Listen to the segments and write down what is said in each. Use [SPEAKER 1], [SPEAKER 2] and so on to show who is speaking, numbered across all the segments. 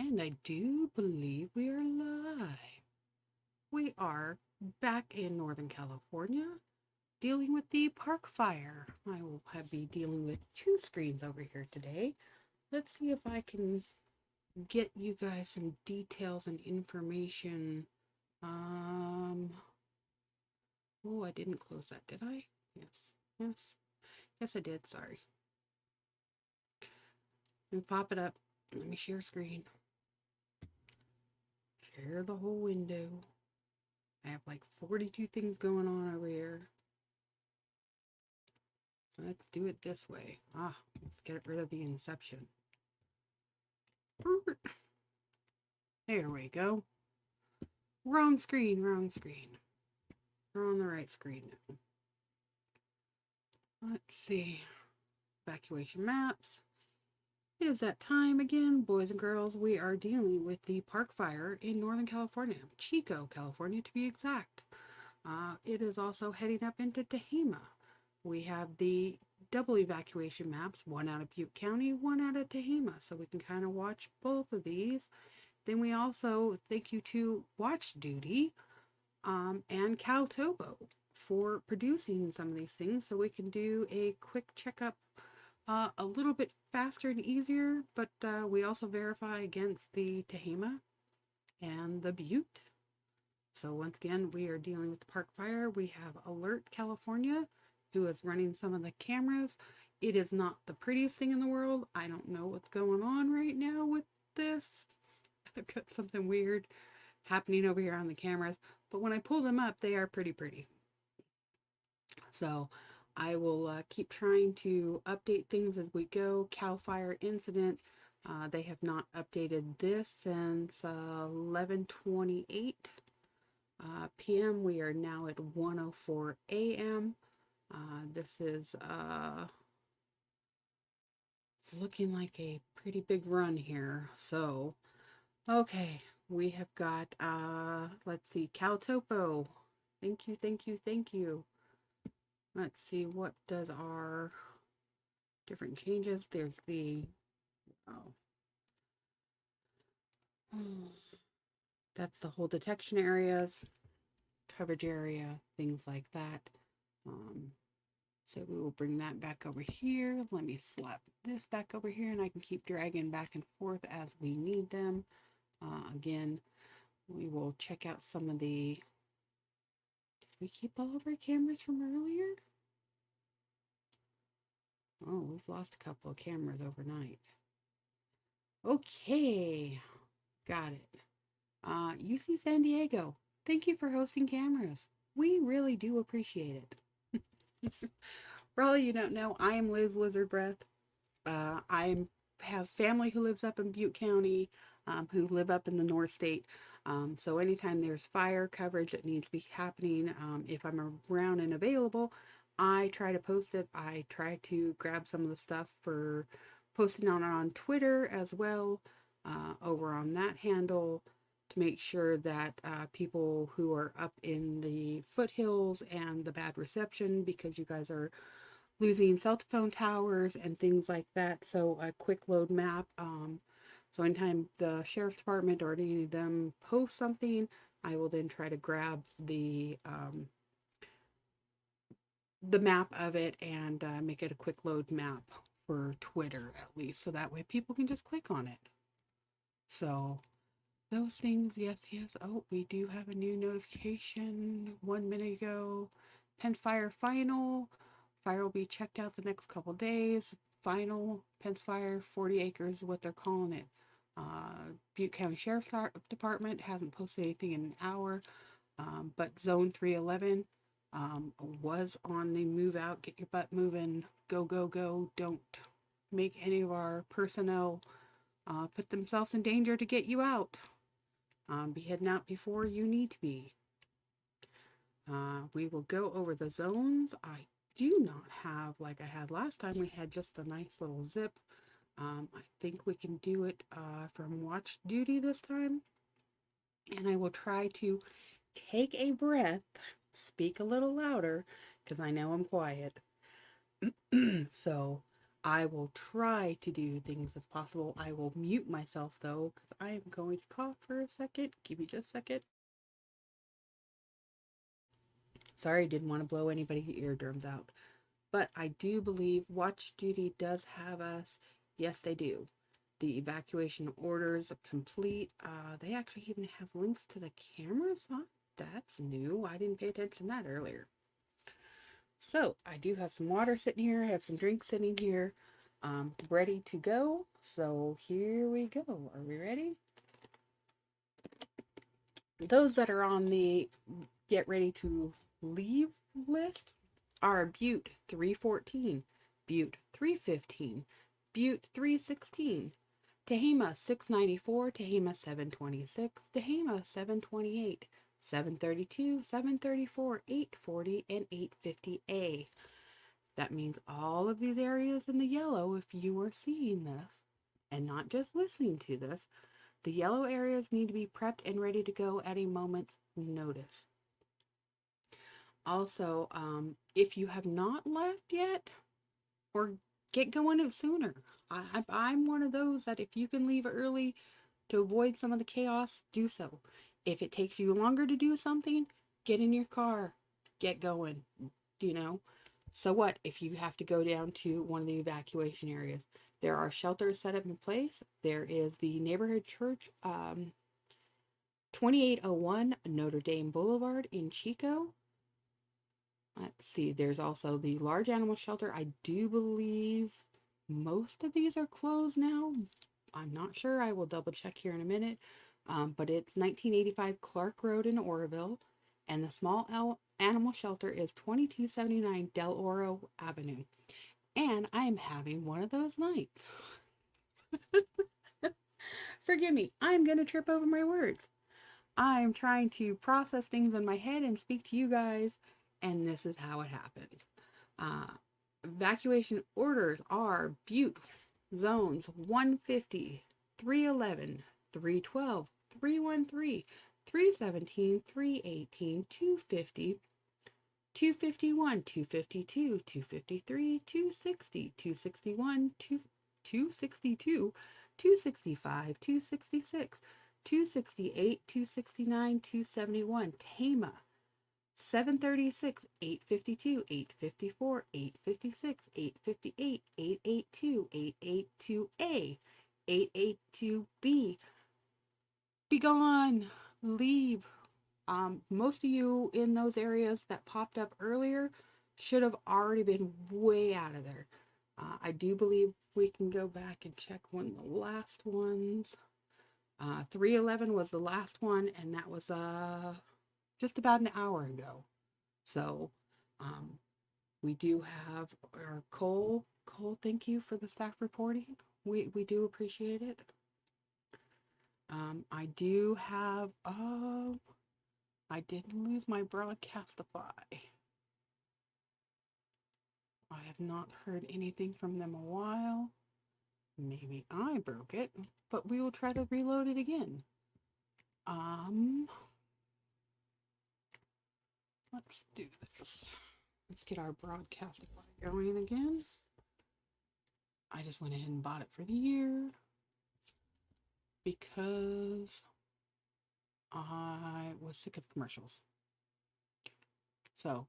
[SPEAKER 1] And I do believe we are live. We are back in Northern California dealing with the park fire. I will be dealing with two screens over here today. Let's see if I can get you guys some details and information. Oh, I didn't close that, did I? Yes, I did. Sorry. Let me pop it up. Let me share screen. Share the whole window. I have like 42 things going on over here. Let's do it this way. Let's get rid of the inception. There we go. Wrong screen, wrong screen. We're on the right screen now. Let's see. Evacuation maps. It is that time again, boys and girls. We are dealing with the park fire in Northern California, Chico, California to be exact. It is also heading up into Tehama. We have the double evacuation maps, one out of Butte County, one out of Tehama, so we can kind of watch both of these. Then we also thank you to Watch Duty and Cal Tobo for producing some of these things so we can do a quick checkup a little bit faster and easier, but we also verify against the Tehama and the Butte. So once again, we are dealing with the park fire. We have Alert California, who is running some of the cameras. It is not the prettiest thing in the world. I don't know what's going on right now with this. I've got something weird happening over here on the cameras, but when I pull them up, they are pretty. So I will keep trying to update things as we go. Cal Fire incident, they have not updated this since 11:28 p.m. We are now at 1:04 a.m. This is looking like a pretty big run here. So, okay, we have got, let's see, Cal Topo. Thank you. Let's see, what does our different changes? There's the, that's the whole detection areas, coverage area, things like that. So we will bring that back over here. Let me slap this back over here and I can keep dragging back and forth as we need them. Again, we will check out some of the, did we keep all of our cameras from earlier? Oh, we've lost a couple of cameras overnight. Okay, got it. UC San Diego, thank you for hosting cameras. We really do appreciate it. For all you don't know, I am Liz Lizard Breath. I have family who lives up in Butte County, who live up in the North State. So anytime there's fire coverage that needs to be happening, if I'm around and available, I try to post it. I try to grab some of the stuff for posting on Twitter as well, over on that handle, to make sure that people who are up in the foothills and the bad reception, because you guys are losing cell phone towers and things like that. So a quick load map. So anytime the sheriff's department or any of them post something, I will then try to grab the map of it and make it a quick load map for Twitter at least, so that way people can just click on it. So those things, yes. Oh, we do have a new notification 1 minute ago. Pence Fire final. Fire will be checked out the next couple days. Final Pence Fire, 40 acres is what they're calling it. Butte County Sheriff's Department hasn't posted anything in an hour, but Zone 311 was on the move out, get your butt moving, go. Don't make any of our personnel put themselves in danger to get you out. Be heading out before you need to be. We will go over the zones. I do not have, like I had last time, we had just a nice little zip. I think we can do it from Watch Duty this time. And I will try to take a breath, speak a little louder, because I know I'm quiet. So I will try to do things if possible. I will mute myself though, because I am going to cough for a second. Give me just a second. Sorry, didn't want to blow anybody's eardrums out. But I do believe Watch Duty does have us. Yes, they do. The evacuation orders are complete. They actually even have links to the cameras. Huh? That's new. I didn't pay attention to that earlier. So I do have some water sitting here. I have some drinks sitting here, ready to go. So here we go. Are we ready? Those that are on the get ready to leave list are Butte 314, Butte 315, Butte 316, Tehama 694, Tehama 726, Tehama 728, 732, 734, 840, and 850A. That means all of these areas in the yellow, if you are seeing this and not just listening to this, the yellow areas need to be prepped and ready to go at a moment's notice. Also, if you have not left yet, or get going sooner. I'm one of those that if you can leave early to avoid some of the chaos, do so. If it takes you longer to do something, get in your car, get going, you know. So what if you have to go down to one of the evacuation areas? There are shelters set up in place. There is the neighborhood church, 2801 Notre Dame Boulevard in Chico. Let's see, there's also the large animal shelter. I do believe most of these are closed now. I'm not sure. I will double check here in a minute. But it's 1985 Clark Road in Oroville. And the small animal shelter is 2279 Del Oro Avenue. And I am having one of those nights. Forgive me, I'm going to trip over my words. I'm trying to process things in my head and speak to you guys, and this is how it happens. Uh, Evacuation orders are Butte zones 150, 311, 312, 313, 317, 318, 250, 251, 252, 253, 260, 261, 262, 265, 266, 268, 269, 271, Tama, 736, 852, 854, 856, 858, 882, 882A, 882B. Be gone, leave. Most of you in those areas that popped up earlier should have already been way out of there. I do believe we can go back and check one of the last ones. 311 was the last one, and that was just about an hour ago. So we do have our Cole. Cole, thank you for the staff reporting. We do appreciate it. I do have, I didn't lose my Broadcastify. I have not heard anything from them a while. Maybe I broke it, but we will try to reload it again. Let's do this. Let's get our Broadcastify going again. I just went ahead and bought it for the year because I was sick of the commercials. So,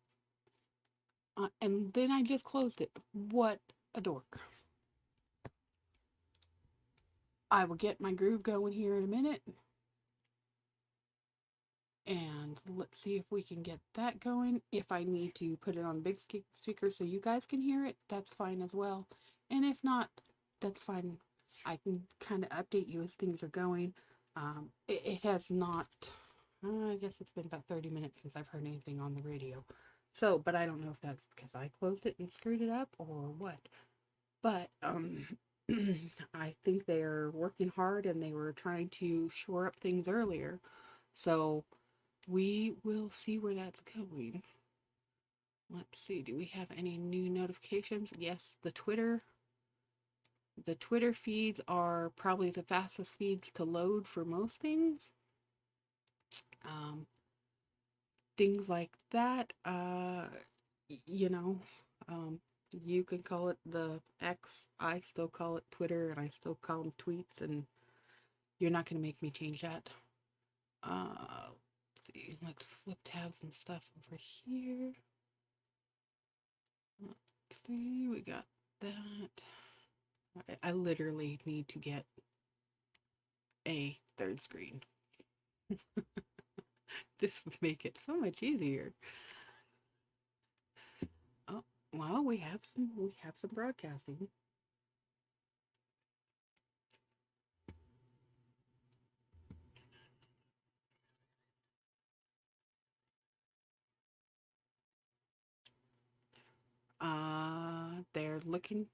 [SPEAKER 1] and then I just closed it. What a dork. I will get my groove going here in a minute. And let's see if we can get that going. If I need to put it on big speaker so you guys can hear it, that's fine as well. And if not, that's fine. I can kind of update you as things are going. It has not, I guess it's been about 30 minutes since I've heard anything on the radio. So, but I don't know if that's because I closed it and screwed it up or what. But I think they're working hard and they were trying to shore up things earlier. So we will see where that's going. Let's see, do we have any new notifications? Yes, the Twitter feeds are probably the fastest feeds to load for most things. Things like that, you know, You can call it the X. I still call it Twitter, and I still call them tweets, and you're not going to make me change that. Let's see. Let's flip tabs and stuff over here. Let's see. We got that. I literally need to get a third screen. This would make it so much easier. Oh, well, we have some broadcasting. They're looking.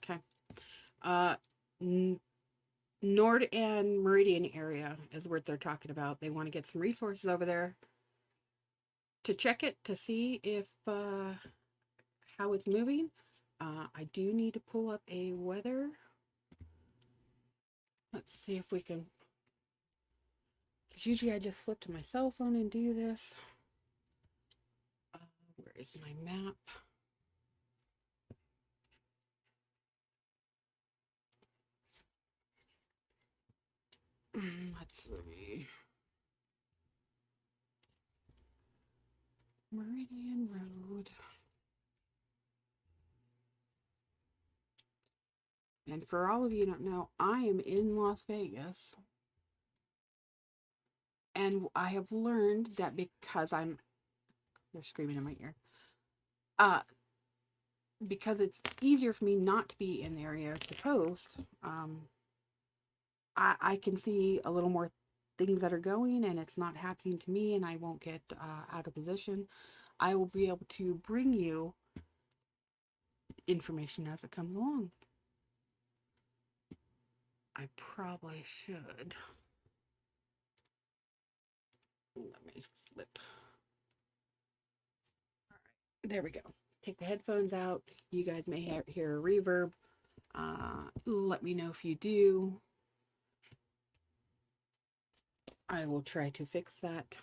[SPEAKER 1] Okay. Uh, Nord and Meridian area is what they're talking about. They want to get some resources over there to check it to see if how it's moving. I do need to pull up a weather. Let's see if we can. Because usually I just flip to my cell phone and do this. Where is my map? Let's see. Meridian Road. And for all of you who don't know, I am in Las Vegas. And I have learned that because they're screaming in my ear. Because it's easier for me not to be in the area to post, I can see a little more things that are going and it's not happening to me and I won't get out of position. I will be able to bring you information as it comes along. I probably should. Let me flip. All right, there we go. Take the headphones out. You guys may hear a reverb. Let me know if you do. I will try to fix that.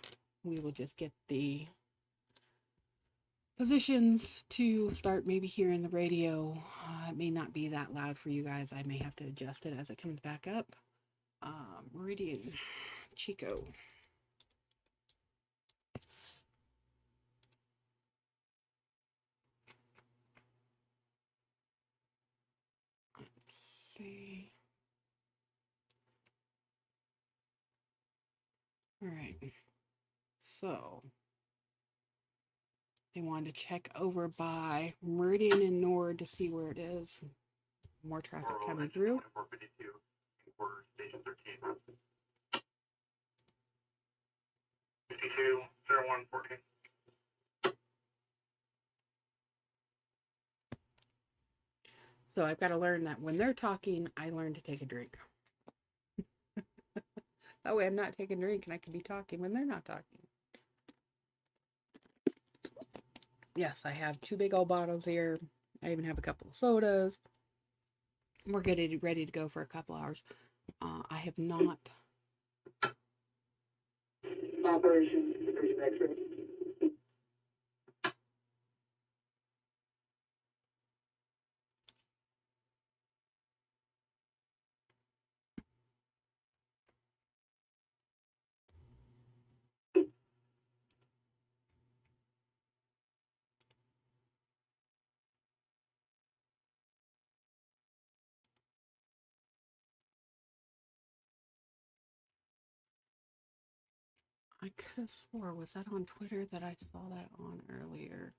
[SPEAKER 1] We will just get the positions to start maybe hearing the radio. It may not be that loud for you guys. I may have to adjust it as it comes back up. Meridian, Chico. Let's see. All right. So they wanted to check over by Meridian and Nord to see where it is. More traffic coming through. So I've got to learn that when they're talking, I learn to take a drink. That way I'm not taking a drink and I can be talking when they're not talking. Yes, I have 2 big old bottles here. I even have a couple of sodas. We're getting ready to go for a couple hours. I have not. Operation X-ray. I could have swore, was that on Twitter that I saw that on earlier?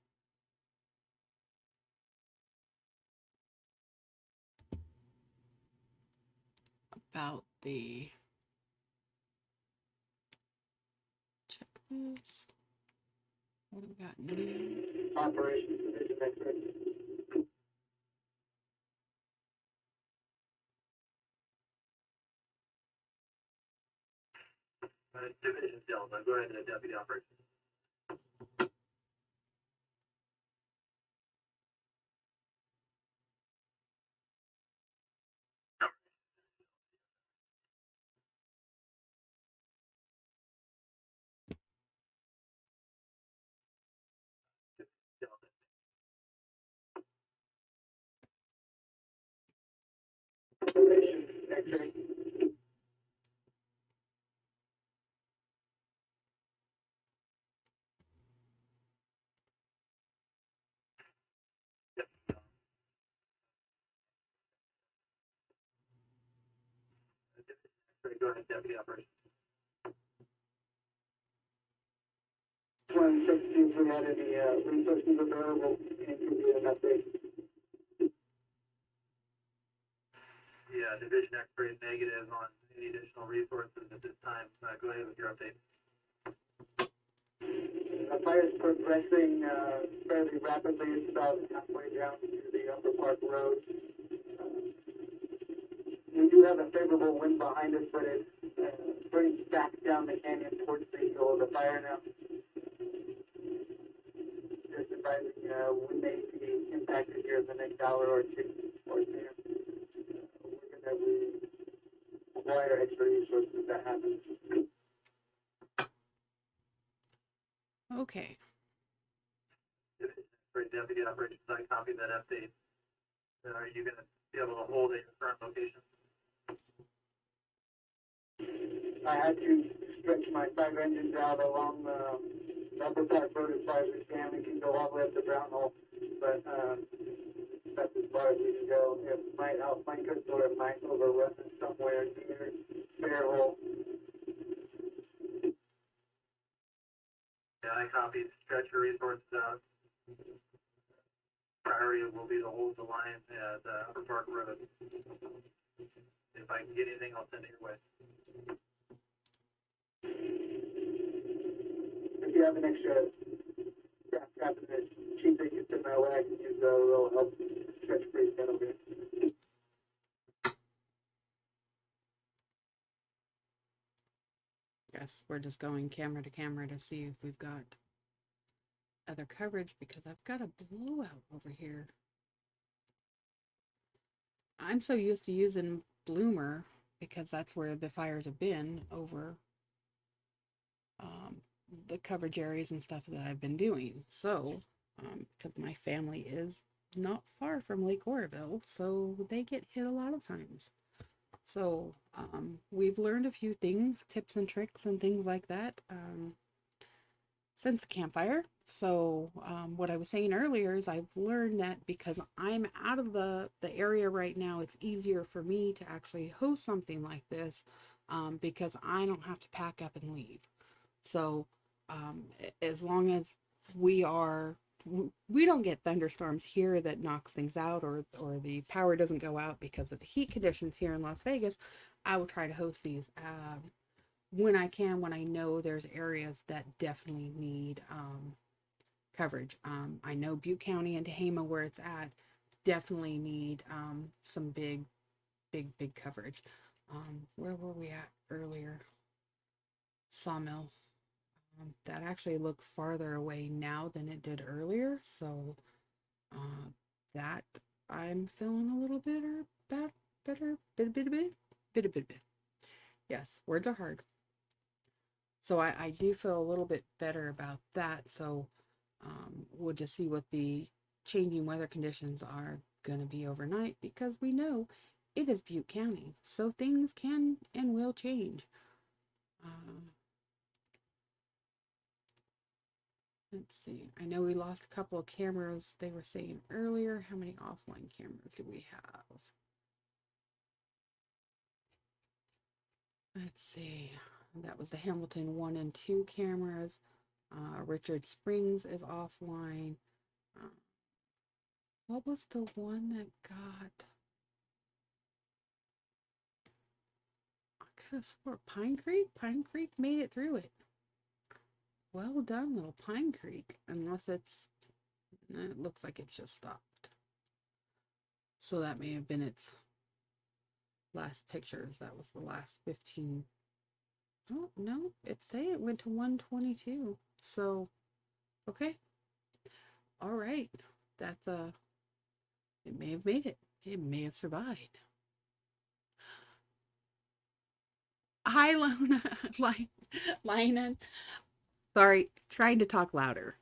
[SPEAKER 1] About the check this. What do we got new? Operation X-ray. Division Delta, go ahead and deputy operations.
[SPEAKER 2] Go ahead, Deputy Operations.
[SPEAKER 3] Just wanted to check to see if we had any resources available and give you an update.
[SPEAKER 2] Yeah, Division X-ray negative on any additional resources at this time. Go ahead with your update.
[SPEAKER 3] The fire is progressing fairly rapidly. It's about halfway down to the Upper Park Road. We do have a favorable wind behind us, but it's burning back down the canyon towards the hill of the fire now. Just advising we may be impacted here in the next hour or two or there. We're going to require extra resources if that happens.
[SPEAKER 1] Okay.
[SPEAKER 2] Great, Deputy Operations, I copied that update. Are you going to be able to hold at your current location?
[SPEAKER 3] I had to stretch my 5 engines out along the Upper Park Road as far as we can. We can go all the way up to Brown Hole, but that's as far as we can go. It might outflank us or it might overrun us somewhere near Fair Hole.
[SPEAKER 2] Yeah, I copied. Stretch your resources out. Priority will be to hold the line at Upper Park Road. If I can get anything, I'll send it your way.
[SPEAKER 3] If you have an extra trap in the sheet that you send my way, I can use a little help stretch break that over.
[SPEAKER 1] Guess we're just going camera to camera to see if we've got other coverage because I've got a blowout over here. I'm so used to using Bloomer because that's where the fires have been over the coverage areas and stuff that I've been doing. So, because my family is not far from Lake Oroville, so they get hit a lot of times. So, we've learned a few things, tips and tricks and things like that since the campfire. So, what I was saying earlier is I've learned that because I'm out of the area right now, it's easier for me to actually host something like this because I don't have to pack up and leave. So, as long as we don't get thunderstorms here that knocks things out or the power doesn't go out because of the heat conditions here in Las Vegas, I will try to host these when I can, when I know there's areas that definitely need coverage. I know Butte County and Tehama, where it's at, definitely need some big coverage. Where were we at earlier? Sawmill. That actually looks farther away now than it did earlier, so that I'm feeling a little better. Yes, words are hard. So I do feel a little bit better about that. So we'll just see what the changing weather conditions are going to be overnight because we know it is Butte County, so things can and will change. Let's see. I know we lost a couple of cameras. They were saying earlier. How many offline cameras do we have? Let's see. That was the Hamilton 1 and 2 cameras. Richard Springs is offline. What was the one that got? I could have swore Pine Creek? Pine Creek made it through it. Well done, little Pine Creek. Unless it looks like it's just stopped. So that may have been its last pictures. That was the last 15. Oh, no, it say it went to 122. So, okay. All right. That's it may have made it. It may have survived. Hi, Lona. Lina. Sorry, trying to talk louder.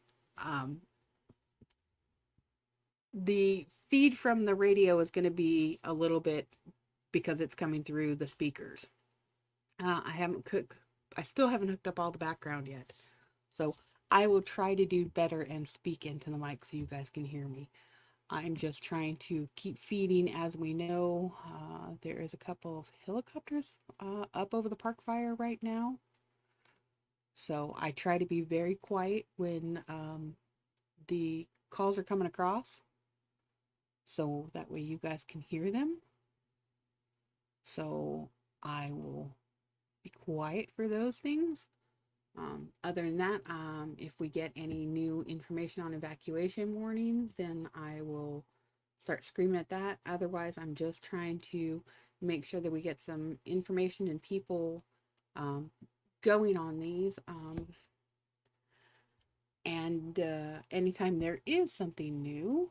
[SPEAKER 1] The feed from the radio is going to be a little bit because it's coming through the speakers. I still haven't hooked up all the background yet. So I will try to do better and speak into the mic so you guys can hear me. I'm just trying to keep feeding. As we know, there is a couple of helicopters up over the park fire right now. So I try to be very quiet when the calls are coming across, so that way you guys can hear them. So I will be quiet for those things. Other than that, if we get any new information on evacuation warnings, then I will start screaming at that. Otherwise, I'm just trying to make sure that we get some information and people going on these. And anytime there is something new,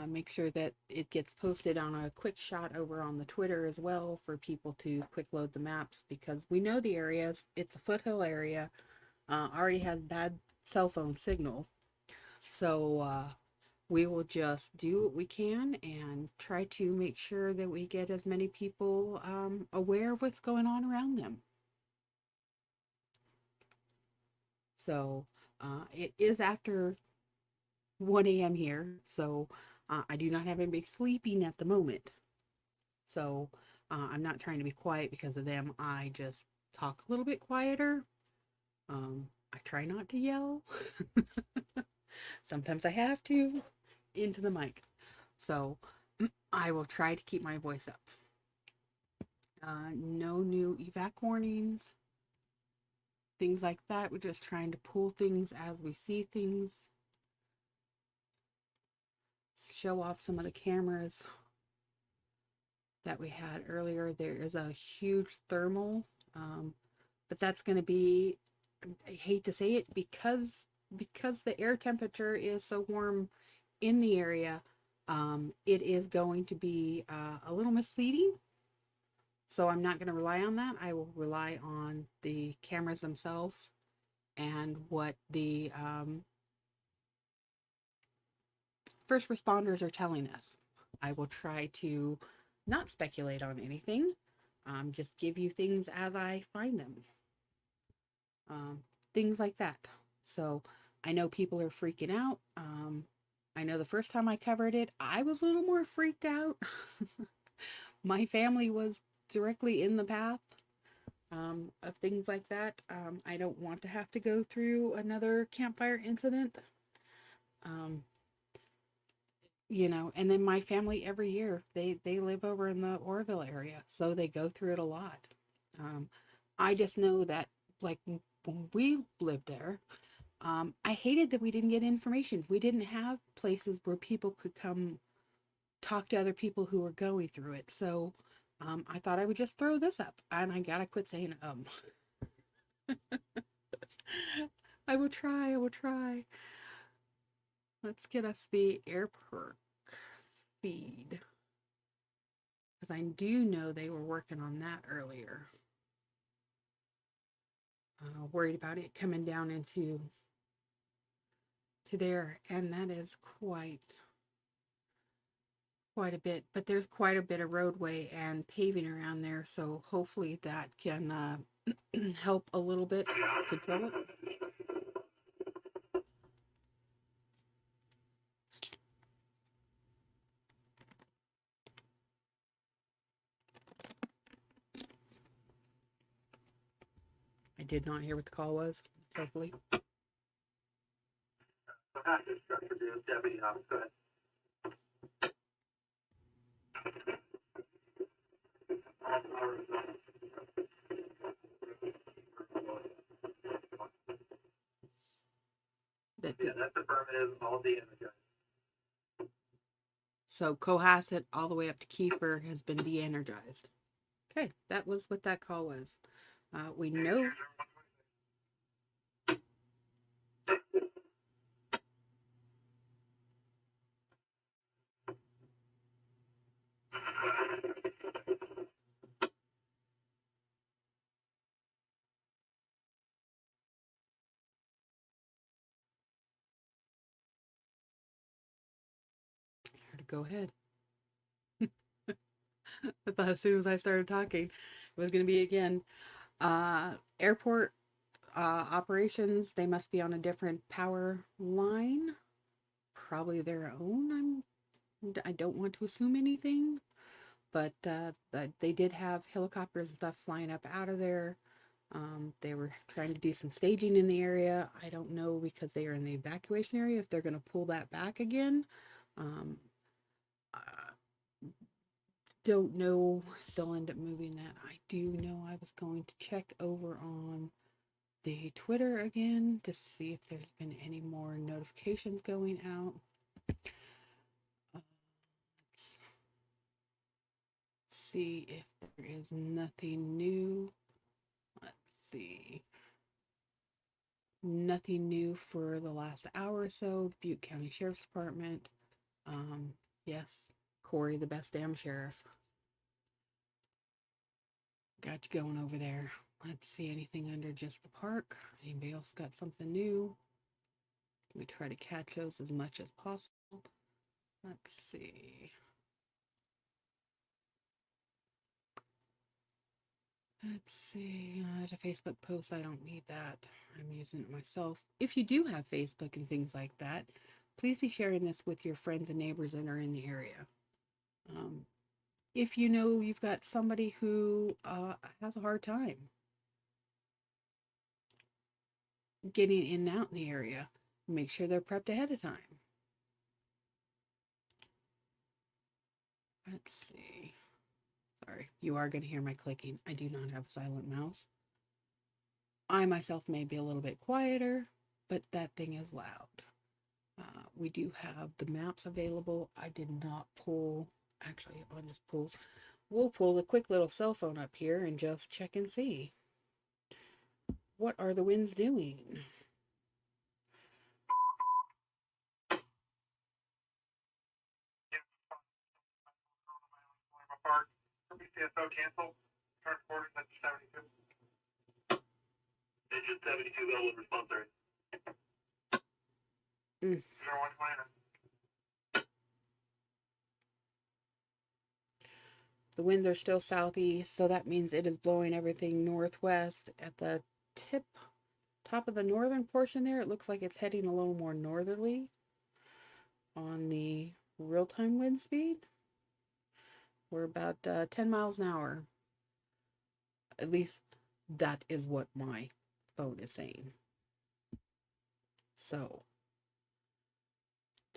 [SPEAKER 1] make sure that it gets posted on a quick shot over on the Twitter as well for people to quick load the maps, because we know the areas. It's a foothill area, already has bad cell phone signal. So we will just do what we can and try to make sure that we get as many people aware of what's going on around them. So it is after 1 a.m. here, so I do not have anybody sleeping at the moment. So I'm not trying to be quiet because of them. I just talk a little bit quieter. I try not to yell. Sometimes I have to into the mic. So I will try to keep my voice up. No new evac warnings, things like that. We're just trying to pull things as we see things. Show off some of the cameras that we had earlier. There is a huge thermal, but that's going to be, I hate to say it, because the air temperature is so warm in the area, it is going to be a little misleading. So I'm not going to rely on that. I will rely on the cameras themselves and what the first responders are telling us. I will try to not speculate on anything, just give you things as I find them. Things like that. So I know people are freaking out. I know the first time I covered it, I was a little more freaked out. My family was directly in the path of things like that. I don't want to have to go through another campfire incident. You know, and then my family every year, they live over in the Oroville area, so they go through it a lot. I just know that, like, when we lived there, I hated that we didn't get information. We didn't have places where people could come talk to other people who were going through it. So I thought I would just throw this up, and I gotta quit saying I will try. Let's get us the airport feed, because I do know they were working on that earlier. Worried about it coming down into there, and that is quite a bit, but there's quite a bit of roadway and paving around there, so hopefully that can help a little bit control it. I did not hear what the call was, hopefully.
[SPEAKER 2] Passive structure group, deputy office, go ahead. Yeah, that's affirmative, all de-energized.
[SPEAKER 1] So Cohasset all the way up to Kiefer has been de-energized. Okay, that was what that call was. We know. Here to go ahead. I thought as soon as I started talking, it was going to be again. Airport operations, they must be on a different power line. probably their own. I don't want to assume anything, but they did have helicopters and stuff flying up out of there. They were trying to do some staging in the area. I don't know, because they are in the evacuation area, if they're going to pull that back again. Um, don't know if they'll end up moving that. I do know I was going to check over on the Twitter again to see if there's been any more notifications going out. Let's see if there is nothing new. Let's see. Nothing new for the last hour or so. Butte County Sheriff's Department. Yes, Corey, the best damn sheriff. Got you going over there. Let's see, anything under just the park. Anybody else got something new? We try to catch those as much as possible. Let's see. Let's see. The Facebook post, I don't need that. I'm using it myself. If you do have Facebook and things like that, please be sharing this with your friends and neighbors that are in the area. If you know you've got somebody who has a hard time getting in and out in the area, make sure they're prepped ahead of time. Let's see. Sorry, you are going to hear my clicking. I do not have a silent mouse. I myself may be a little bit quieter, but that thing is loud. We do have the maps available. I did not pull, actually, I'll just pull, we'll pull the quick little cell phone up here and just check and see. What are the winds doing?
[SPEAKER 2] BCSO canceled. Current quarters at 72. Engine 72 level response rate. 0120.
[SPEAKER 1] The winds are still southeast, so that means it is blowing everything northwest. At the top of the northern portion there, it looks like it's heading a little more northerly on the real-time wind speed. We're about 10 miles an hour. At least that is what my phone is saying. So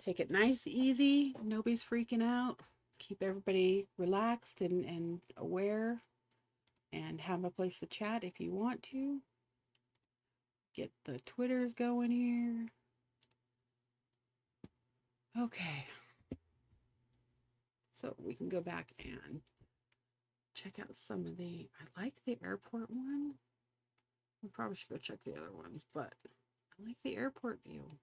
[SPEAKER 1] take it nice, easy. Nobody's freaking out. Keep everybody relaxed and aware, and have a place to chat if you want to. Get the Twitters going here. Okay. So we can go back and check out some of the, I like the airport one. We probably should go check the other ones, but I like the airport view.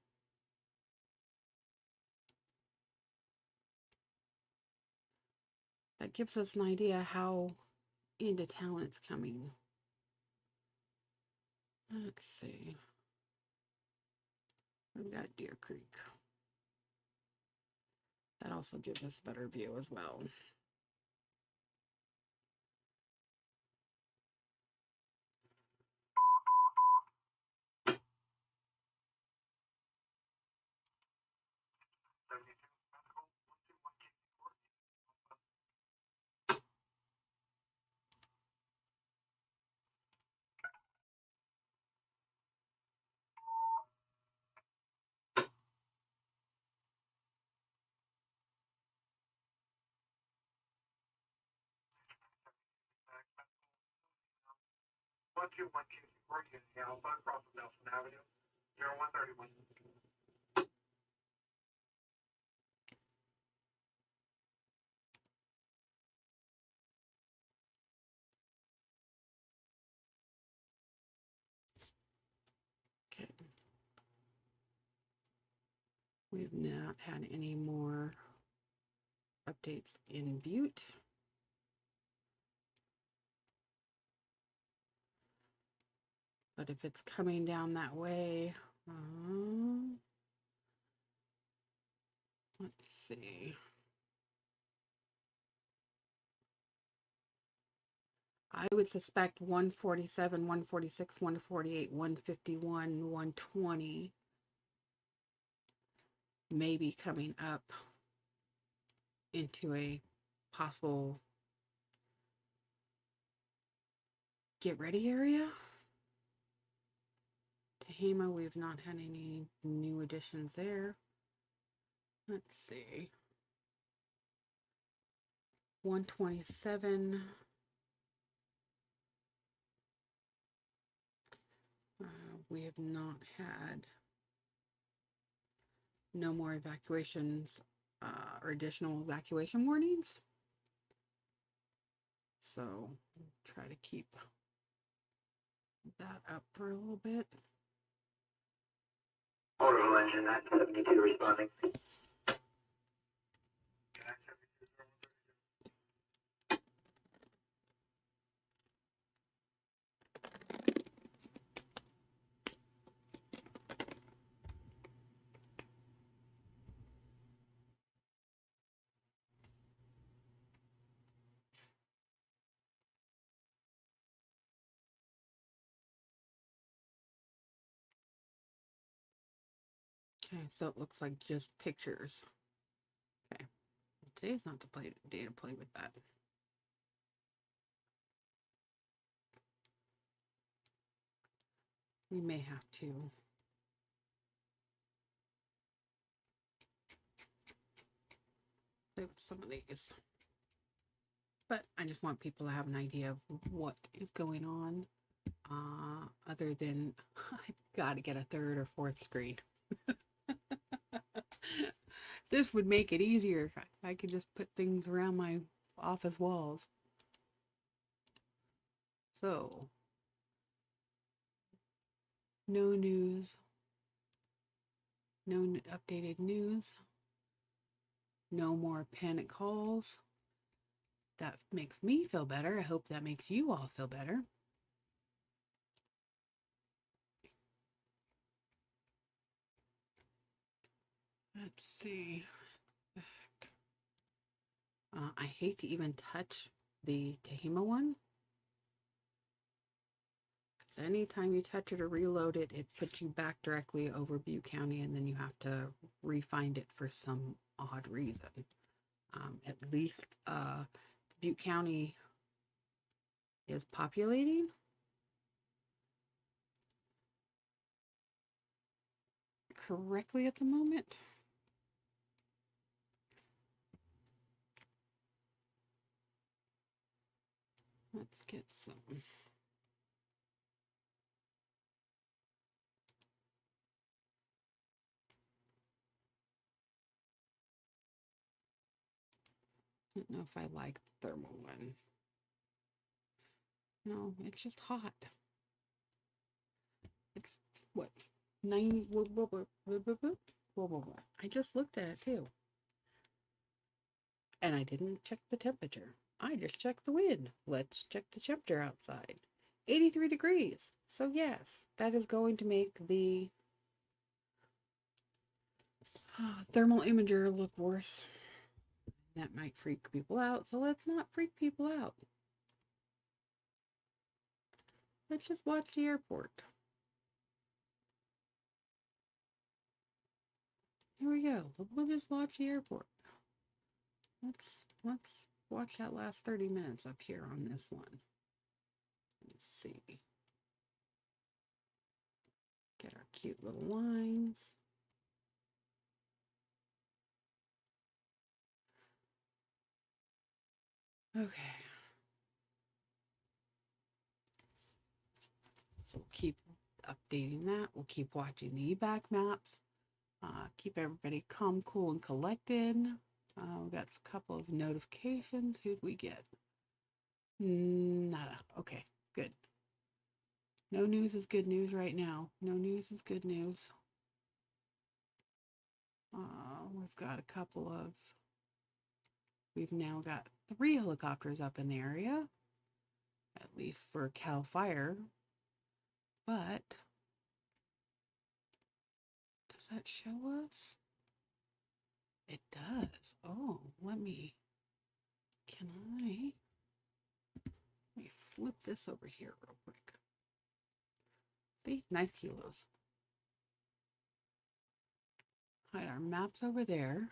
[SPEAKER 1] That gives us an idea how into town it's coming. Let's see. We've got Deer Creek. That also gives us a better view as well.
[SPEAKER 2] One two four unit Alpha across from Nelson Avenue. 0131.
[SPEAKER 1] Okay. We've not had any more updates in Butte. But if it's coming down that way, let's see. I would suspect 147, 146, 148, 151, 120 maybe coming up into a possible get ready area. Tehama, we've not had any new additions there. Let's see. 127. We have not had no more evacuations or additional evacuation warnings. So try to keep that up for a little bit.
[SPEAKER 2] Orbital engine 972 responding.
[SPEAKER 1] Okay, so it looks like just pictures. Okay, today's not the day to play with that. We may have to play with some of these. But I just want people to have an idea of what is going on. Other than I've got to get a third or fourth screen. This would make it easier. I could just put things around my office walls. So, no news. No updated news. No more panic calls. That makes me feel better. I hope that makes you all feel better. Let's see. I hate to even touch the Tehama one. Because anytime you touch it or reload it, it puts you back directly over Butte County, and then you have to re-find it for some odd reason. At least Butte County is populating. Correctly at the moment. Let's get some. I don't know if I like the thermal one. No, it's just hot. It's what? 90. I just looked at it too. And I didn't check the temperature. I just checked the wind. Let's check the temperature outside. 83 degrees. So yes, that is going to make the thermal imager look worse. That might freak people out, so let's not freak people out. Let's just watch the airport. Here we go. We'll just watch the airport. Let's watch that last 30 minutes up here on this one. Let's see. Get our cute little lines. Okay. So we'll keep updating that. We'll keep watching the evac maps. Keep everybody calm, cool, and collected. We got a couple of notifications. Who'd we get? Nada. Okay, good. No news is good news right now. No news is good news. We've got a couple of. We've now got 3 helicopters up in the area, at least for Cal Fire. But does that show us? It does. Oh, let me flip this over here real quick. See, nice helos. hide our maps over there.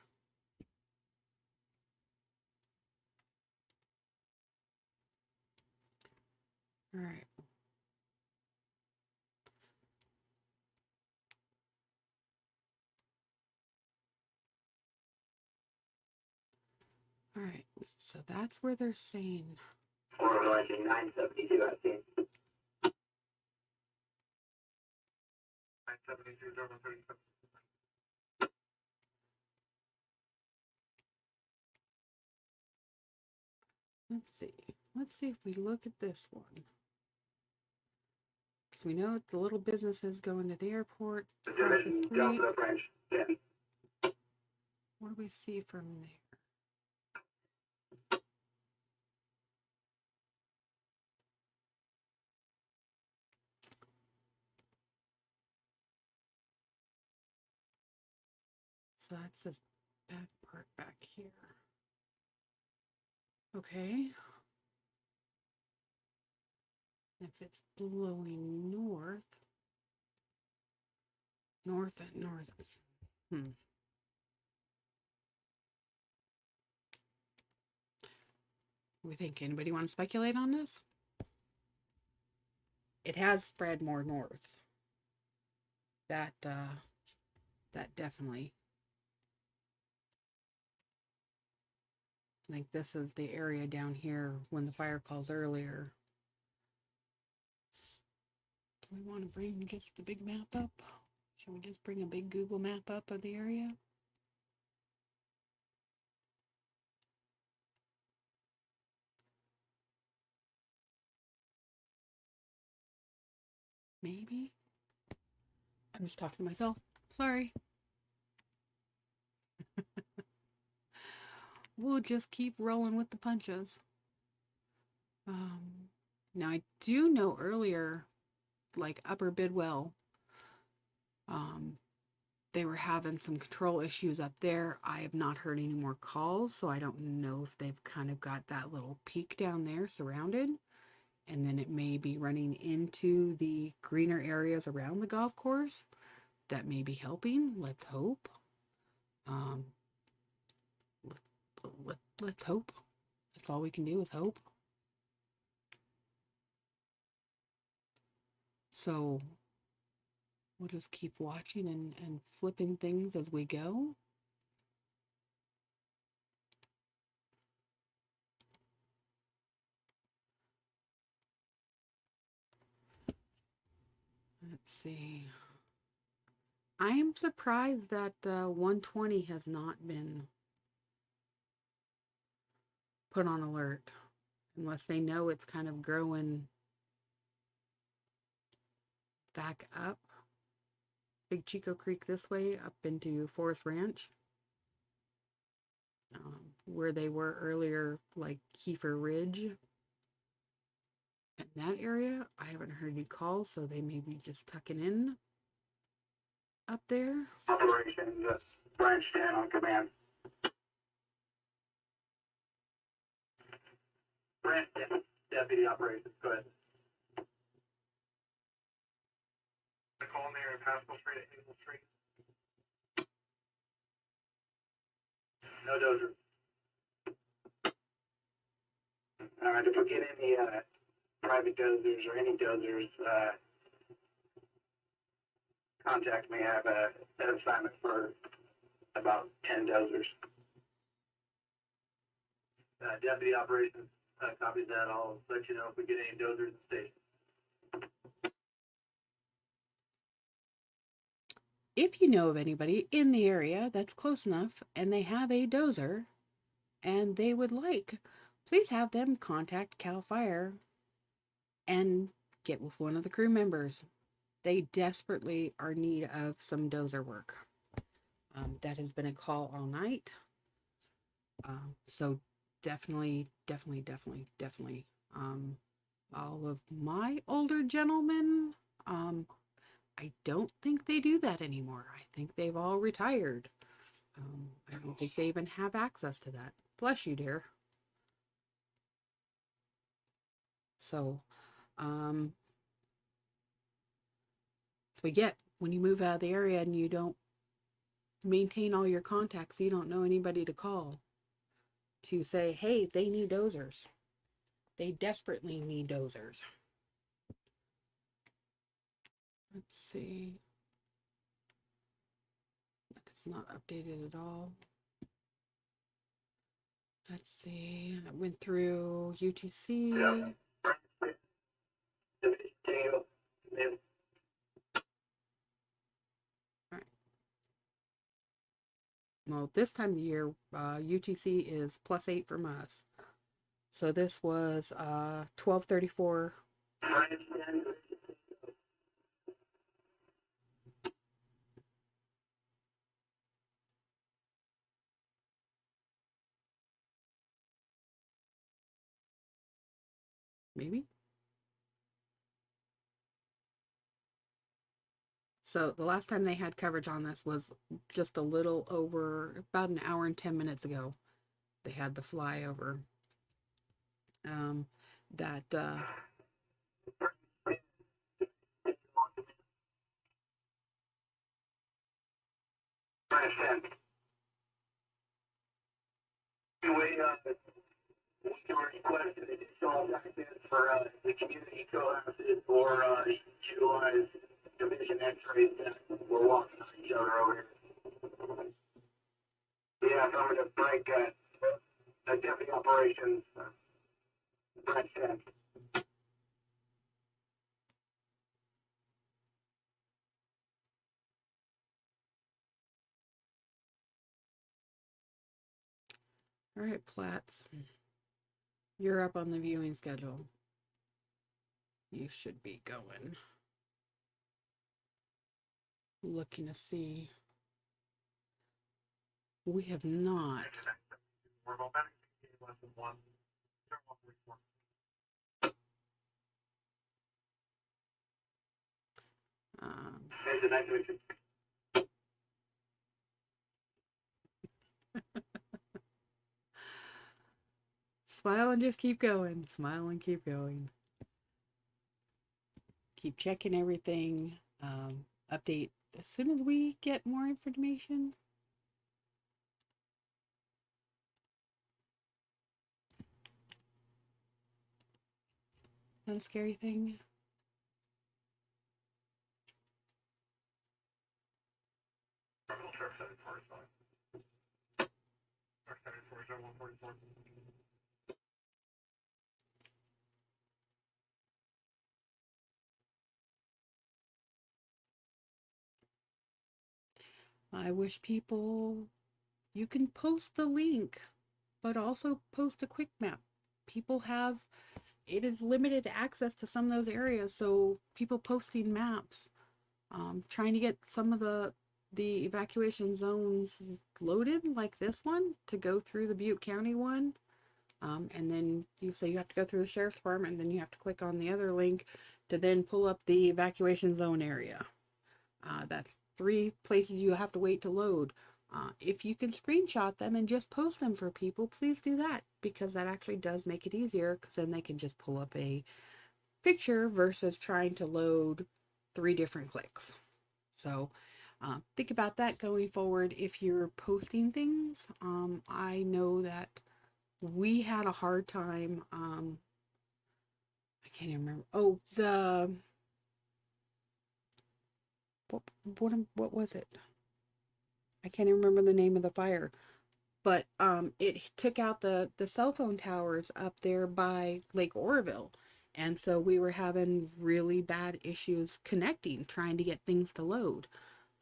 [SPEAKER 1] All right. All right, so that's where they're saying.
[SPEAKER 3] Or like 972, I think.
[SPEAKER 2] 972, 037.
[SPEAKER 1] Let's see. Let's see if we look at this one. Because we know the little businesses going to the airport.
[SPEAKER 3] Division, jump to the French, 10.
[SPEAKER 1] What do we see from there? So that's this back part back here. Okay. If it's blowing north and north. We think anybody want to speculate on this? It has spread more north. That definitely. I think this is the area down here when the fire calls earlier. Do we want to bring just the big map up? Should we just bring a big Google map up of the area? Maybe? I'm just talking to myself. Sorry. We'll just keep rolling with the punches. Now I do know earlier, like Upper Bidwell, they were having some control issues up there. I have not heard any more calls, so I don't know if they've kind of got that little peak down there surrounded. And then it may be running into the greener areas around the golf course. That may be helping. Let's hope. Let's hope. That's all we can do is hope. So we'll just keep watching and flipping things as we go. Let's see. I am surprised that 120 has not been put on alert, unless they know it's kind of growing back up Big Chico Creek this way up into Forest Ranch, where they were earlier, like Kiefer Ridge. In that area, I haven't heard any calls, so they may be just tucking in up there.
[SPEAKER 3] Operation Branch 10 on command.
[SPEAKER 2] Branch 10, Deputy Operations, go ahead. The call near Pascal Street at Hazel Street. No dozer.
[SPEAKER 3] If we get any private dozers or any dozers, contact me. I have a set assignment for about 10 dozers.
[SPEAKER 2] Deputy Operations copies that. I'll let you know if we get any dozers in the station.
[SPEAKER 1] If you know of anybody in the area that's close enough and they have a dozer and they would like, please have them contact CAL FIRE and get with one of the crew members. They desperately are in need of some dozer work. That has been a call all night. So definitely. All of my older gentlemen, I don't think they do that anymore. I think they've all retired. I don't think they even have access to that. Bless you, dear. So, we get when you move out of the area and you don't maintain all your contacts so you don't know anybody to call to say, hey, they need dozers. They desperately need dozers. Let's see. It's not updated at all. Let's see. I went through UTC.
[SPEAKER 2] Yeah.
[SPEAKER 1] Well, this time of the year, UTC is +8 from us. So this was 1234. Maybe. So the last time they had coverage on this was just a little over, about an hour and 10 minutes ago. They had the flyover. That
[SPEAKER 2] We requested additional documents for the community co-houses or utilize division X-rays that we're walking on each other over here. Yeah, coming to break deputy operations, branch 10.
[SPEAKER 1] all right, Platts. You're up on the viewing schedule. You should be going. Looking to see. We have not.
[SPEAKER 2] We're going back to lesson 1. There's the next division.
[SPEAKER 1] Smile and just keep going. Smile and keep going. Keep checking everything. Update as soon as we get more information. Not a scary thing. I wish people, you can post the link, but also post a quick map. People have, it is limited access to some of those areas, so people posting maps, trying to get some of the evacuation zones loaded, like this one, to go through the Butte County one. And then you say you have to go through the sheriff's department, and then you have to click on the other link to then pull up the evacuation zone area. That's 3 places you have to wait to load. If you can screenshot them and just post them for people, please do that, because that actually does make it easier, because then they can just pull up a picture versus trying to load 3 different clicks. So think about that going forward if you're posting things. I know that we had a hard time. I can't even remember. Oh, the what was it? I can't even remember the name of the fire. But it took out the cell phone towers up there by Lake Oroville. And so we were having really bad issues connecting, trying to get things to load.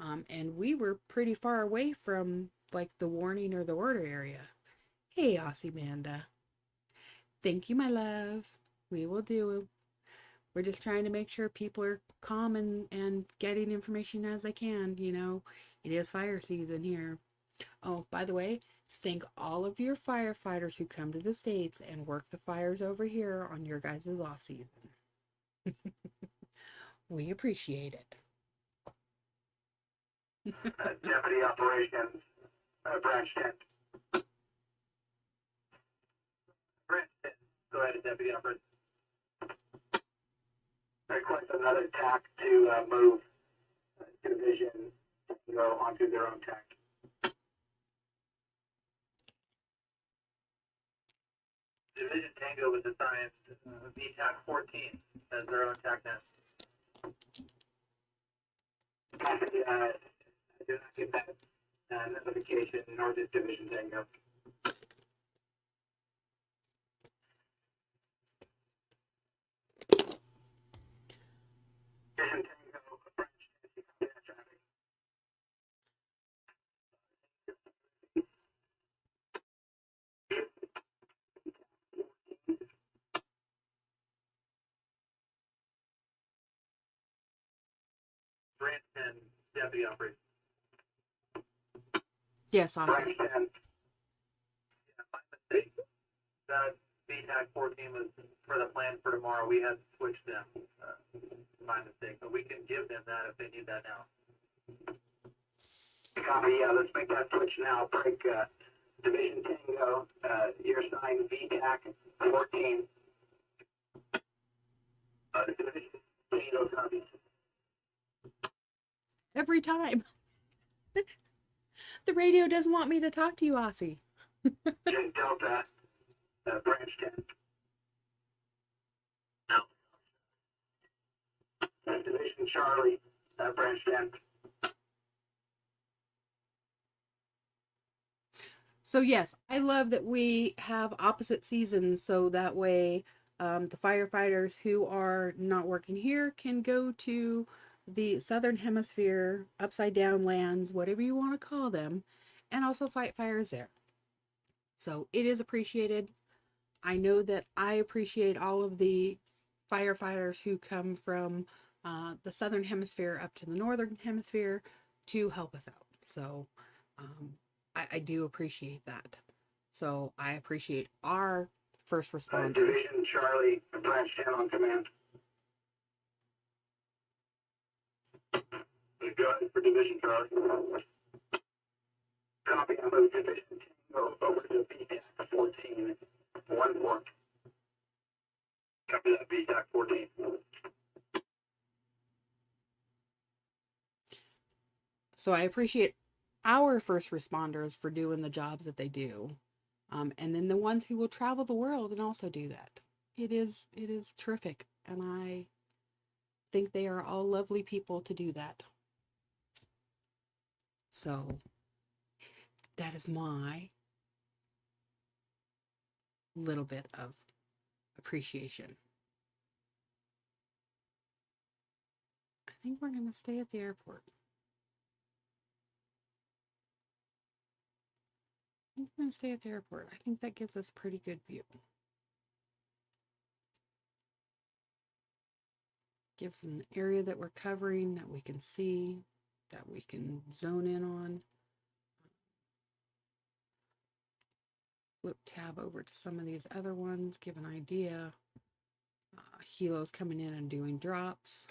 [SPEAKER 1] And we were pretty far away from like the warning or the order area. Hey, Aussie Manda. Thank you, my love. We will do. We're just trying to make sure people are calm and getting information as they can. You know, it is fire season here. Oh, by the way, thank all of your firefighters who come to the States and work the fires over here on your guys' off season. We appreciate it.
[SPEAKER 2] Deputy operations, branch 10. Branch 10. Go ahead, deputy operations. Request another TAC to move division to go onto their own TAC. Division Tango was assigned VTAC 14 as their own TACnet. I did not get that notification, nor did Division Tango. Division Tango, French, traffic. Branch 10, deputy operator.
[SPEAKER 1] Yes, awesome.
[SPEAKER 2] Branch 10. Yeah, my mistake. That VTAC 14 was for the plan for tomorrow. We had to switch them. My mistake. But we can give them that if they need that now. Copy, yeah, let's make that switch now. Break Division Tango. You're assigned VTAC 14. Division Tango copies.
[SPEAKER 1] Every time. The radio doesn't want me to talk to you, Aussie.
[SPEAKER 2] Delta, branch 10. No. Division Charlie, branch 10.
[SPEAKER 1] So yes, I love that we have opposite seasons, so that way the firefighters who are not working here can go to the southern hemisphere, upside down lands, whatever you want to call them, and also fight fires there. So it is appreciated. I know that I appreciate all of the firefighters who come from the southern hemisphere up to the northern hemisphere to help us out. So I do appreciate that. So I appreciate our first responders.
[SPEAKER 2] Division Charlie, branch 10 on command. Go ahead for Division Charlie. Copy, I moved Division Tango over to VTAC 14. 1-4. Copy that, VTAC 14.
[SPEAKER 1] So I appreciate our first responders for doing the jobs that they do. And then the ones who will travel the world and also do that. It is terrific. And I think they are all lovely people to do that. So that is my little bit of appreciation. I think we're going to stay at the airport. I think we're going to stay at the airport. I think that gives us a pretty good view. Gives an area that we're covering that we can see, that we can zone in on. Flip tab over to some of these other ones, give an idea. Helos coming in and doing drops.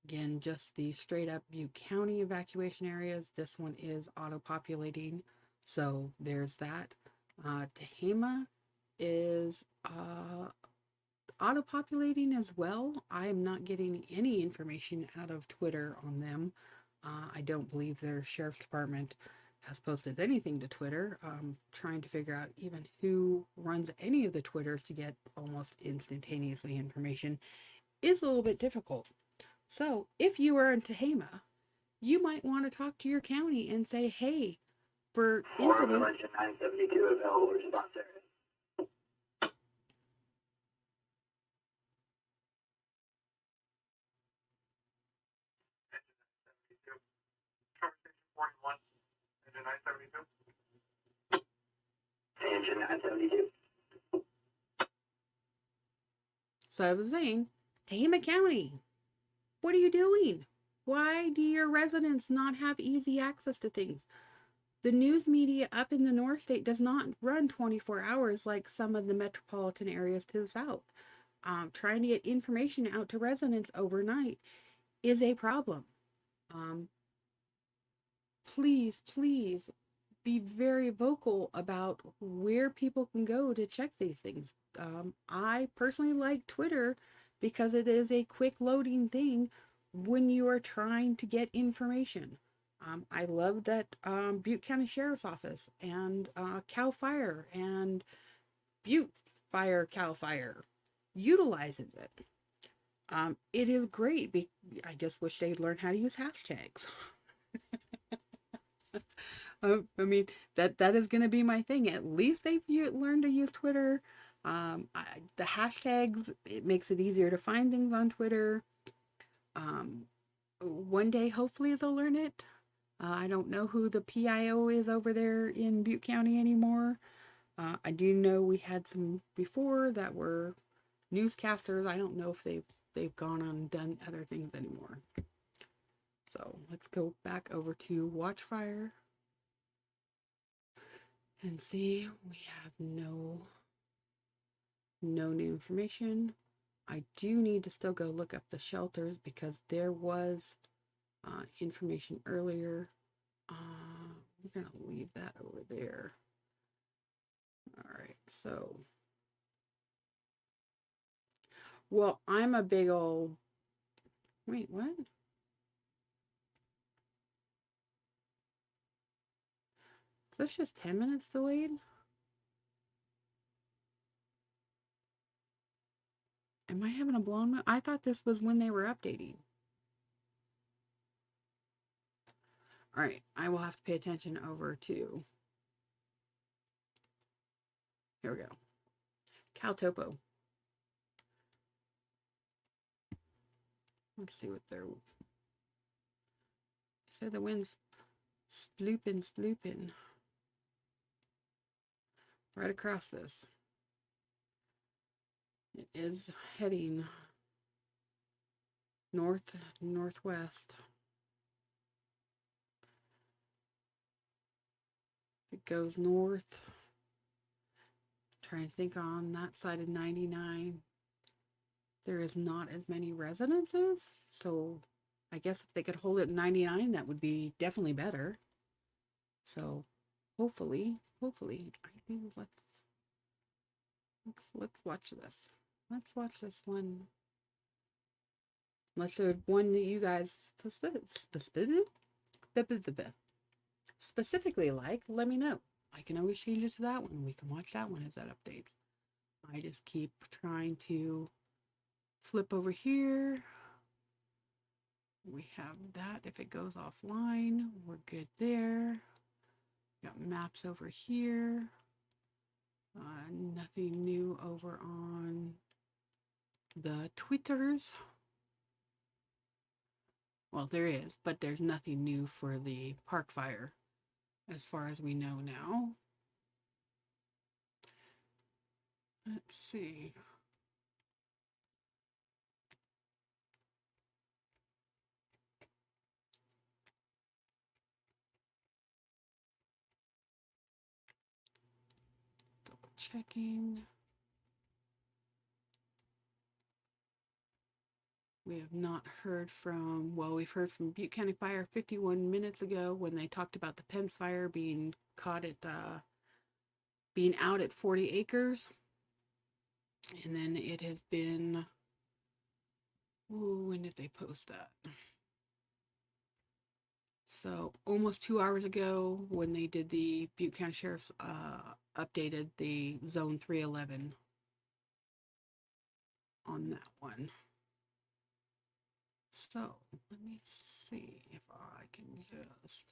[SPEAKER 1] Again, just the straight up Butte County evacuation areas. This one is auto-populating, so there's that. Tehama is auto-populating as well. I am not getting any information out of Twitter on them. I don't believe their sheriff's department has posted anything to Twitter. Trying to figure out even who runs any of the Twitters to get almost instantaneously information is a little bit difficult. So if you are in Tehama, you might want to talk to your county and say, hey, for incidents.
[SPEAKER 2] 972 available response area. Engine 972.
[SPEAKER 1] So I was saying, Tehama County, what are you doing? Why do your residents not have easy access to things? The news media up in the North State does not run 24 hours like some of the metropolitan areas to the south. Trying to get information out to residents overnight is a problem. Please be very vocal about where people can go to check these things. I personally like Twitter because it is a quick loading thing when you are trying to get information. I love that Butte County Sheriff's Office and CAL FIRE and Butte Fire Cal Fire utilizes it. It is great. I just wish they'd learn how to use hashtags. I mean, that is going to be my thing. At least they've learned to use Twitter. The hashtags, it makes it easier to find things on Twitter. One day, hopefully, they'll learn it. I don't know who the PIO is over there in Butte County anymore. I do know we had some before that were newscasters. I don't know if they've gone on and done other things anymore. So let's go back over to Watchfire and see. We have no new information. I do need to still go look up the shelters because there was information earlier. We're gonna leave that over there. All right, so well, I'm a big old wait, what? Is this just 10 minutes delayed? Am I having a blown moment? I thought this was when they were updating. All right, I will have to pay attention over to. Here we go. Cal Topo. Let's see what they're. So the wind's splooping right across this. It is heading northwest. It goes north. Trying to think on that side of 99. There is not as many residences, so I guess if they could hold it at 99, that would be definitely better. So hopefully, I think let's watch this. Let's watch this one. Unless there's one that you guys specifically like, let me know. I can always change it to that one. We can watch that one as that updates. I just keep trying to flip over here. We have that. If it goes offline, we're good there. Got maps over here. Nothing new over on the Twitters. Well, there is, but there's nothing new for the park fire as far as we know now. Let's see. Double checking. We have not heard from, well, we've heard from Butte County Fire 51 minutes ago when they talked about the Pence fire being caught at, being out at 40 acres. And then it has been, ooh, when did they post that? So almost 2 hours ago when they did the Butte County Sheriff's, updated the Zone 311 on that one. So let me see if I can just.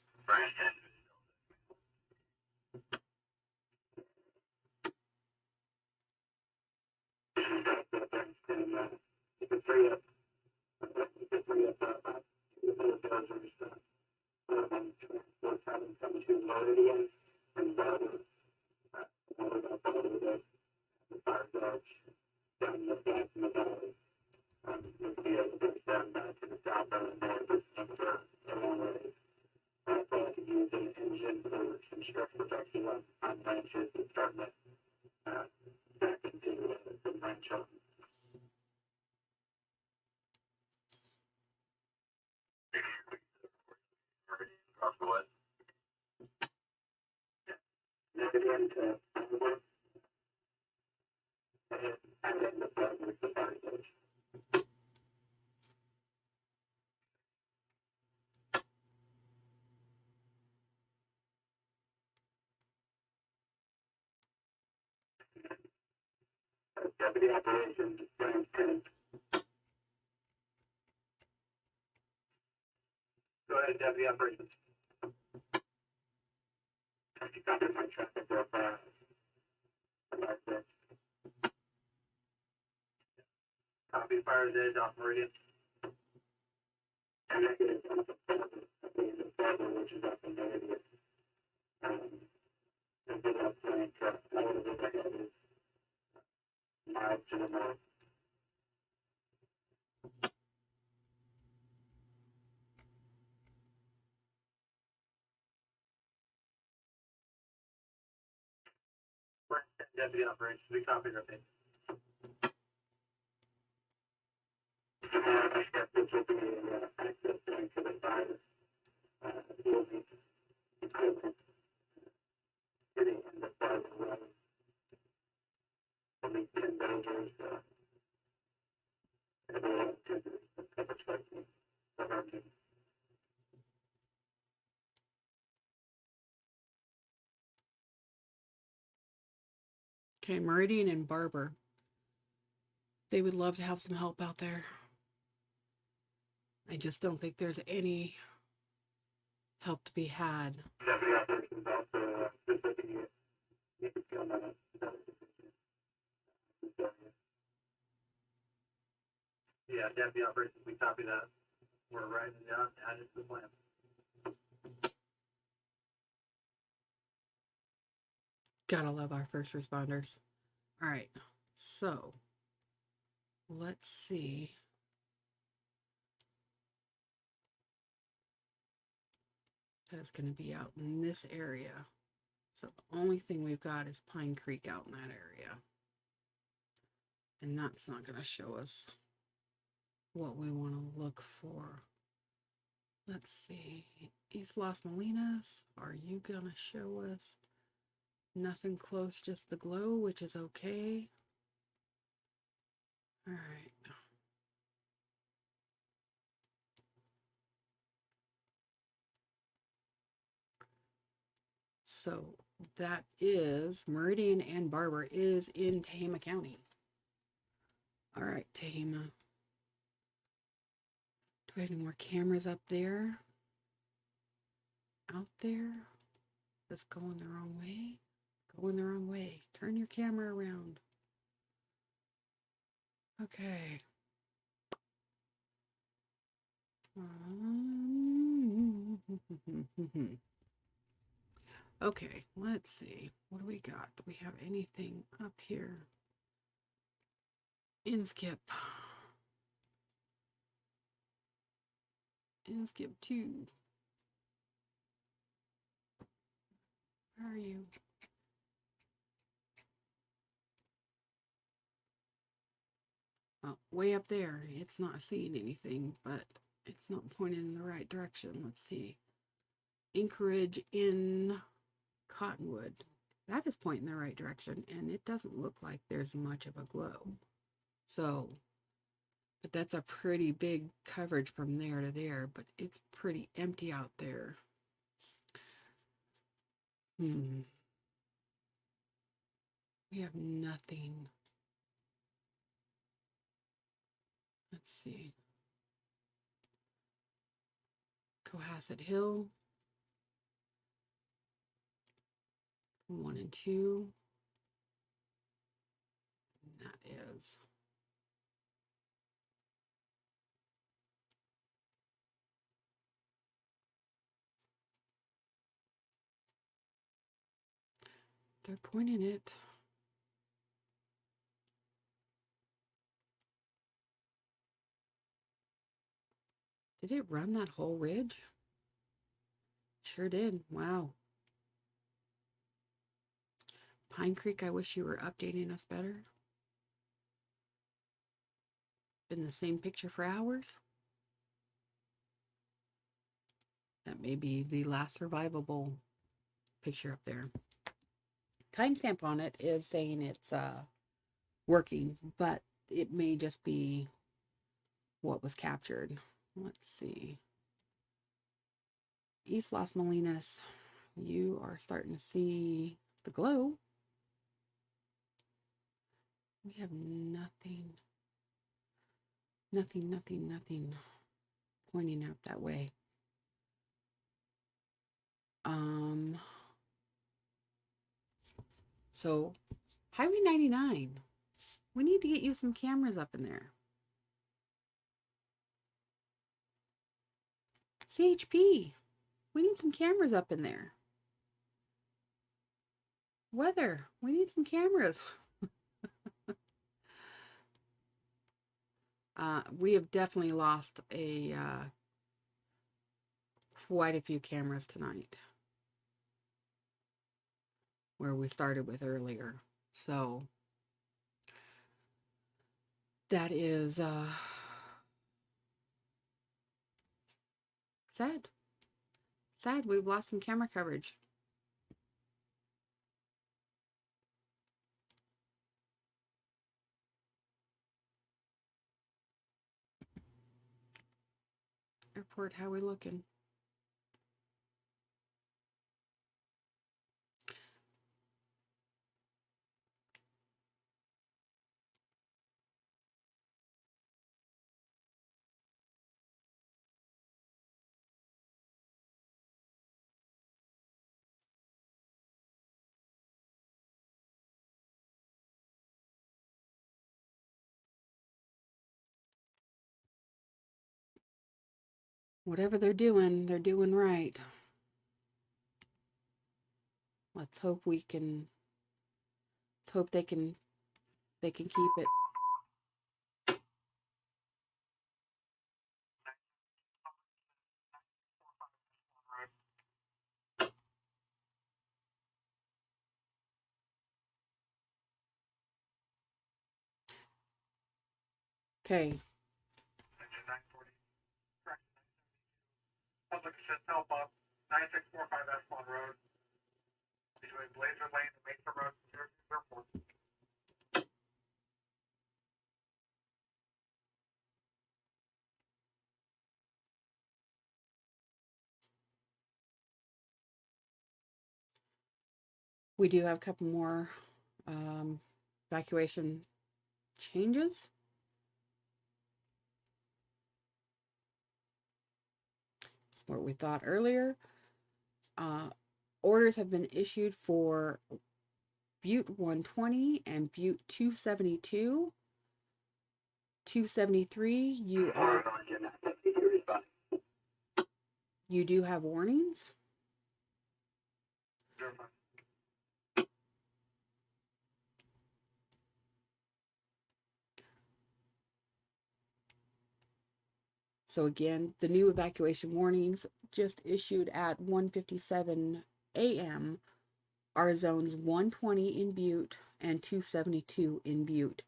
[SPEAKER 2] You can free up transport having come to load again and the fire dodge down the back in the valley. You'll be able to bring them back to the south end and then the long ways. So I can use an engine for some stress protection on branches and starting it back into the branch up. Across the west. Negative to and then the fire dodge. Deputy Operations, James 10. Go ahead, Deputy Operations. You copy my traffic of, about this. Copy Fire Edge off Meridian. And negative off of Farber, which is up in Meridian. And big up flank, out of the head is miles to the north. Deputy Operations, we copy your thing. I guess this will be access point to the side. Will be equipment getting in the side of the road. Will be 10 dangers, everyone to the cover striking.
[SPEAKER 1] Okay, Meridian and Barber. They would love to have some help out there. I just don't think there's any help to be had.
[SPEAKER 2] Deputy Operations also specifically you can feel that yeah, Deputy Operations, we copy that. We're writing it down, add it to the plan.
[SPEAKER 1] Gotta love our first responders. All right, so let's see. That's going to be out in this area. So the only thing we've got is Pine Creek out in that area. And that's not going to show us what we want to look for. Let's see. East Las Molinas, are you going to show us? Nothing close, just the glow, which is okay. All right. So that is Meridian and Barber is in Tehama County. All right, Tehama. Do we have any more cameras up there? Out there? That's going the wrong way. Going the wrong way. Turn your camera around. Okay. Okay, let's see. What do we got? Do we have anything up here? Inskip. Inskip 2. Where are you? Oh, way up there. It's not seeing anything, but it's not pointing in the right direction. Let's see. Anchorage in Cottonwood. That is pointing in the right direction, and it doesn't look like there's much of a glow. So, but that's a pretty big coverage from there to there, but it's pretty empty out there. We have nothing. Let's see. Cohasset Hill. 1 and 2. And that is. They're pointing it. Did it run that whole ridge? Sure did. Wow. Pine Creek, I wish you were updating us better. Been the same picture for hours. That may be the last survivable picture up there. Timestamp on it is saying it's working, but it may just be what was captured. Let's see. East Las Molinas, you are starting to see the glow. We have nothing, nothing pointing out that way. So Highway 99, we need to get you some cameras up in there. CHP, we need some cameras up in there. Weather, we need some cameras. We have definitely lost quite a few cameras tonight where we started with earlier. So that is sad. Sad, we've lost some camera coverage. Airport, how we looking? Whatever they're doing right. Let's hope we can. Let's hope they can keep it. Okay.
[SPEAKER 3] Public assist help up 9645 Esplanade Road between Blazer Lane and Mesa Road and Syracuse Airport.
[SPEAKER 1] We do have a couple more evacuation changes. That's what we thought earlier. Orders have been issued for Butte 120 and Butte 272. 273, you do have warnings. So again, the new evacuation warnings just issued at 1:57 a.m. are zones 120 in Butte and 272 in Butte.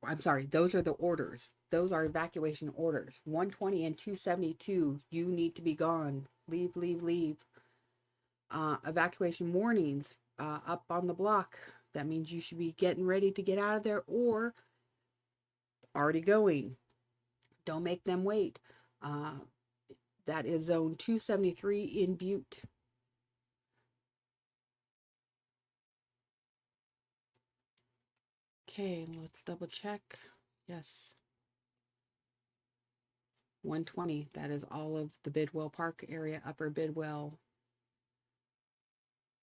[SPEAKER 1] I'm sorry, those are the orders. Those are evacuation orders. 120 and 272, you need to be gone. Leave, leave, leave. Evacuation warnings up on the block. That means you should be getting ready to get out of there or already going. Don't make them wait. That is zone 273 in Butte. Okay, let's double check. Yes. 120, that is all of the Bidwell Park area, Upper Bidwell.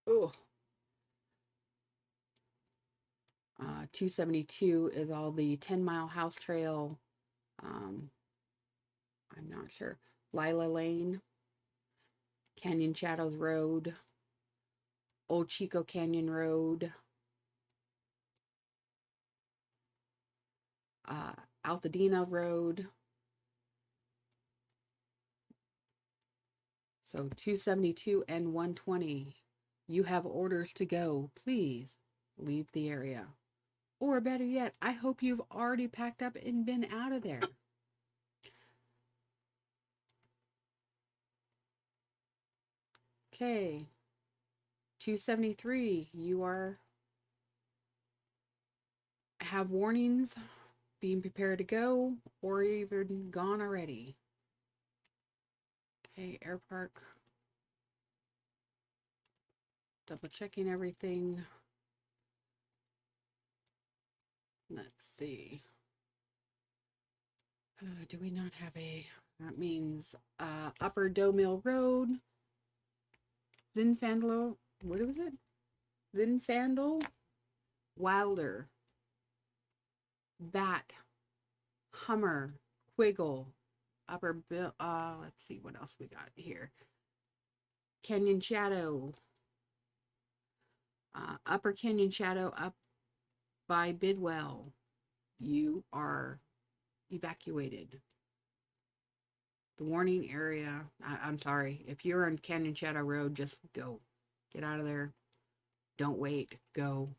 [SPEAKER 1] Oh. 272 is all the 10-mile house trail. I'm not sure. Lila Lane, Canyon Shadows Road, Old Chico Canyon Road, Altadena Road. So 272 and 120. You have orders to go. Please leave the area. Or better yet, I hope you've already packed up and been out of there. Okay. 273, you have warnings, being prepared to go, or even gone already. Okay, Air Park. Double checking everything. Let's see. Do we not have a? That means Upper Doe Mill Road, Zinfandel. What was it? Zinfandel, Wilder, Bat, Hummer, Quiggle, Upper Bill. Let's see what else we got here. Canyon Shadow, Upper Canyon Shadow up by Bidwell. You are evacuated. The warning area. I'm sorry. If you're on Canyon Shadow Road, just go. Get out of there. Don't wait. Go.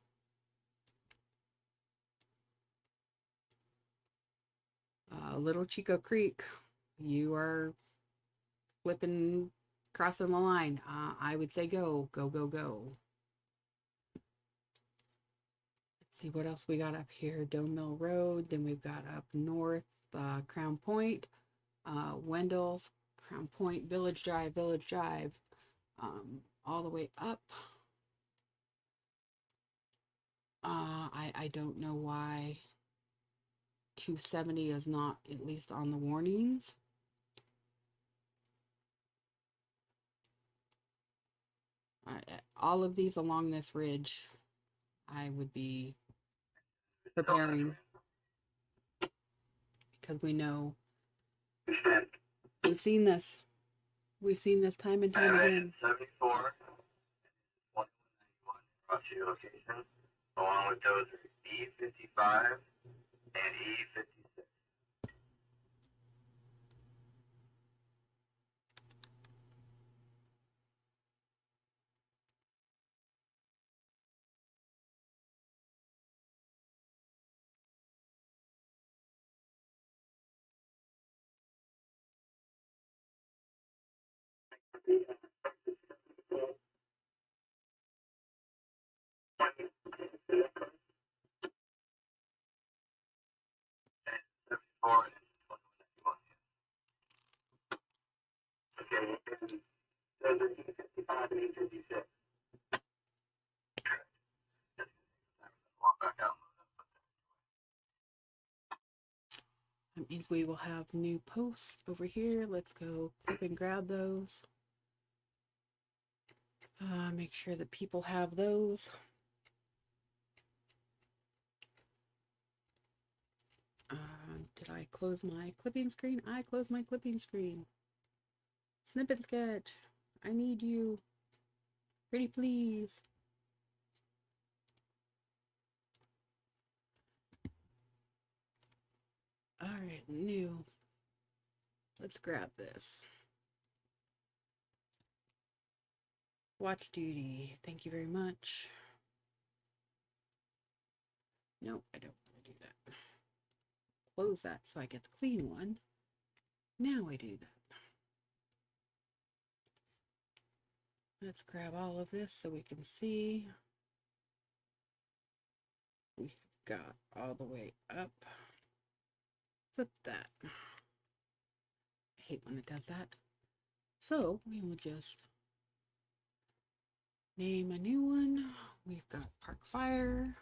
[SPEAKER 1] Little Chico Creek. You are flipping, crossing the line. I would say go. Go, go, go. Let's see what else we got up here. Dome Mill Road. Then we've got up north, Crown Point, Wendell's, Crown Point, Village Drive, all the way up. I don't know why 270 is not at least on the warnings. All of these along this ridge, I would be preparing because we know we've seen this. We've seen this time and time again.
[SPEAKER 2] 74, 191 across your location, along with those E55 and E56. Okay, and those are E55 and E56.
[SPEAKER 1] That means we will have new posts over here. Let's go clip and grab those. Make sure that people have those. Did I close my clipping screen? I closed my clipping screen. Snippet sketch. I need you. Pretty please. All right, new. Let's grab this. Watch duty. Thank you very much. No, I don't want to do that. Close that so I get the clean one. Now I do that. Let's grab all of this so we can see. We've got all the way up. Flip that. I hate when it does that. So we will just name a new one. We've got Park Fire.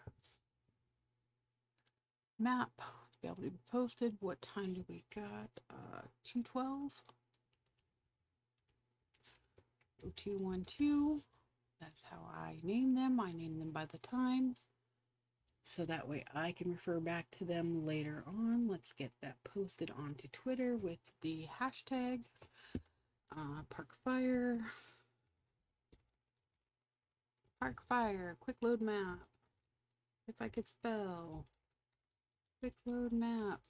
[SPEAKER 1] Map to be able to be posted. What time do we got? 2:12. 0212. That's how I name them. I name them by the time. So that way I can refer back to them later on. Let's get that posted onto Twitter with the hashtag Park Fire. Park Fire, quick load map. If I could spell. Quick load map.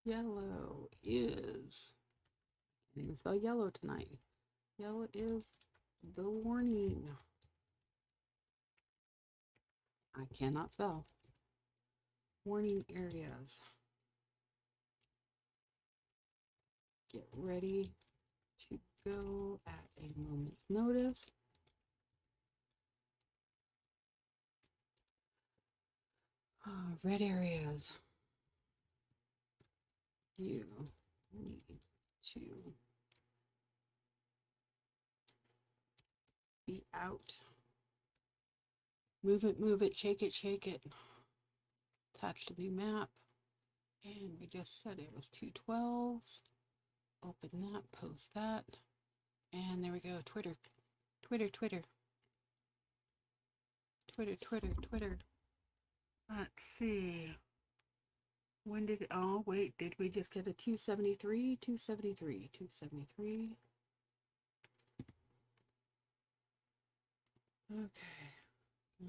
[SPEAKER 1] Yellow is, I can't even spell yellow tonight. Yellow is the warning. I cannot spell. Warning areas. Get ready to go at a moment's notice. Red areas. You need to be out. Move it, shake it, shake it. attached a new map. And we just said it was 212s. Open that, post that. And there we go. Twitter. Twitter, Twitter. Twitter, Twitter, Twitter. Let's see. When did, oh wait, did we just get a 273? 273, 273. Okay,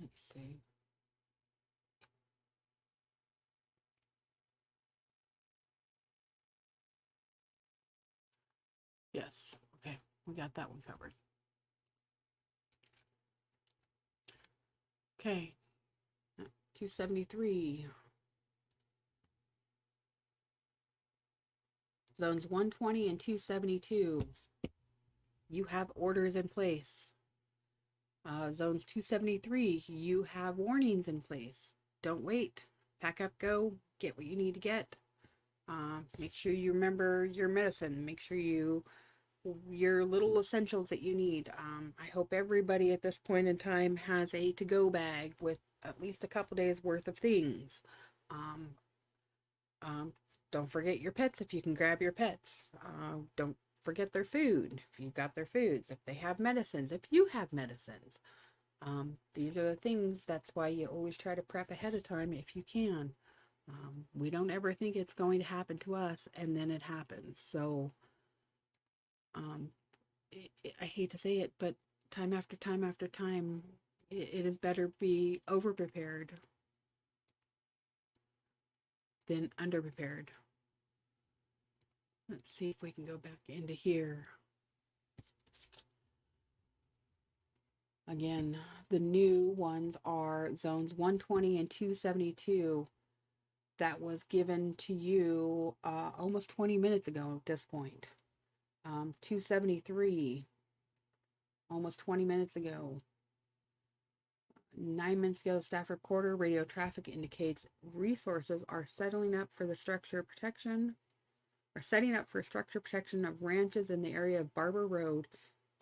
[SPEAKER 1] let's see. Yes, okay, we got that one covered. Okay, 273. Zones 120 and 272. You have orders in place. Zones 273, you have warnings in place. Don't wait. Pack up, go, get what you need to get. Make sure you remember your medicine. Make sure your little essentials that you need. I hope everybody at this point in time has a to-go bag with at least a couple days worth of things. Don't forget your pets if you can grab your pets. Don't forget their food if you've got their foods. If they have medicines, if you have medicines. These are the things, that's why you always try to prep ahead of time if you can. We don't ever think it's going to happen to us, and then it happens. So, I hate to say it, but time after time after time, it is better be over-prepared than under-prepared. Let's see if we can go back into here. Again, the new ones are zones 120 and 272. That was given to you almost 20 minutes ago at this point. 273, almost 20 minutes ago. 9 minutes ago, staff reporter, radio traffic indicates resources are settling up for the structure protection, or setting up for structure protection of ranches in the area of Barber Road,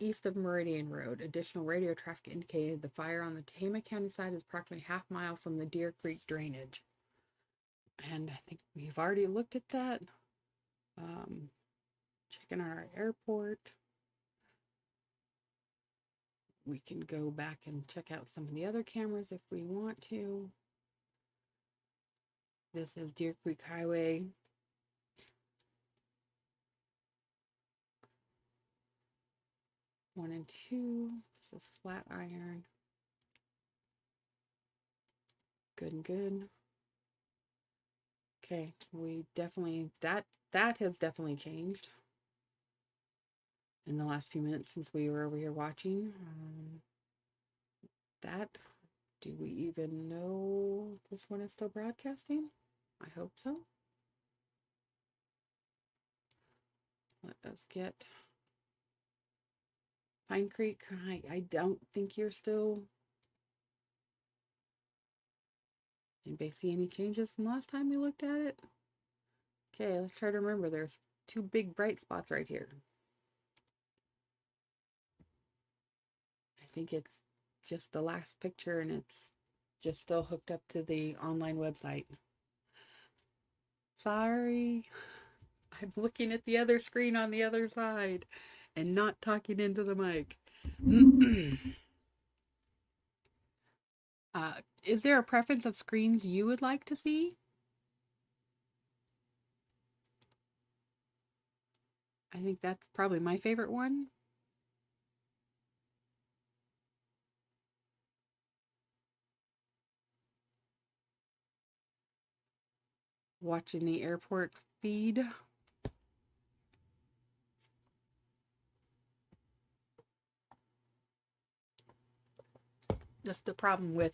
[SPEAKER 1] east of Meridian Road. Additional radio traffic indicated the fire on the Tehama County side is approximately half mile from the Deer Creek drainage. And I think we've already looked at that. Checking our airport. We can go back and check out some of the other cameras if we want to. This is Deer Creek Highway. One and two. This is Flatiron. Good and good. Okay, we definitely, that has definitely changed in the last few minutes since we were over here watching. Do we even know if this one is still broadcasting? I hope so. Let us get Pine Creek. I don't think you're still. Anybody see any changes from last time we looked at it? Okay, let's try to remember. There's two big bright spots right here. I think it's just the last picture and it's just still hooked up to the online website. Sorry. I'm looking at the other screen on the other side and not talking into the mic. Is there a preference of screens you would like to see? I think that's probably my favorite one. Watching the airport feed. That's the problem with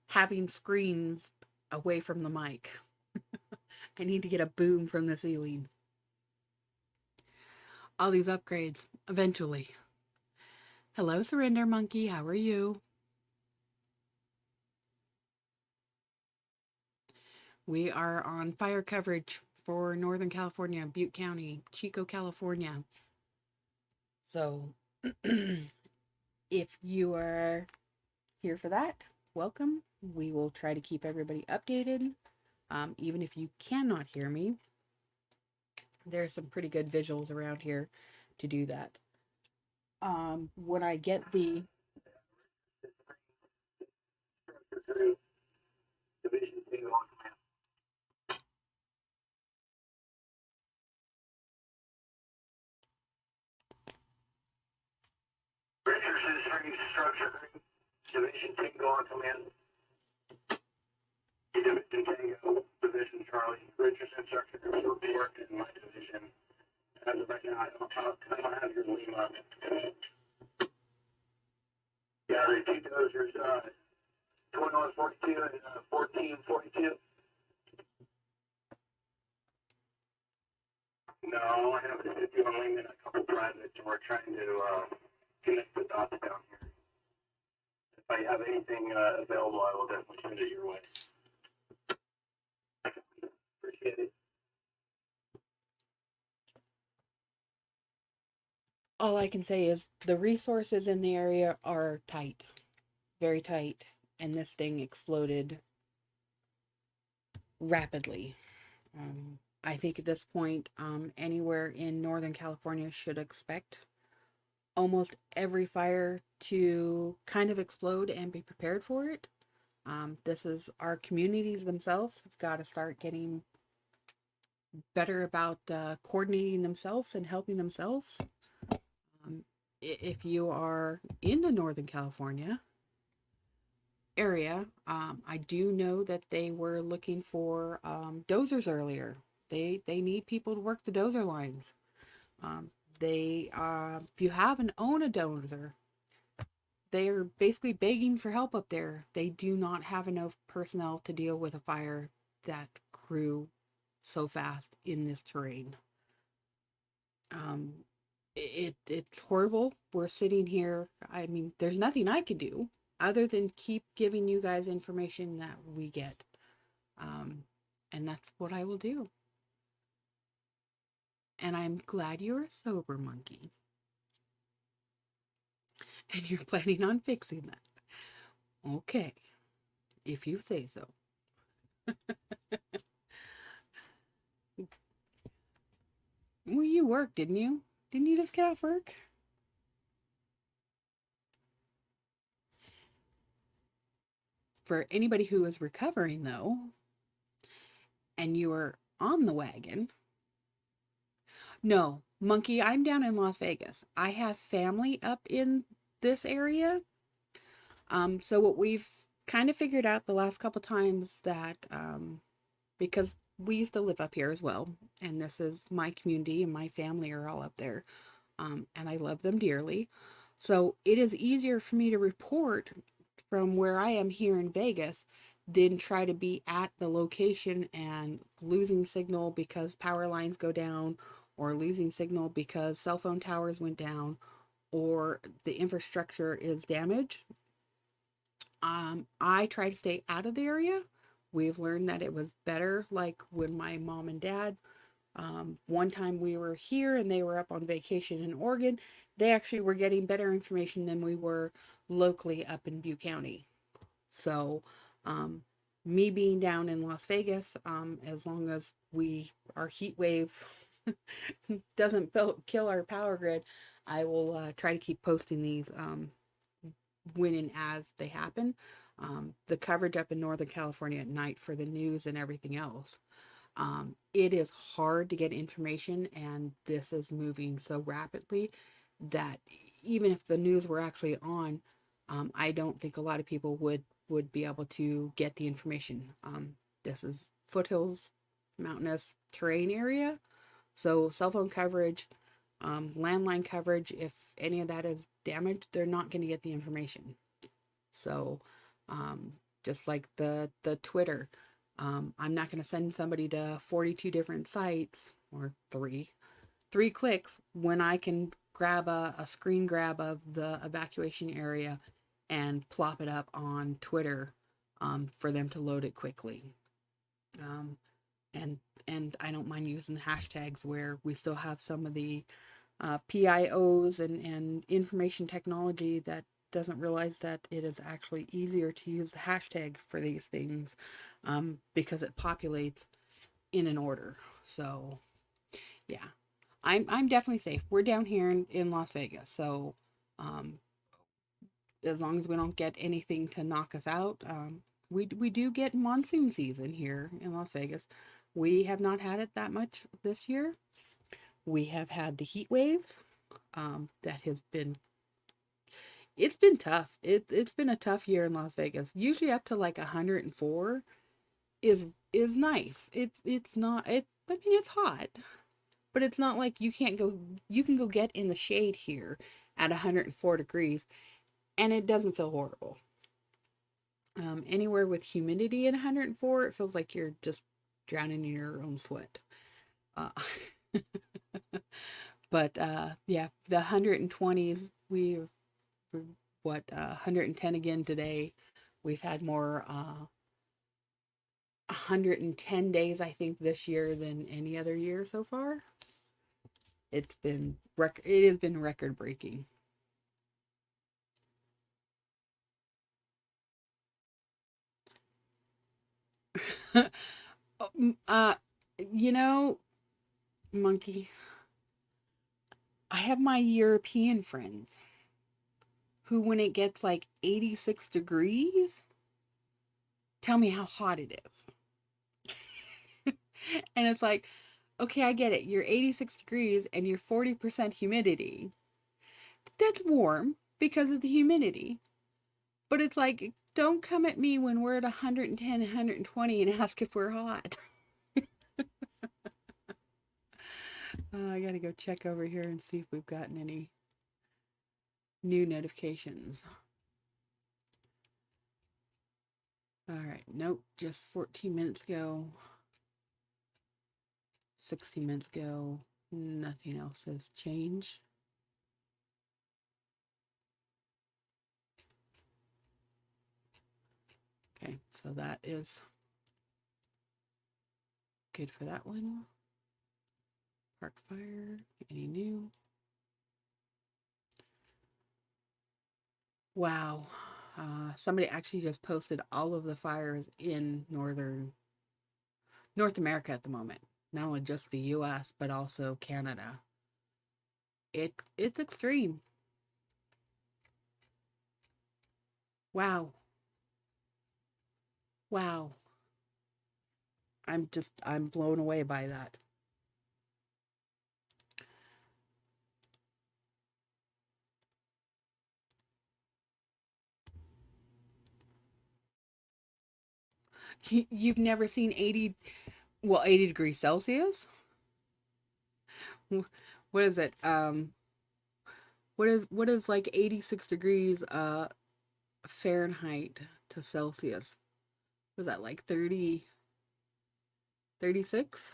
[SPEAKER 1] having screens away from the mic. I need to get a boom from the ceiling. All these upgrades, eventually. Hello, Surrender Monkey. How are you? We are on fire coverage for Northern California, Butte County, Chico, California. So if you are here for that, welcome. We will try to keep everybody updated. Even if you cannot hear me, there's some pretty good visuals around here to do that. When I get the
[SPEAKER 2] Division Single on Command. Richardson Stream Structure Division Tango on Command. Division Tango, Division Charlie, Richardson Structure report in my division. As of right now, I don't have your Lima. Yeah, the two dozers, 2142 and 1442. No, I have a 50 on wing and a couple privates, and we're trying to connect the dots down here. If I have anything available, I will definitely send it your way. Appreciate it.
[SPEAKER 1] all I can say is the resources in the area are tight, very tight, and this thing exploded rapidly. I think at this point, anywhere in Northern California should expect almost every fire to kind of explode and be prepared for it. This is our communities themselves have got to start getting better about coordinating themselves and helping themselves. If you are in the Northern California area, I do know that they were looking for dozers earlier. They need people to work the dozer lines. They if you have and own a dozer, they are basically begging for help up there. They do not have enough personnel to deal with a fire that grew so fast in this terrain. Um, it's horrible. We're sitting here. I mean, there's nothing I can do other than keep giving you guys information that we get. Um, and that's what I will do. And I'm glad you're a sober monkey. And you're planning on fixing that. Okay, if you say so. Well, you worked, didn't you? Didn't you just get off work? For anybody who is recovering, though, and you are on the wagon, no, Monkey, I'm down in Las Vegas. I have family up in this area. So what we've kind of figured out the last couple times that because we used to live up here as well, and this is my community and my family are all up there, and I love them dearly. So it is easier for me to report from where I am here in Vegas than try to be at the location and losing signal because power lines go down, or losing signal because cell phone towers went down, or the infrastructure is damaged. I try to stay out of the area. We've learned that it was better, like when my mom and dad, one time we were here and they were up on vacation in Oregon. They actually were getting better information than we were locally up in Butte County. So, um, me being down in Las Vegas, as long as our heat wave doesn't kill our power grid, I will try to keep posting these when and as they happen. The coverage up in Northern California at night for the news and everything else. It is hard to get information, and this is moving so rapidly that even if the news were actually on, I don't think a lot of people would be able to get the information. This is foothills, mountainous terrain area, so cell phone coverage, landline coverage, if any of that is damaged, they're not going to get the information. So, just like the Twitter, I'm not going to send somebody to 42 different sites or three clicks when I can grab a screen grab of the evacuation area and plop it up on Twitter for them to load it quickly. Um, and and I don't mind using the hashtags where we still have some of the PIOs and information technology that doesn't realize that it is actually easier to use the hashtag for these things because it populates in an order. So yeah, I'm definitely safe. We're down here in Las Vegas, so um, as long as we don't get anything to knock us out, we do get monsoon season here in Las Vegas. We have not had it that much this year. We have had the heat waves. That has been it's been tough. It's been a tough year in Las Vegas. Usually up to like 104 is is nice. It's not it I mean it's hot, but it's not like you can go get in the shade here at 104 degrees and it doesn't feel horrible. Anywhere with humidity at 104, it feels like you're just drowning in your own sweat. Uh, but yeah, the 120s, we're what 110 again today. We've had more 110 days, I think, this year than any other year so far. It has been record breaking. uh, you know, Monkey, I have my European friends who, when it gets like 86 degrees, tell me how hot it is. And it's like, okay, I get it. You're 86 degrees and you're 40% humidity. That's warm because of the humidity. But it's like, don't come at me when we're at 110, 120 and ask if we're hot. I gotta go check over here and see if we've gotten any new notifications. All right, nope, just 14 minutes ago, 60 minutes ago, nothing else has changed. Okay, so that is good for that one. Park fire, any new? Wow. Somebody actually just posted all of the fires in North America at the moment. Not only just the US, but also Canada. It's extreme. Wow. Wow. I'm blown away by that. You've never seen 80 degrees Celsius? What is it? What is like 86 degrees Fahrenheit to Celsius? Was that like 30 36?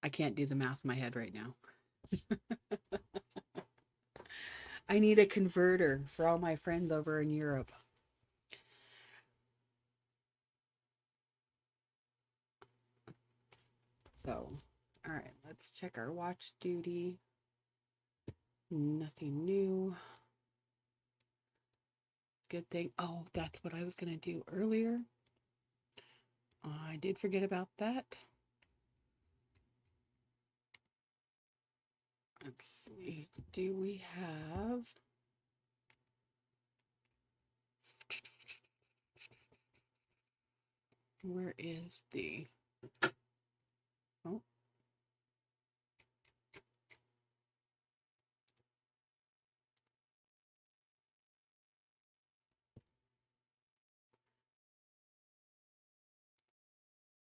[SPEAKER 1] I can't do the math in my head right now. I need a converter for all my friends over in Europe. So, all right, let's check our watch duty. Nothing new. Good thing. Oh, that's what I was going to do earlier. I did forget about that. Let's see. Do we have... Where is the... Oh.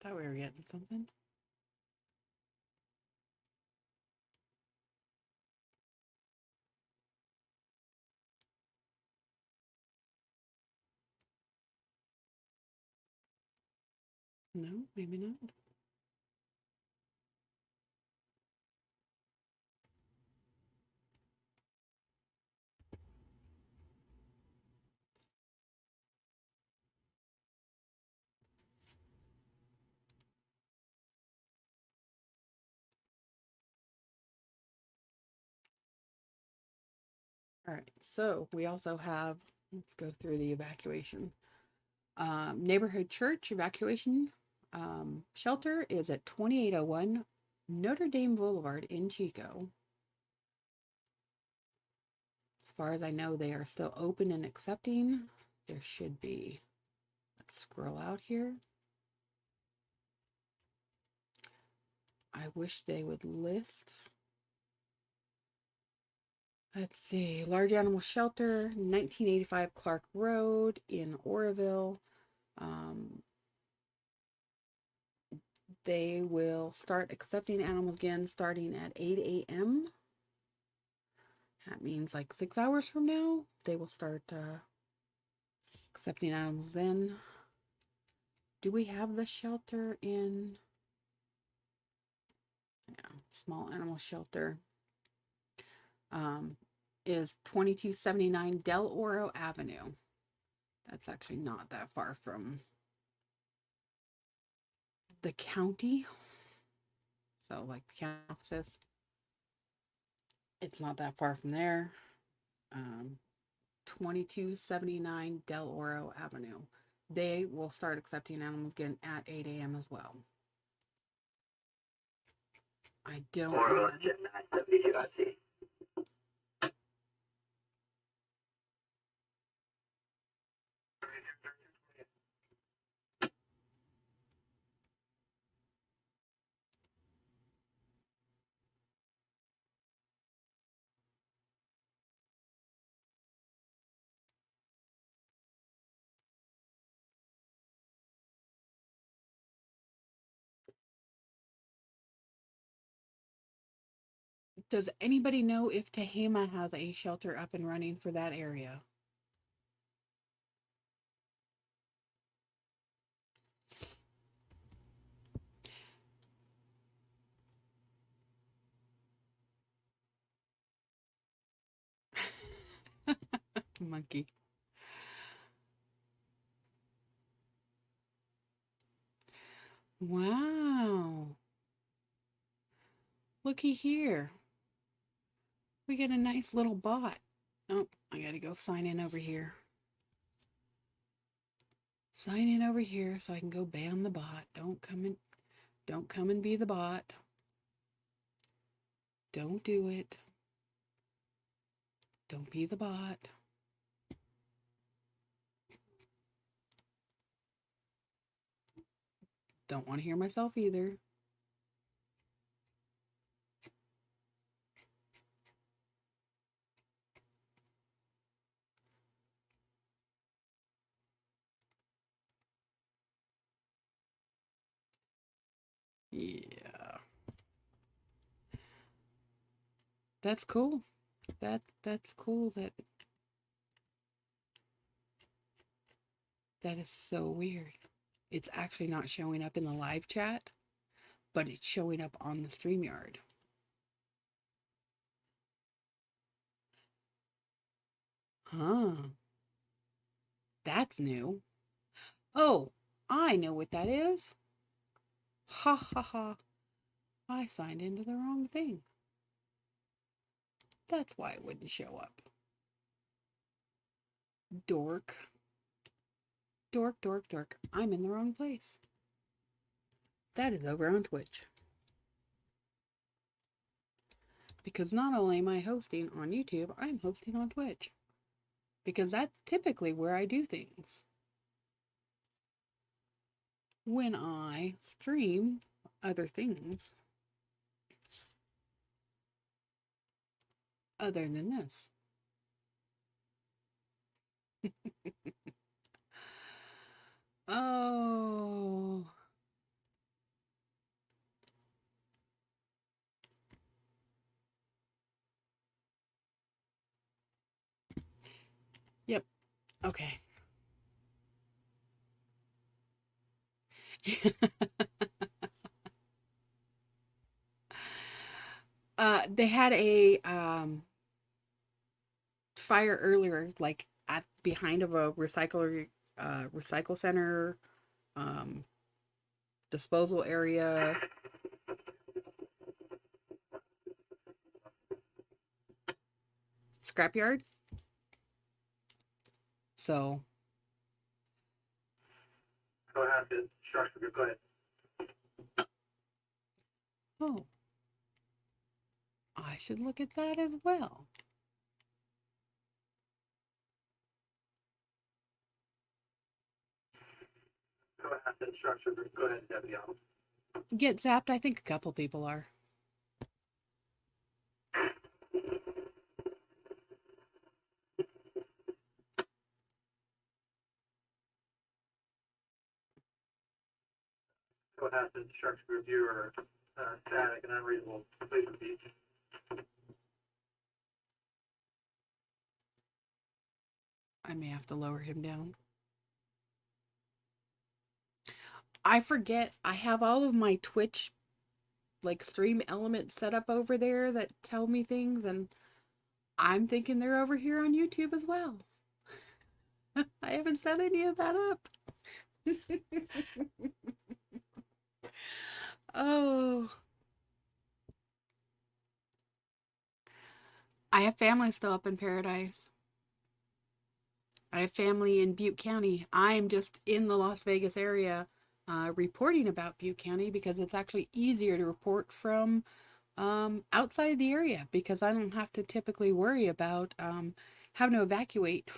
[SPEAKER 1] Thought we were getting something. No, maybe not. All right, so we also have, let's go through the evacuation. Neighborhood church evacuation shelter is at 2801 Notre Dame Boulevard in Chico. As far as I know, they are still open and accepting. There should be. Let's scroll out here. I wish they would list. Let's see. Large Animal Shelter, 1985 Clark Road in Oroville. They will start accepting animals again starting at 8 a.m. That means like 6 hours from now, they will start accepting animals then. Do we have the shelter in? Yeah, small animal shelter. Is 2279 Del Oro Avenue. That's actually not that far from the county. So like the county offices. It's not that far from there. 2279 Del Oro Avenue. They will start accepting animals again at 8 a.m. as well. I don't know. Does anybody know if Tehama has a shelter up and running for that area? Monkey. Wow. Looky here. We get a nice little bot. Oh, I gotta go sign in over here. Sign in over here so I can go ban the bot. Don't come and be the bot. Don't do it. Don't be the bot. Don't want to hear myself either. Yeah. That's cool. That's cool that is so weird. It's actually not showing up in the live chat, but it's showing up on the StreamYard. Huh. That's new. Oh, I know what that is. Ha ha ha. I signed into the wrong thing. That's why it wouldn't show up. Dork. Dork, dork, dork. I'm in the wrong place. That is over on Twitch. Because not only am I hosting on YouTube, I'm hosting on Twitch. Because that's typically where I do things. When I stream other things other than this. Oh. Yep. Okay. They had a fire earlier, like at behind of a recycle center, um, disposal area. Scrapyard. So,
[SPEAKER 2] Go ahead, structure. Go ahead.
[SPEAKER 1] oh, I should look at that as well.
[SPEAKER 2] Go ahead, structure. Go ahead, Debbie.
[SPEAKER 1] Get zapped? I think a couple people are.
[SPEAKER 2] Go ahead, structure reviewer. Static and unreasonable. Please repeat.
[SPEAKER 1] I may have to lower him down. I forget I have all of my Twitch like stream elements set up over there that tell me things, and I'm thinking they're over here on YouTube as well. I haven't set any of that up. Oh, I have family still up in Paradise. I have family in Butte County. I'm just in the Las Vegas area reporting about Butte County because it's actually easier to report from outside the area because I don't have to typically worry about having to evacuate.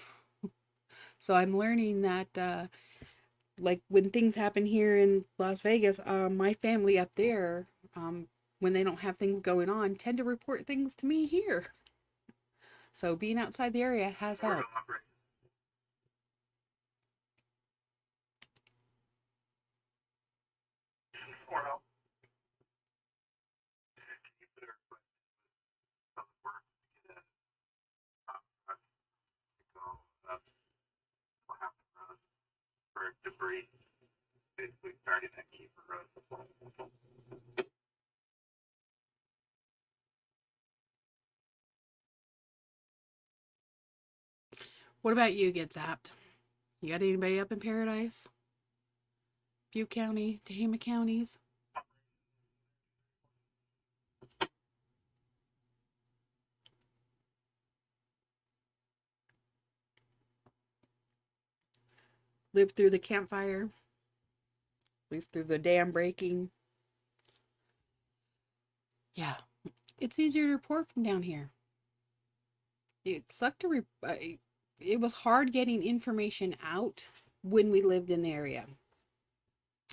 [SPEAKER 1] So I'm learning that like when things happen here in Las Vegas, my family up there, when they don't have things going on, tend to report things to me here. So being outside the area has helped.
[SPEAKER 2] Debris, basically starting that keeper road.
[SPEAKER 1] What about you, get zapped? You got anybody up in Paradise? Butte County, Tehama counties? Lived through the campfire? Lived through the dam breaking? Yeah, it's easier to report from down here. It sucked to it was hard getting information out when we lived in the area.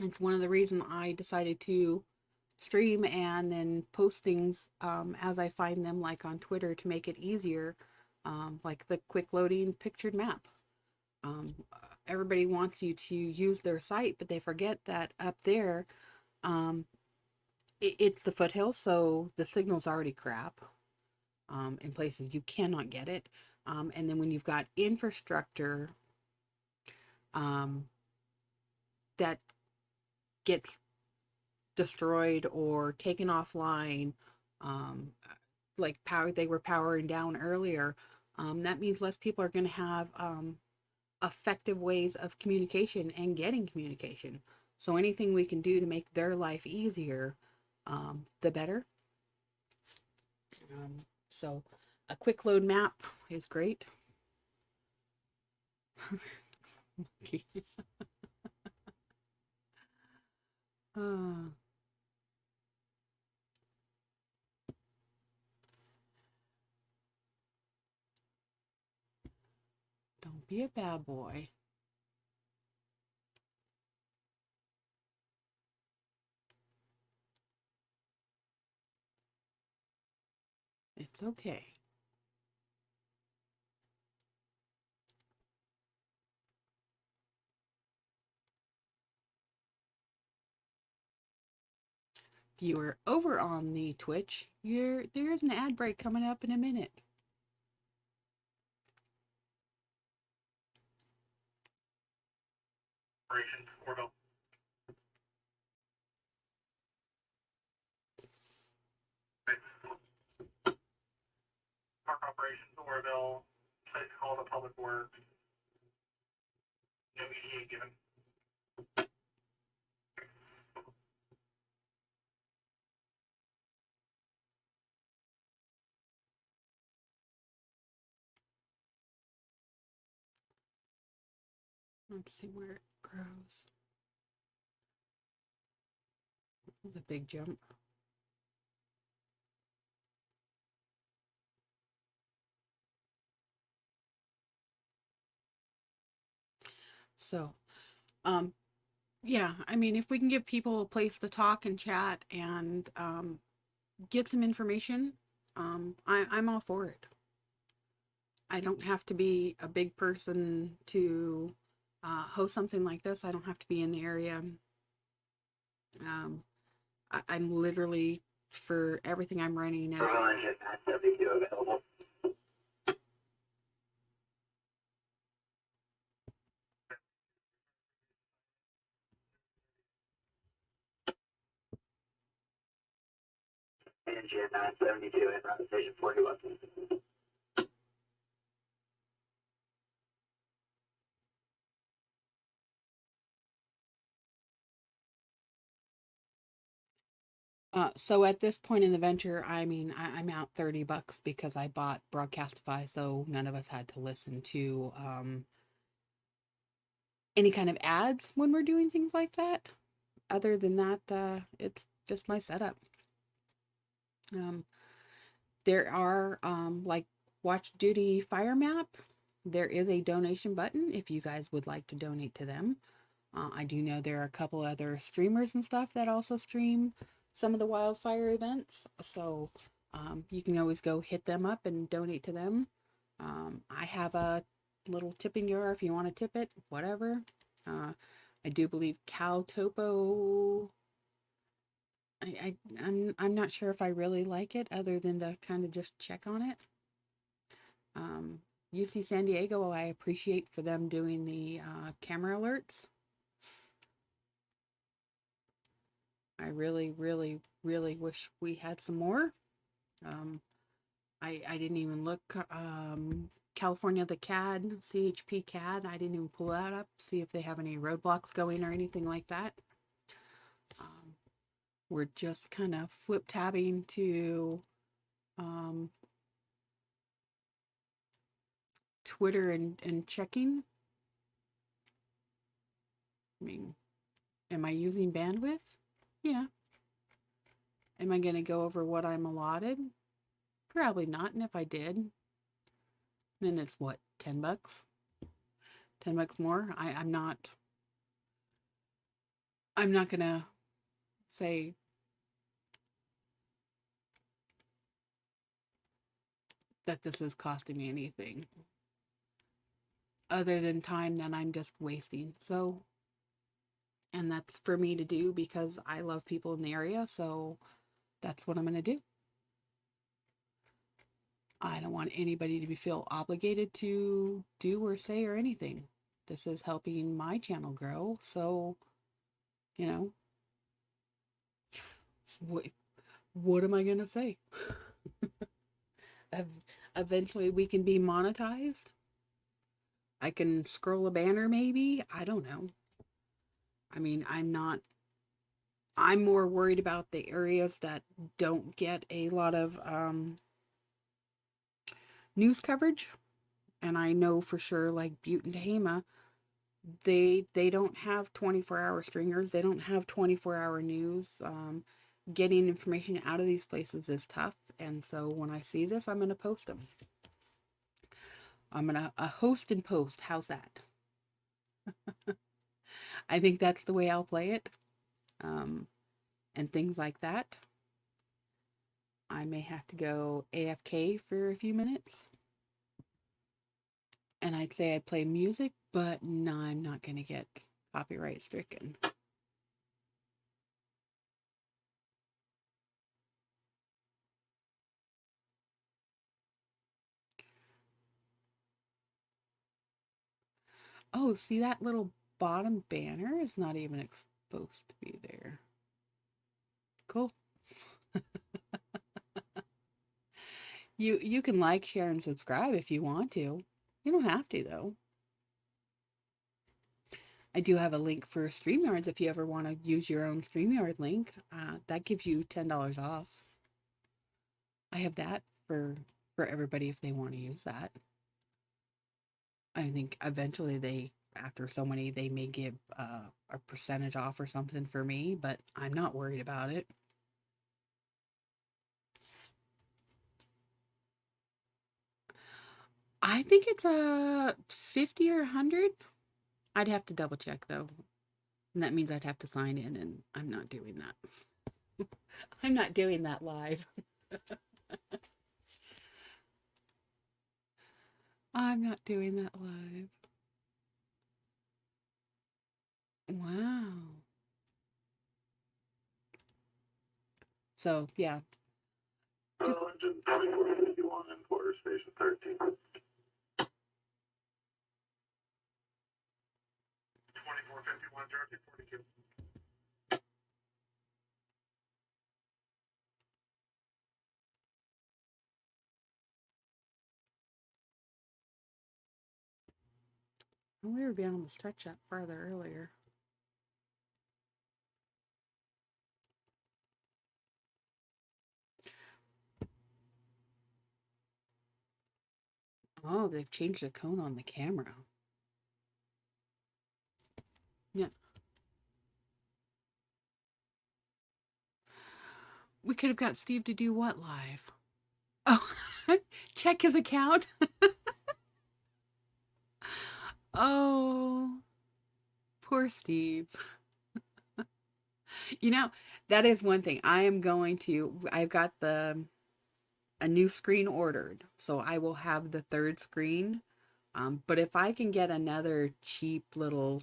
[SPEAKER 1] It's one of the reasons I decided to stream and then post things as I find them, like on Twitter, to make it easier, like the quick loading pictured map. Um, Everybody wants you to use their site, but they forget that up there, um, it's the foothills, so the signal's already crap in places you cannot get it. And then when you've got infrastructure um, that gets destroyed or taken offline, um, like power, they were powering down earlier, that means less people are going to have effective ways of communication and getting communication. So anything we can do to make their life easier, the better. So a quick load map is great. Okay. uh, don't be a bad boy. It's okay. If you are over on the Twitch, there is an ad break coming up in a minute.
[SPEAKER 2] Operation Orville. Park operations Orville. Place call to public works. No ETA given.
[SPEAKER 1] Let's see where it grows. It's a big jump. So, yeah, I mean, if we can give people a place to talk and chat and get some information, I'm all for it. I don't have to be a big person to host something like this. I don't have to be in the area. Um, I'm literally, for everything I'm running, is
[SPEAKER 2] Engine 972 available. Engine 972 in route station 41.
[SPEAKER 1] so at this point in the venture, I mean, I'm out $30 because I bought Broadcastify, so none of us had to listen to any kind of ads when we're doing things like that. Other than that, it's just my setup. Um, there are like Watch Duty Fire Map. There is a donation button if you guys would like to donate to them. I do know there are a couple other streamers and stuff that also stream some of the wildfire events, so you can always go hit them up and donate to them. I have a little tipping jar if you want to tip it, whatever. I do believe Cal Topo. I'm not sure if I really like it other than to kind of just check on it. UC San Diego, I appreciate for them doing the camera alerts. I really, really, really wish we had some more. I didn't even look. California, the CAD, CHP CAD, I didn't even pull that up, see if they have any roadblocks going or anything like that. We're just kind of flip tabbing to Twitter and checking. I mean, am I using bandwidth? Yeah. Am I going to go over what I'm allotted? Probably not. And if I did, then it's what, $10? $10 more? I'm not going to say that this is costing me anything other than time that I'm just wasting. So, and that's for me to do because I love people in the area. So that's what I'm going to do. I don't want anybody to feel obligated to do or say or anything. This is helping my channel grow. So, you know, what am I going to say? Eventually we can be monetized. I can scroll a banner maybe. I don't know. I mean, I'm more worried about the areas that don't get a lot of news coverage. And I know for sure, like Butte and Tehama, they don't have 24-hour stringers. They don't have 24-hour news. Getting information out of these places is tough. And so when I see this, I'm going to post them. I'm going to host and post. How's that? I think that's the way I'll play it. And things like that. I may have to go AFK for a few minutes. And I'd say I'd play music, but no, I'm not going to get copyright stricken. Oh, see that little bottom banner is not even supposed to be there. Cool. You can like, share, and subscribe if you want to. You don't have to, though. I do have a link for StreamYards if you ever want to use your own StreamYard link. That gives you $10 off. I have that for everybody if they want to use that. I think eventually they after so many, they may give a percentage off or something for me, but I'm not worried about it. I think it's a 50 or 100. I'd have to double check though. And that means I'd have to sign in, and I'm not doing that. I'm not doing that live. I'm not doing that live. Wow. So, yeah. Just
[SPEAKER 2] Engine 2451 and quarter station 13. 2451, Jersey 42.
[SPEAKER 1] we were being able to stretch that farther earlier. Oh, they've changed the cone on the camera. Yeah. We could have got Steve to do what live? Oh, check his account. Oh, poor Steve. You know, that is one thing. I've got a new screen ordered, so I will have the third screen. But if I can get another cheap little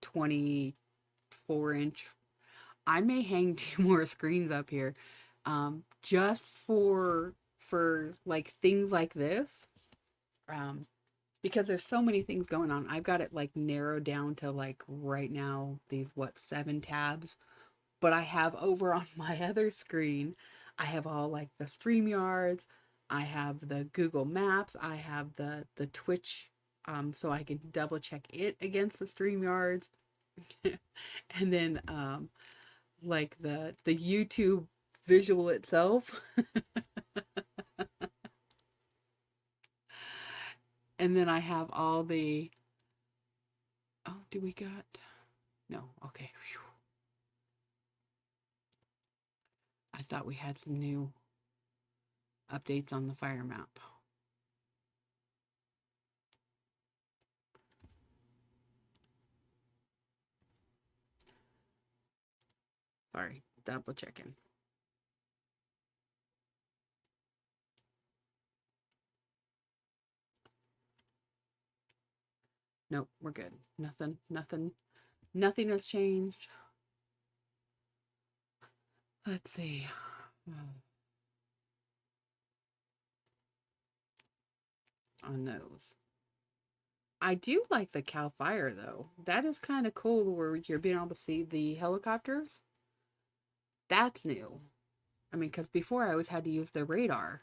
[SPEAKER 1] 24-inch, I may hang two more screens up here, just for like things like this. Um, because there's so many things going on. I've got it like narrowed down to like right now these 7 tabs, but I have over on my other screen, I have all like the StreamYards, I have the Google Maps, I have the Twitch, so I can double check it against the StreamYards, and then like the YouTube visual itself, and then I have all the. Oh, do we got? No, okay. Whew. I thought we had some new updates on the fire map. Sorry, double checking. Nope, we're good. Nothing has changed. Let's see. On those. I do like the Cal Fire though. That is kind of cool where you're being able to see the helicopters. That's new. I mean, because before I always had to use the radar.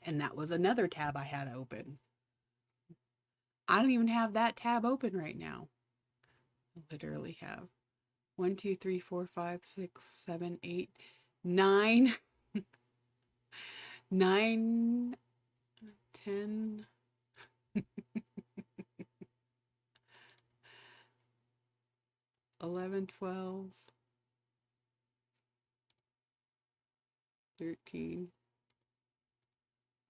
[SPEAKER 1] And that was another tab I had open. I don't even have that tab open right now. I literally have 1, 2, 3, 4, 5, 6, 7, 8, 9, 9, 10. 11, 12, 13,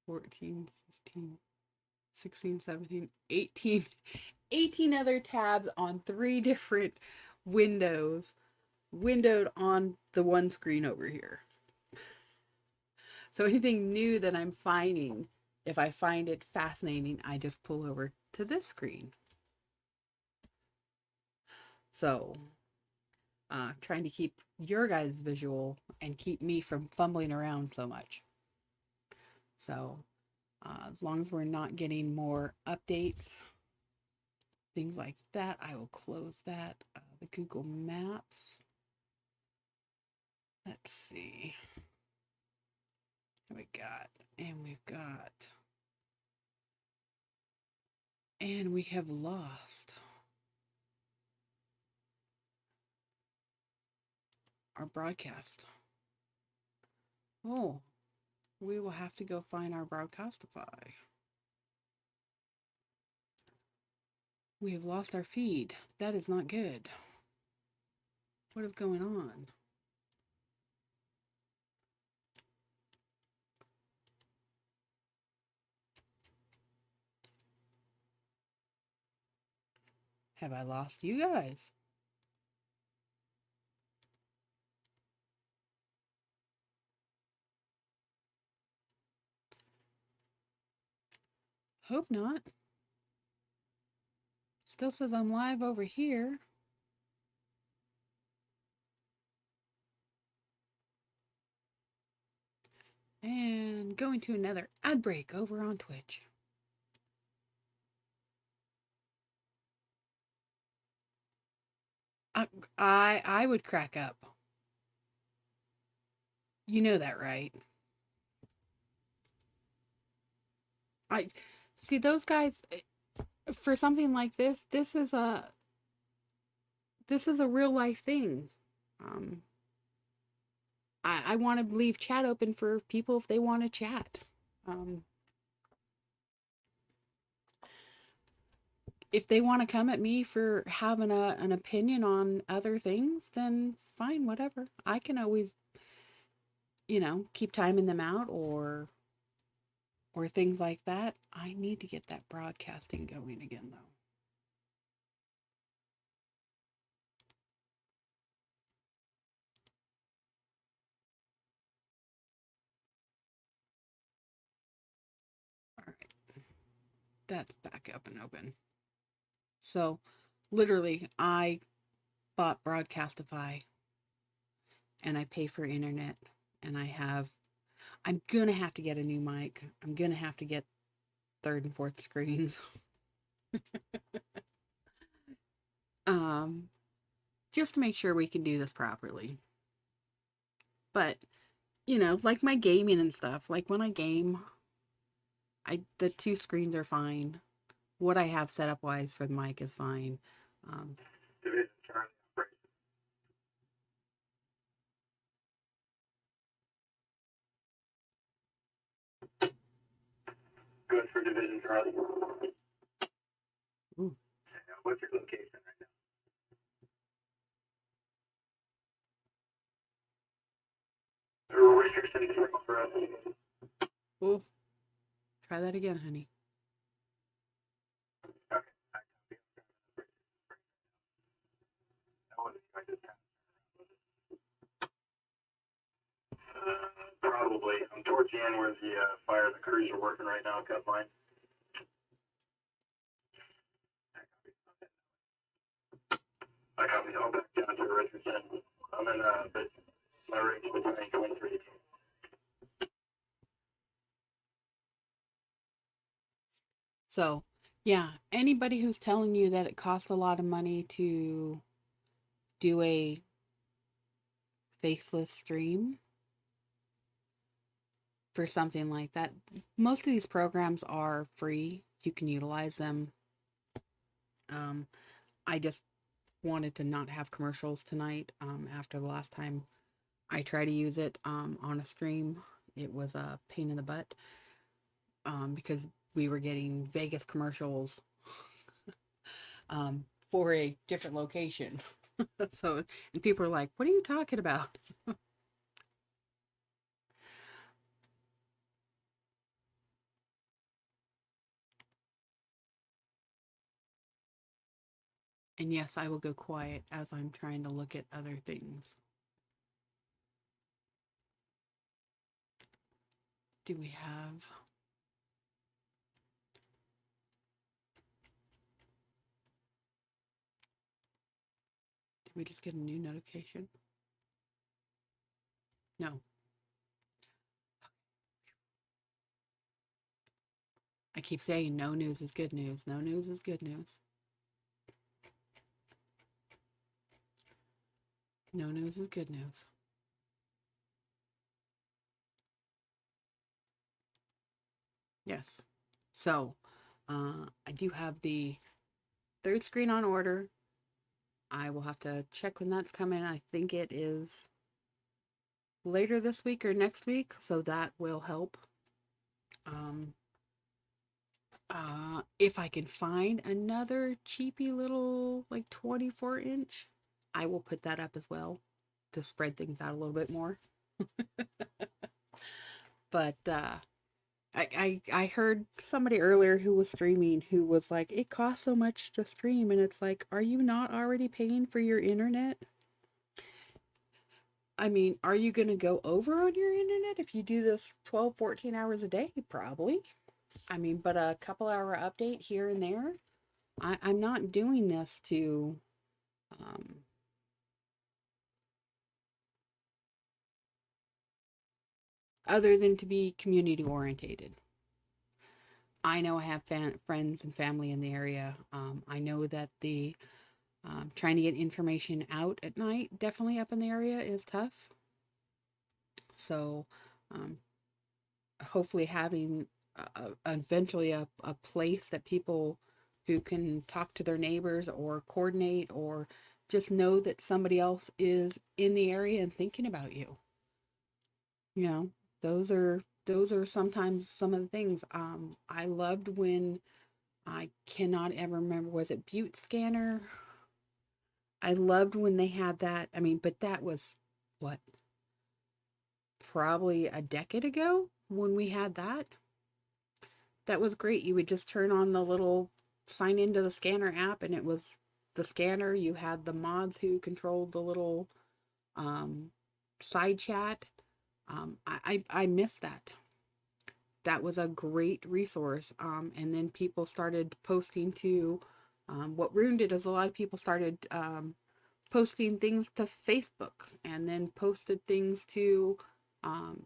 [SPEAKER 1] 14, 15, 16, 17, 18, 18 other tabs on 3 different windows, windowed on the one screen over here. So anything new that I'm finding, if I find it fascinating, I just pull over to this screen. So trying to keep your guys visual and keep me from fumbling around so much. So as long as we're not getting more updates, things like that, I will close that. The Google Maps. Let's see. What we got? And we've got. And we have lost our broadcast. Oh, we will have to go find our Broadcastify. We have lost our feed. That is not good. What is going on? Have I lost you guys? Hope not. Still says I'm live over here. And going to another ad break over on Twitch. I would crack up. You know that, right? I see those guys for something like this. This is a real life thing. Um, I want to leave chat open for people if they want to chat. Um, if they want to come at me for having an opinion on other things, then fine, whatever. I can always, keep timing them out or things like that. I need to get that broadcasting going again, though. All right, that's back up and open. So, literally, I bought Broadcastify and I pay for internet and I'm gonna have to get a new mic. I'm gonna have to get third and fourth screens. um, just to make sure we can do this properly. But, like my gaming and stuff, like when I game, the two screens are fine. What I have set up wise for the mic is fine.
[SPEAKER 2] Division Charlie operation. Good for Division Charlie.
[SPEAKER 1] Ooh.
[SPEAKER 2] What's your location right now? Where's your city circle for us?
[SPEAKER 1] Ooh. Try that again, honey.
[SPEAKER 2] Okay. That was expected. Probably. I'm towards the end where the fire the crews are working right now, cut line. I copy. I'll back down to Richardson. I'm in my range between 23.
[SPEAKER 1] So, yeah, anybody who's telling you that it costs a lot of money to do a faceless stream for something like that, most of these programs are free. You can utilize them. I just wanted to not have commercials tonight. After the last time I tried to use it on a stream, it was a pain in the butt because we were getting Vegas commercials for a different location. So, and people are like, what are you talking about? And yes, I will go quiet as I'm trying to look at other things. Do we have... Did we just get a new notification? No. I keep saying no news is good news. No news is good news. No news is good news. Yes. So, I do have the third screen on order. I will have to check when that's coming. I think it is later this week or next week, so that will help. If I can find another cheapy little like 24-inch, I will put that up as well to spread things out a little bit more. But I heard somebody earlier who was streaming who was like, it costs so much to stream, and it's like, are you not already paying for your internet? I mean, are you going to go over on your internet if you do this 12, 14 hours a day? Probably. I mean, but a couple hour update here and there. I'm not doing this to, um, other than to be community orientated. I know I have friends and family in the area. I know that the trying to get information out at night, definitely up in the area, is tough. So, um, hopefully, having eventually a place that people who can talk to their neighbors or coordinate or just know that somebody else is in the area and thinking about you. You know, those are sometimes some of the things. I loved when I cannot ever remember, was it Butte Scanner? I loved when they had that. I mean, but that was what, probably a decade ago when we had that. That was great. You would just turn on the little sign into the scanner app and it was the scanner. You had the mods who controlled the little um, side chat. I miss that. That was a great resource. And then people started posting to, what ruined it is a lot of people started posting things to Facebook and then posted things to um,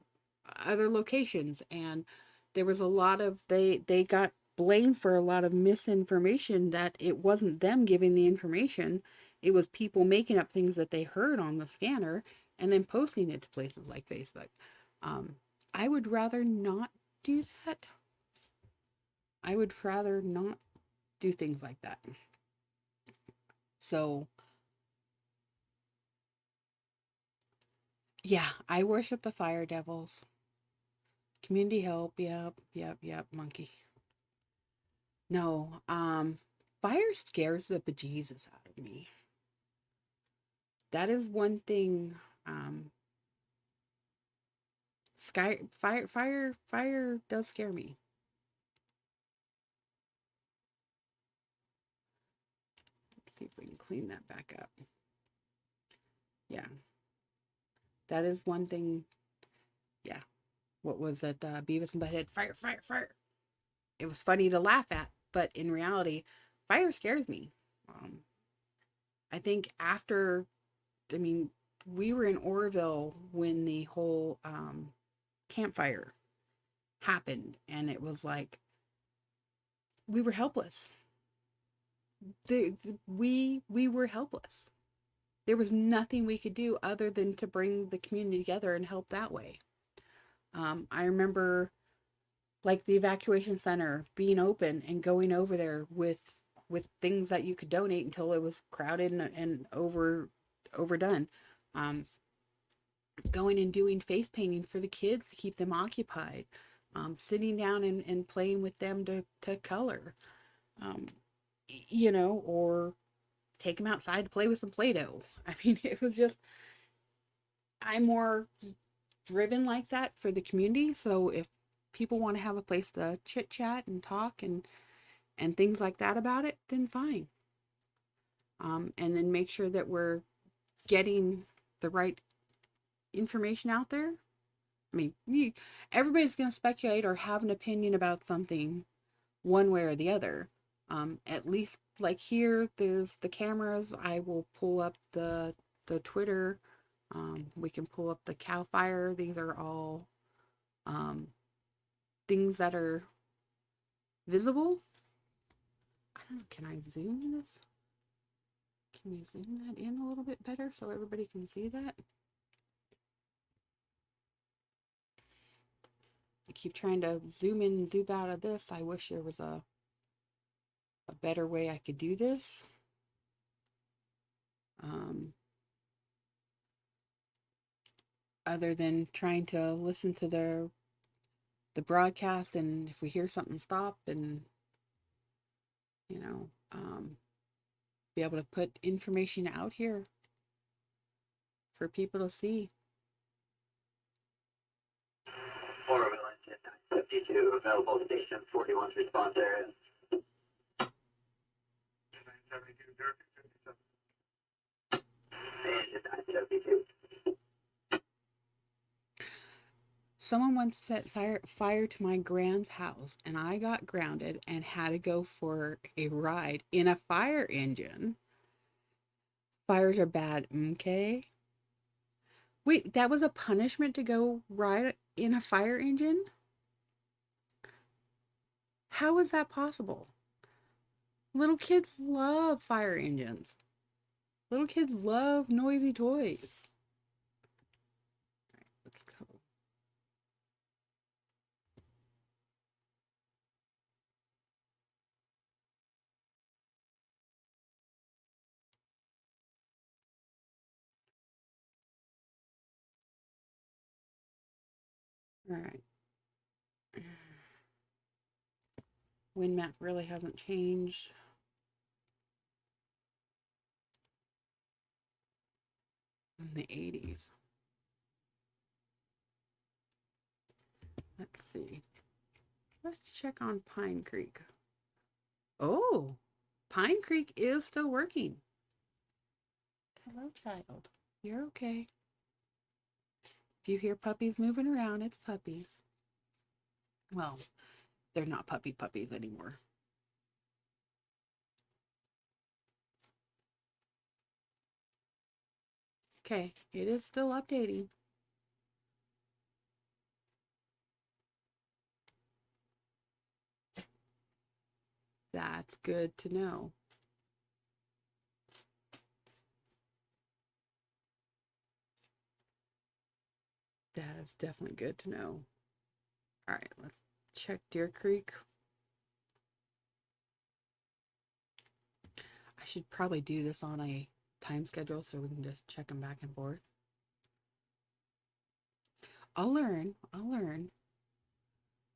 [SPEAKER 1] other locations. And there was a lot of, they got blamed for a lot of misinformation, that it wasn't them giving the information. It was people making up things that they heard on the scanner and then posting it to places like Facebook. Um, I would rather not do that. I would rather not do things like that. So, yeah, I worship the fire devils. Community help. Yep, yep, yep, monkey. No, fire scares the bejesus out of me. That is one thing. Fire does scare me. Let's see if we can clean that back up. Yeah, that is one thing. Yeah, what was it? Beavis and Butthead. Fire, fire, fire. It was funny to laugh at, but in reality, fire scares me. Um, I think after, I mean, we were in Oroville when the whole campfire happened, and it was like we were helpless. We were helpless. There was nothing we could do other than to bring the community together and help that way. I remember like the evacuation center being open and going over there with things that you could donate until it was crowded and overdone. Um, Going and doing face painting for the kids to keep them occupied. Sitting down and playing with them to color. Um, or take them outside to play with some Play-Doh. I mean, it was just, I'm more driven like that for the community. So if people want to have a place to chit chat and talk and things like that about it, then fine. And then make sure that we're getting the right information out there. I mean, everybody's going to speculate or have an opinion about something one way or the other. At least like here, there's the cameras. I will pull up the Twitter. We can pull up the Cal Fire. These are all um, things that are visible. I don't know. Can I zoom this? Can we zoom that in a little bit better so everybody can see that? I keep trying to zoom in and zoom out of this. I wish there was a better way I could do this. Um, Other than trying to listen to the broadcast, and if we hear something, stop and you know, be able to put information out here for people to see.
[SPEAKER 2] 4 avalanche at 972, available station 41's response area. 972, 057. And 972.
[SPEAKER 1] Someone once set fire to my grand's house, and I got grounded and had to go for a ride in a fire engine. Fires are bad, okay? Wait, that was a punishment to go ride in a fire engine? How is that possible? Little kids love fire engines. Little kids love noisy toys. All right, let's go. All right. Wind map really hasn't changed. In the 80s. Let's see. Let's check on Pine Creek. Oh, Pine Creek is still working. Hello, child. You're okay. If you hear puppies moving around, it's puppies. Well, they're not puppies anymore. Okay, it is still updating. That's good to know. That is definitely good to know. All right, let's check Deer Creek. I should probably do this on a time schedule so we can just check them back and forth. I'll learn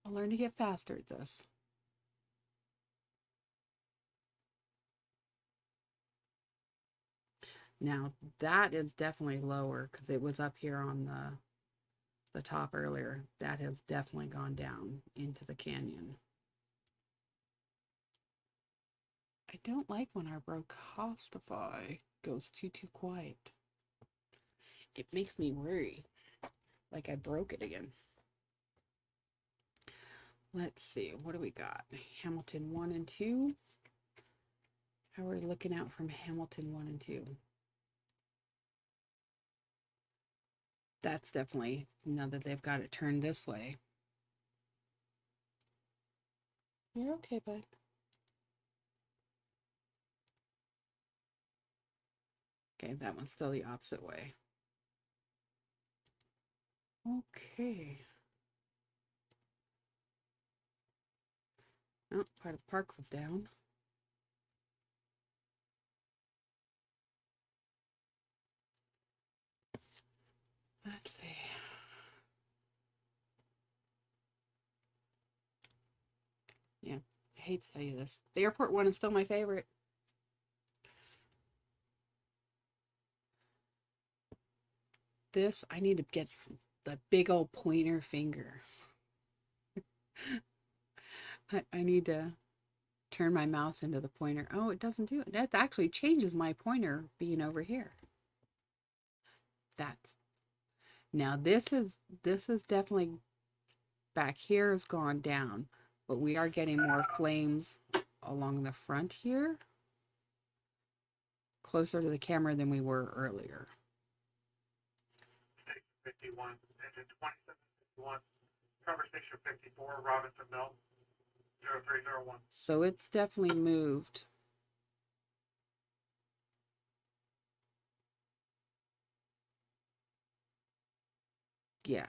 [SPEAKER 1] to get faster at this. Now that is definitely lower because it was up here on the top earlier. That has definitely gone down into the canyon. I don't like when our Brocostify goes too quiet. It makes me worry, like I broke it again. Let's see, what do we got? Hamilton 1 and 2. How are we looking out from Hamilton 1 and 2? That's definitely, now that they've got it turned this way. You're okay, bud. Okay, that one's still the opposite way. Okay. Oh, part of Parks is down. Let's see. Yeah, I hate to tell you this. The airport one is still my favorite. This, I need to get the big old pointer finger. I need to turn my mouse into the pointer. Oh, it doesn't do it. That actually changes my pointer being over here. That's now this is definitely back here has gone down, but we are getting more flames along the front here, closer to the camera than we were earlier.
[SPEAKER 4] 51, engine 2751, conversation 54, Robinson Mill, 0301.
[SPEAKER 1] So it's definitely moved. Yeah.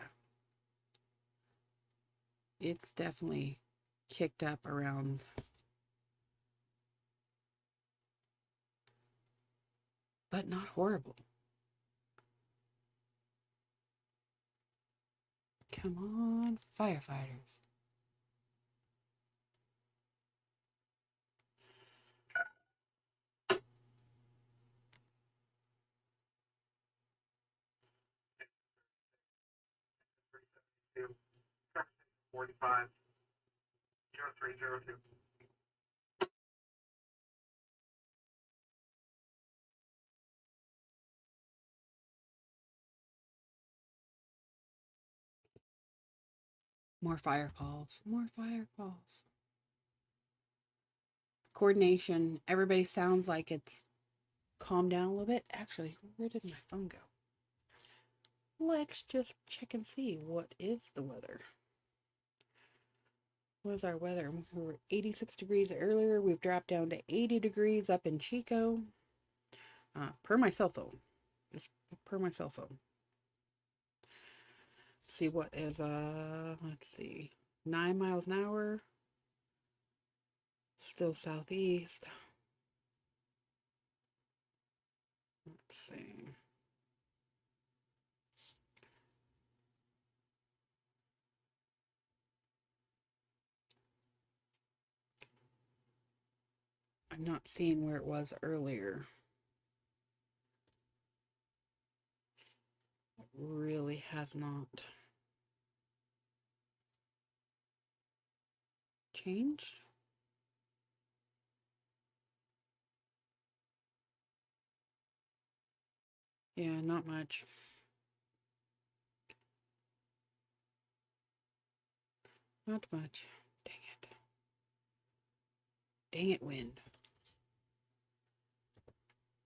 [SPEAKER 1] It's definitely kicked up around. But not horrible. Come on, firefighters.
[SPEAKER 4] to conversation 45 0302.
[SPEAKER 1] More fire calls. More fire calls. Coordination. Everybody sounds like it's calmed down a little bit. Actually, where did my phone go? Let's just check and see what is the weather. What is our weather? We were 86 degrees earlier. We've dropped down to 80 degrees up in Chico. Per my cell phone. Just per my cell phone. See what is, let's see, 9 miles an hour. Still southeast. Let's see. I'm not seeing where it was earlier. It really has not changed. Yeah, not much. Not much. Dang it. Dang it, wind.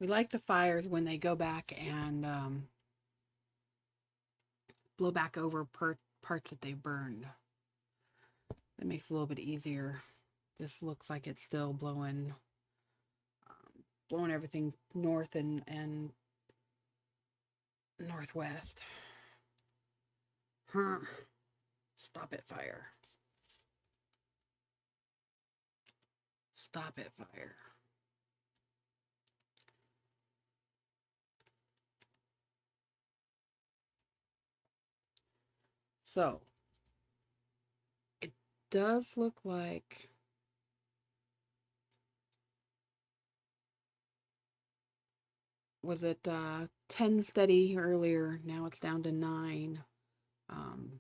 [SPEAKER 1] We like the fires when they go back and blow back over parts that they burned. That makes it a little bit easier. This looks like it's still blowing everything north and northwest. Huh. Stop it, fire. Stop it, fire. So, it does look like was it 10 steady earlier? Now it's down to 9. Hmm.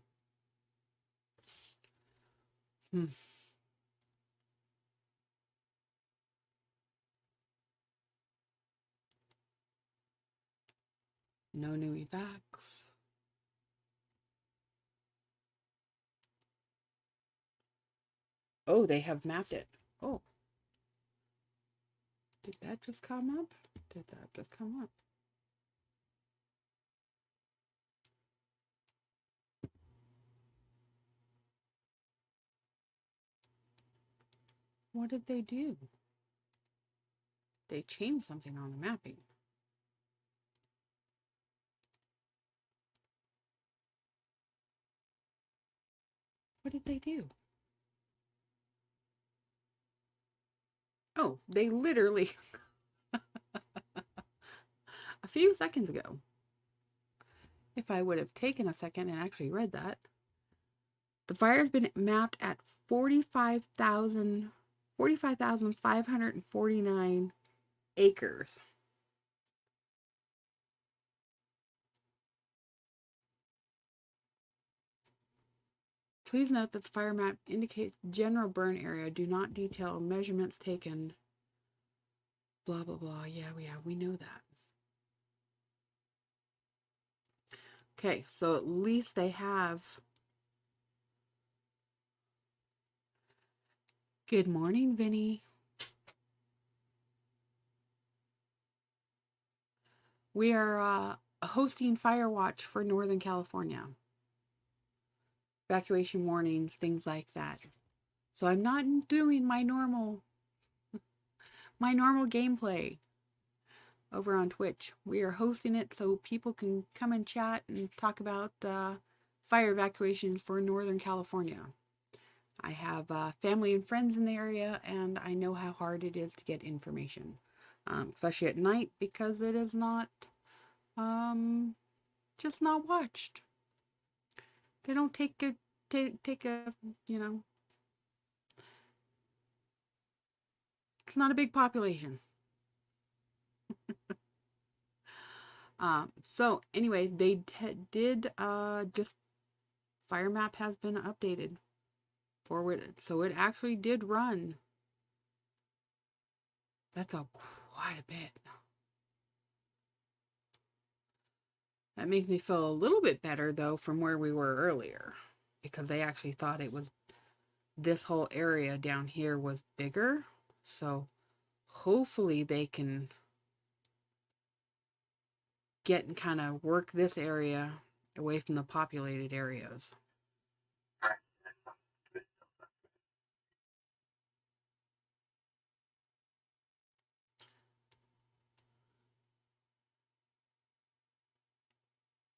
[SPEAKER 1] No new evacs. Oh, they have mapped it. Oh. Did that just come up? Did that just come up? What did they do? They changed something on the mapping. What did they do? Oh, they literally a few seconds ago. If I would have taken a second and actually read that, the fire has been mapped at 45,549 acres. Please note that the fire map indicates general burn area. Do not detail measurements taken. Blah, blah, blah. Yeah, we know that. Okay, so at least they have. Good morning, Vinny. We are hosting fire watch for Northern California. Evacuation warnings, things like that. So I'm not doing my normal gameplay over on Twitch. We are hosting it so people can come and chat and talk about fire evacuations for Northern California. I have family and friends in the area, and I know how hard it is to get information, especially at night, because it is not just not watched. They don't take a it's not a big population. So anyway, they did just fire map has been updated forwarded. So it actually did run. That's quite a bit. That makes me feel a little bit better though from where we were earlier, because they actually thought it was this whole area down here was bigger. So hopefully they can get and kind of work this area away from the populated areas.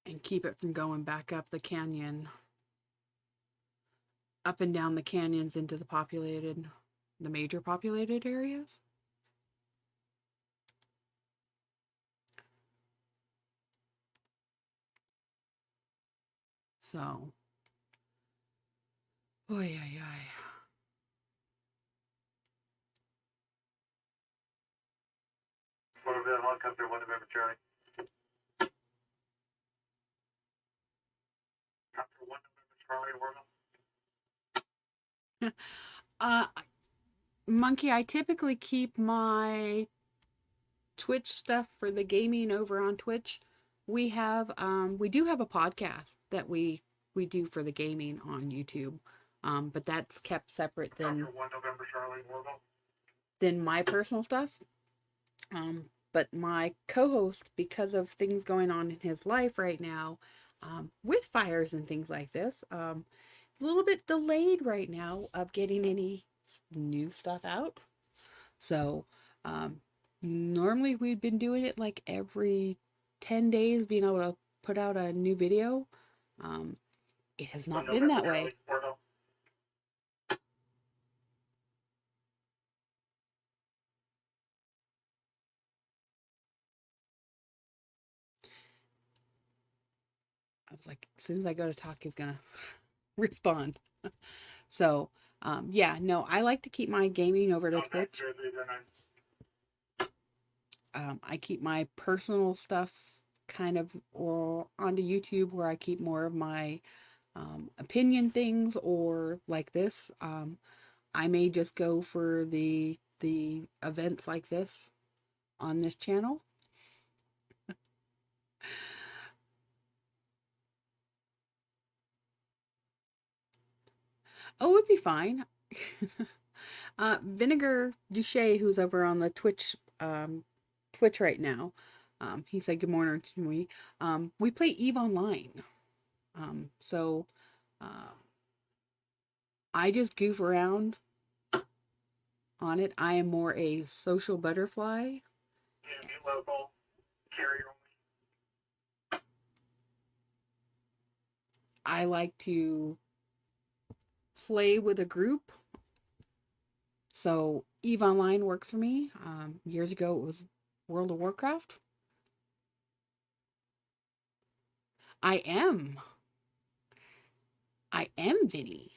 [SPEAKER 1] And keep it from going back up the canyon, up and down the canyons into the major populated areas. So, oy, oy, oy.
[SPEAKER 4] Motorville helicopter, 1 November Charlie. Helicopter 1 November Charlie, Warville.
[SPEAKER 1] Monkey, I typically keep my Twitch stuff for the gaming over on Twitch. We do have a podcast that we do for the gaming on YouTube. But that's kept separate than
[SPEAKER 4] 1 November Charlie, Warville.
[SPEAKER 1] than my personal stuff. But my co-host, because of things going on in his life right now, with fires and things like this, a little bit delayed right now of getting any new stuff out. So, normally we'd been doing it like every 10 days, being able to put out a new video. It has not been that way. I was like, as soon as I go to talk, he's gonna respond. So, yeah, no, I like to keep my gaming over to Twitch. I keep my personal stuff kind of or onto YouTube, where I keep more of my opinion things, or like this. I may just go for the events like this on this channel. Oh, it'd be fine. Vinegar Duche, who's over on the Twitch right now, he said good morning to me. We play EVE Online. So I just goof around on it. I am more a social butterfly.
[SPEAKER 4] Yeah, be local, carrier only.
[SPEAKER 1] I like to play with a group. So EVE Online works for me. Years ago, it was World of Warcraft. I am Vinny.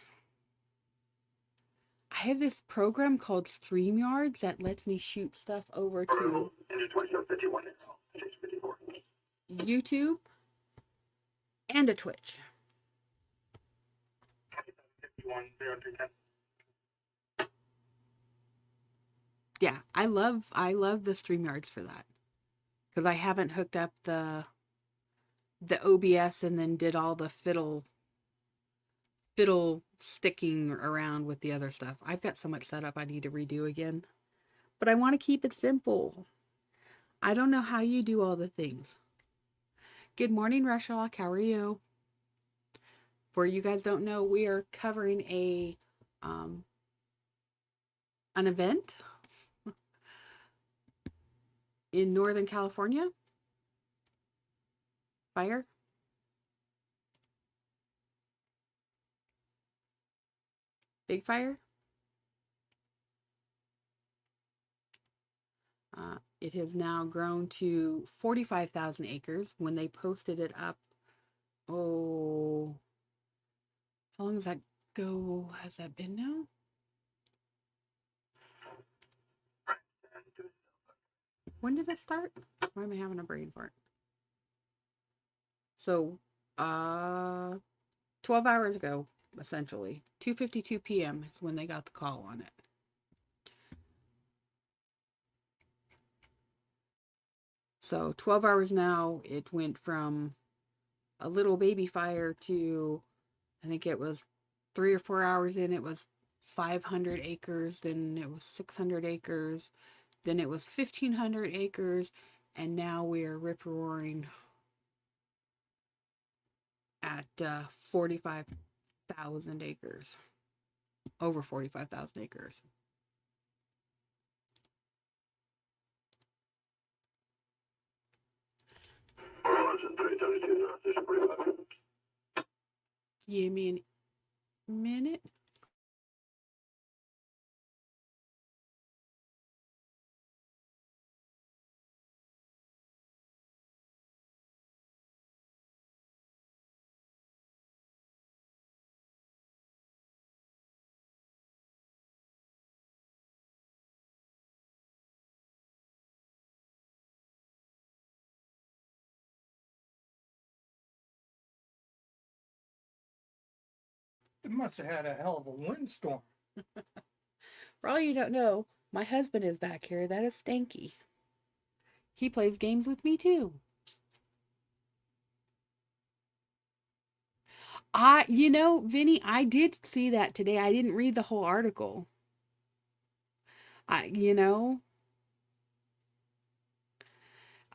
[SPEAKER 1] I have this program called StreamYards that lets me shoot stuff over to YouTube and a Twitch.
[SPEAKER 4] 510310.
[SPEAKER 1] Yeah, I love the StreamYards for that, because I haven't hooked up the OBS and then did all the fiddle sticking around with the other stuff. I've got so much setup I need to redo again, but I want to keep it simple. I don't know how you do all the things. Good morning, Rushock. How are you? For you guys don't know, we are covering an event in Northern California. Fire. Big fire. It has now grown to 45,000 acres. When they posted it up, oh, how long does that go? Has that been now? When did it start? Why am I having a brain fart? So, 12 hours ago, essentially. 2:52 p.m. is when they got the call on it. So 12 hours now, it went from a little baby fire to, I think it was 3 or 4 hours in, it was 500 acres, then it was 600 acres, then it was 1,500 acres, and now we are rip roaring at 45,000 acres, over 45,000 acres. Give me a minute.
[SPEAKER 5] It must have had a hell of a windstorm.
[SPEAKER 1] For all you don't know, my husband is back here. That is Stanky. He plays games with me too. Vinny, I did see that today. I didn't read the whole article. I, you know,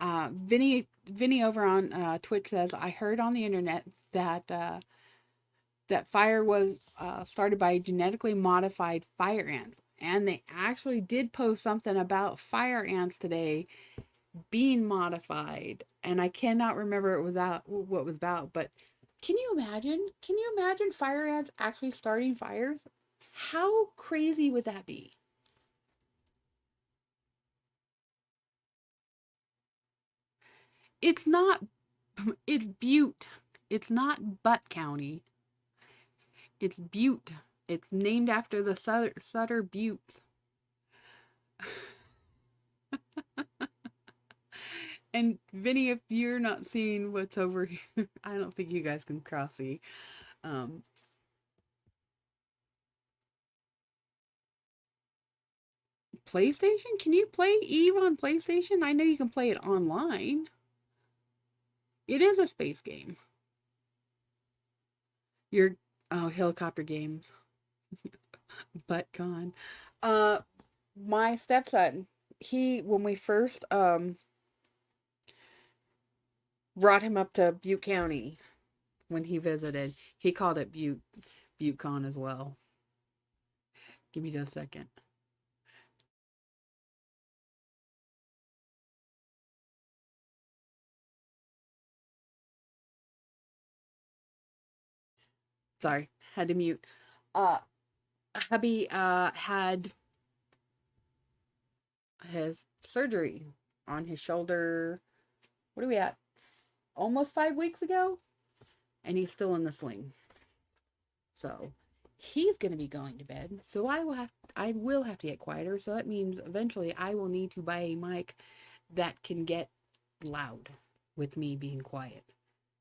[SPEAKER 1] Vinny over on Twitch says, I heard on the internet that that fire was started by genetically modified fire ants. And they actually did post something about fire ants today being modified. And I cannot remember what it was about, but can you imagine? Can you imagine fire ants actually starting fires? How crazy would that be? It's not, it's Butte. It's not Butt County. It's Butte. It's named after the Sutter Buttes. And Vinny, if you're not seeing what's over here, I don't think you guys can cross see. Um, PlayStation? Can you play Eve on PlayStation? I know you can play it online. It is a space game. You're helicopter games. ButtCon. Uh my stepson, he when we first brought him up to Butte County when he visited, he called it ButteCon as well. Give me just a second. Sorry, had to mute. Uh hubby had his surgery on his shoulder. What are we at? Almost 5 weeks ago, and he's still in the sling. So he's going to be going to bed. So I will have to get quieter. So that means eventually I will need to buy a mic that can get loud with me being quiet,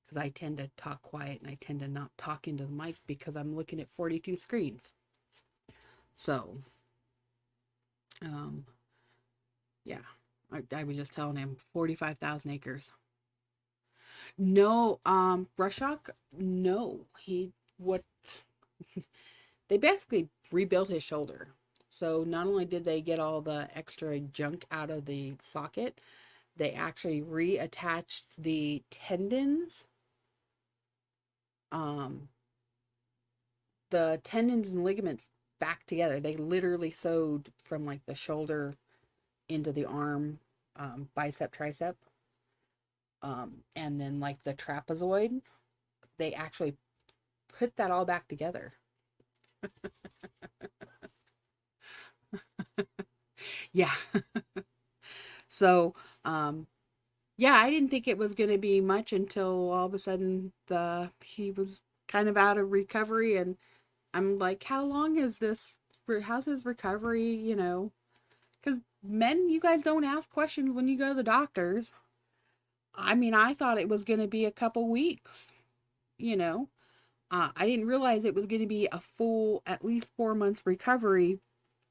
[SPEAKER 1] because I tend to talk quiet and I tend to not talk into the mic because I'm looking at 42 screens. So, yeah, I was just telling him 45,000 acres. No, Brushok, no, what, they basically rebuilt his shoulder. So not only did they get all the extra junk out of the socket, they actually reattached the tendons. The tendons and ligaments back together. They literally sewed from like the shoulder into the arm, bicep, tricep, and then like the trapezoid. They actually put that all back together. Yeah. So, yeah, I didn't think it was going to be much until all of a sudden he was kind of out of recovery, and I'm like, how long is this? How's his recovery? Because men, you guys don't ask questions when you go to the doctors. I mean, I thought it was going to be a couple weeks, you know. I didn't realize it was going to be a full, at least 4 months recovery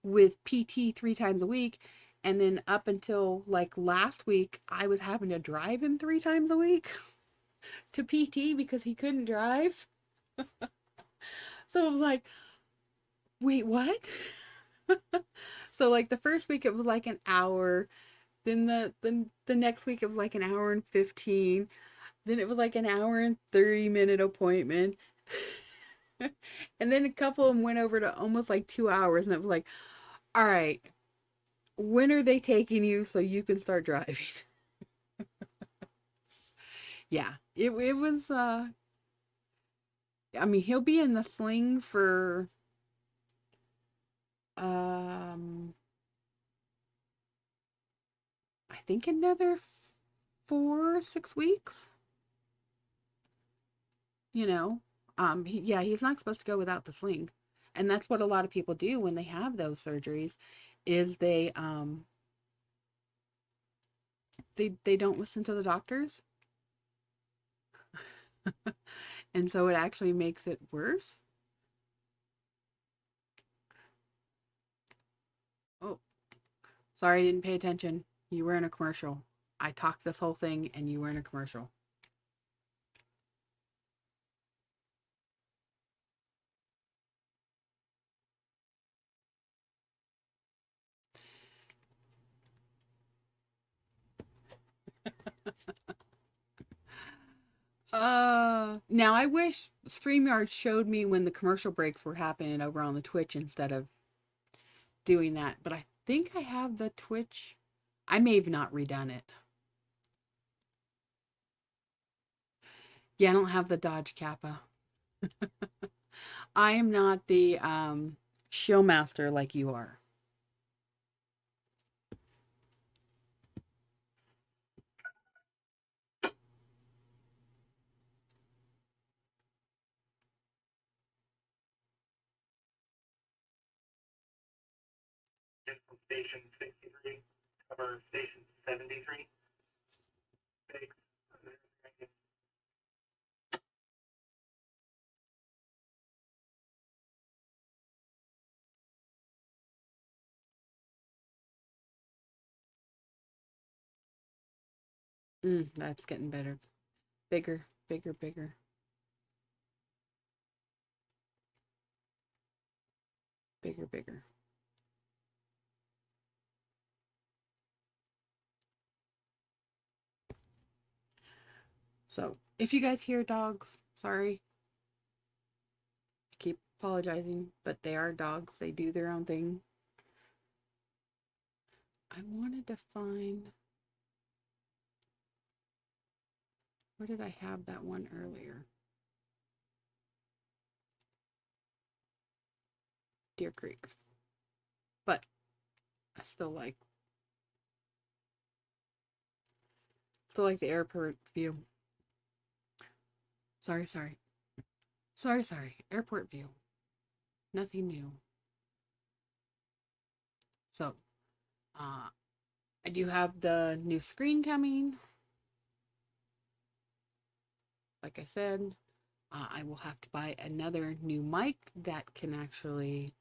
[SPEAKER 1] with PT 3 times a week. And then up until like last week, I was having to drive him 3 times a week to PT because he couldn't drive. So I was like, wait, what? So like the first week it was like an hour. Then the next week it was like an hour and 15. Then it was like an hour and 30-minute appointment. And then a couple of them went over to almost like 2 hours. And it was like, all right, when are they taking you so you can start driving? Yeah, it was, I mean, he'll be in the sling for, um, I think another 4 or 6 weeks, you know. Yeah, he's not supposed to go without the sling. And that's what a lot of people do when they have those surgeries is they don't listen to the doctors. And so it actually makes it worse. Oh, sorry, I didn't pay attention. You were in a commercial. I talked this whole thing and you were in a commercial. Now I wish StreamYard showed me when the commercial breaks were happening over on the Twitch instead of doing that. But I think I have the Twitch. I may have not redone it. Yeah, I don't have the Dodge Kappa. I am not the show master like you are.
[SPEAKER 4] From station 63, cover station 73. Thanks.
[SPEAKER 1] That's getting better. Bigger, bigger, bigger. Bigger, bigger. So, if you guys hear dogs, sorry. I keep apologizing, but they are dogs. They do their own thing. I wanted to find. Where did I have that one earlier? Deer Creek. But I still like the airport view. Sorry, sorry. Sorry, sorry. Airport view. Nothing new. So, I do have the new screen coming. Like I said, I will have to buy another new mic that can actually,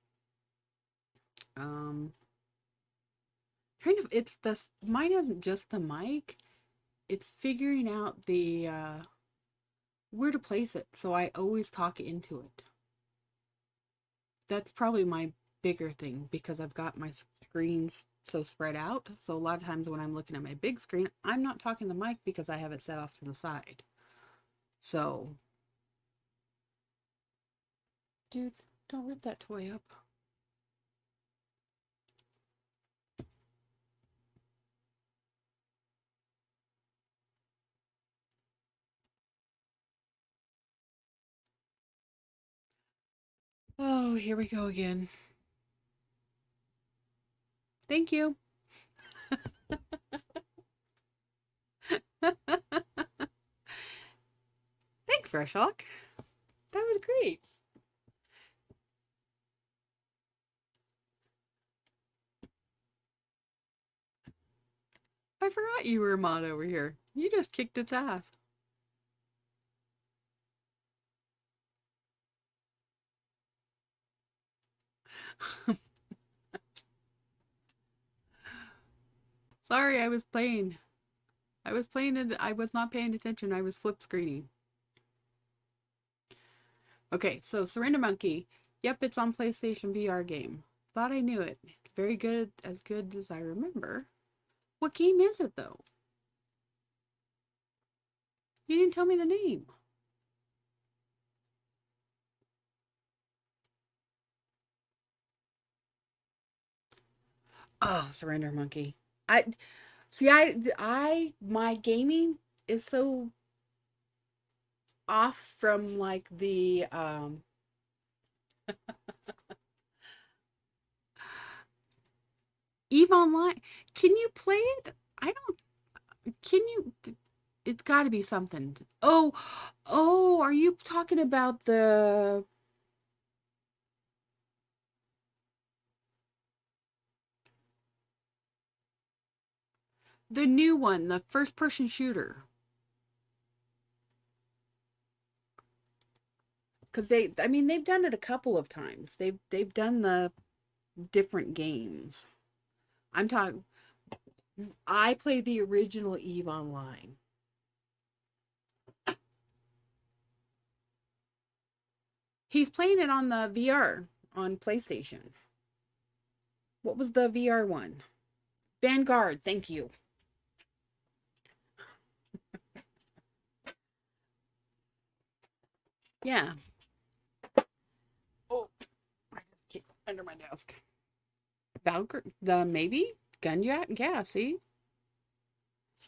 [SPEAKER 1] it's mine isn't just the mic, it's figuring out the, where to place it. So I always talk into it. That's probably my bigger thing because I've got my screens so spread out. So a lot of times when I'm looking at my big screen, I'm not talking the mic because I have it set off to the side. So, dude, don't rip that toy up. Oh, here we go again. Thank you. Thanks, Freshhawk. That was great. I forgot you were a mod over here. You just kicked its ass. Sorry, I was playing. I was playing and I was not paying attention. I was flip screening. Okay, so Surrender Monkey. Yep, it's on PlayStation VR game. Thought I knew it. It's very good, as good as I remember. What game is it though? You didn't tell me the name. Oh, Surrender Monkey. I see. My gaming is so off from like the Eve Online. Can you play it? I don't. Can you? It's got to be something. Oh, oh, are you talking about the new one, the first person shooter? Because I mean, they've done it a couple of times. They've done the different games. I'm talking. I play the original Eve Online. He's playing it on the VR on PlayStation. What was the VR one? Vanguard. Thank you. Yeah. Oh, get under my desk. Valkyrie, the maybe Gunjack. Yeah. See,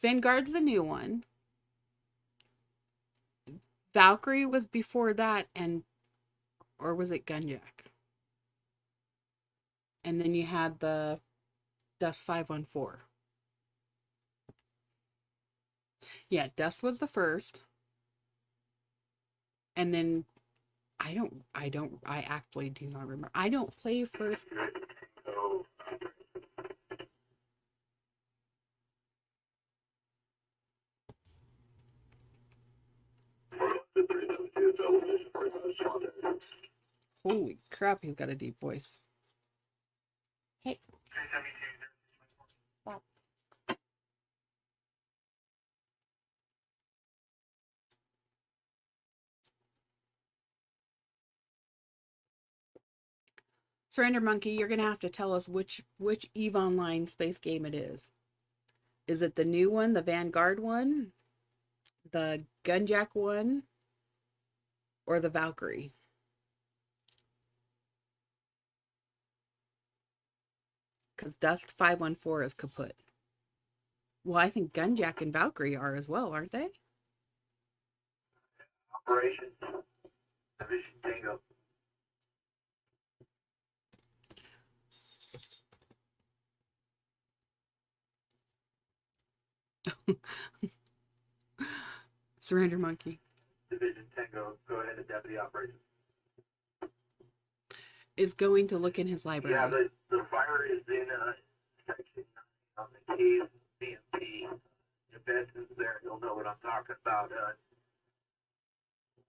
[SPEAKER 1] Vanguard's the new one. Valkyrie was before that, and or was it Gunjack? And then you had the Dust 514. Yeah, Dust was the first, and then I actually do not remember. I don't play first. Holy crap, he's got a deep voice. Hey, stop. Surrender Monkey, you're gonna have to tell us which Eve Online space game it is. Is it the new one, the Vanguard one, the Gunjack one, or the Valkyrie? Because Dust 514 is kaput. Well, I think Gunjack and Valkyrie are as well, aren't they?
[SPEAKER 2] Operation Division Tango.
[SPEAKER 1] Surrender Monkey
[SPEAKER 2] Division Tango, go ahead and deputy operations.
[SPEAKER 1] is going to look in his library.
[SPEAKER 2] Yeah, the fire is in section 9 on the cave CMP. If Benson's there, he'll know what I'm talking about.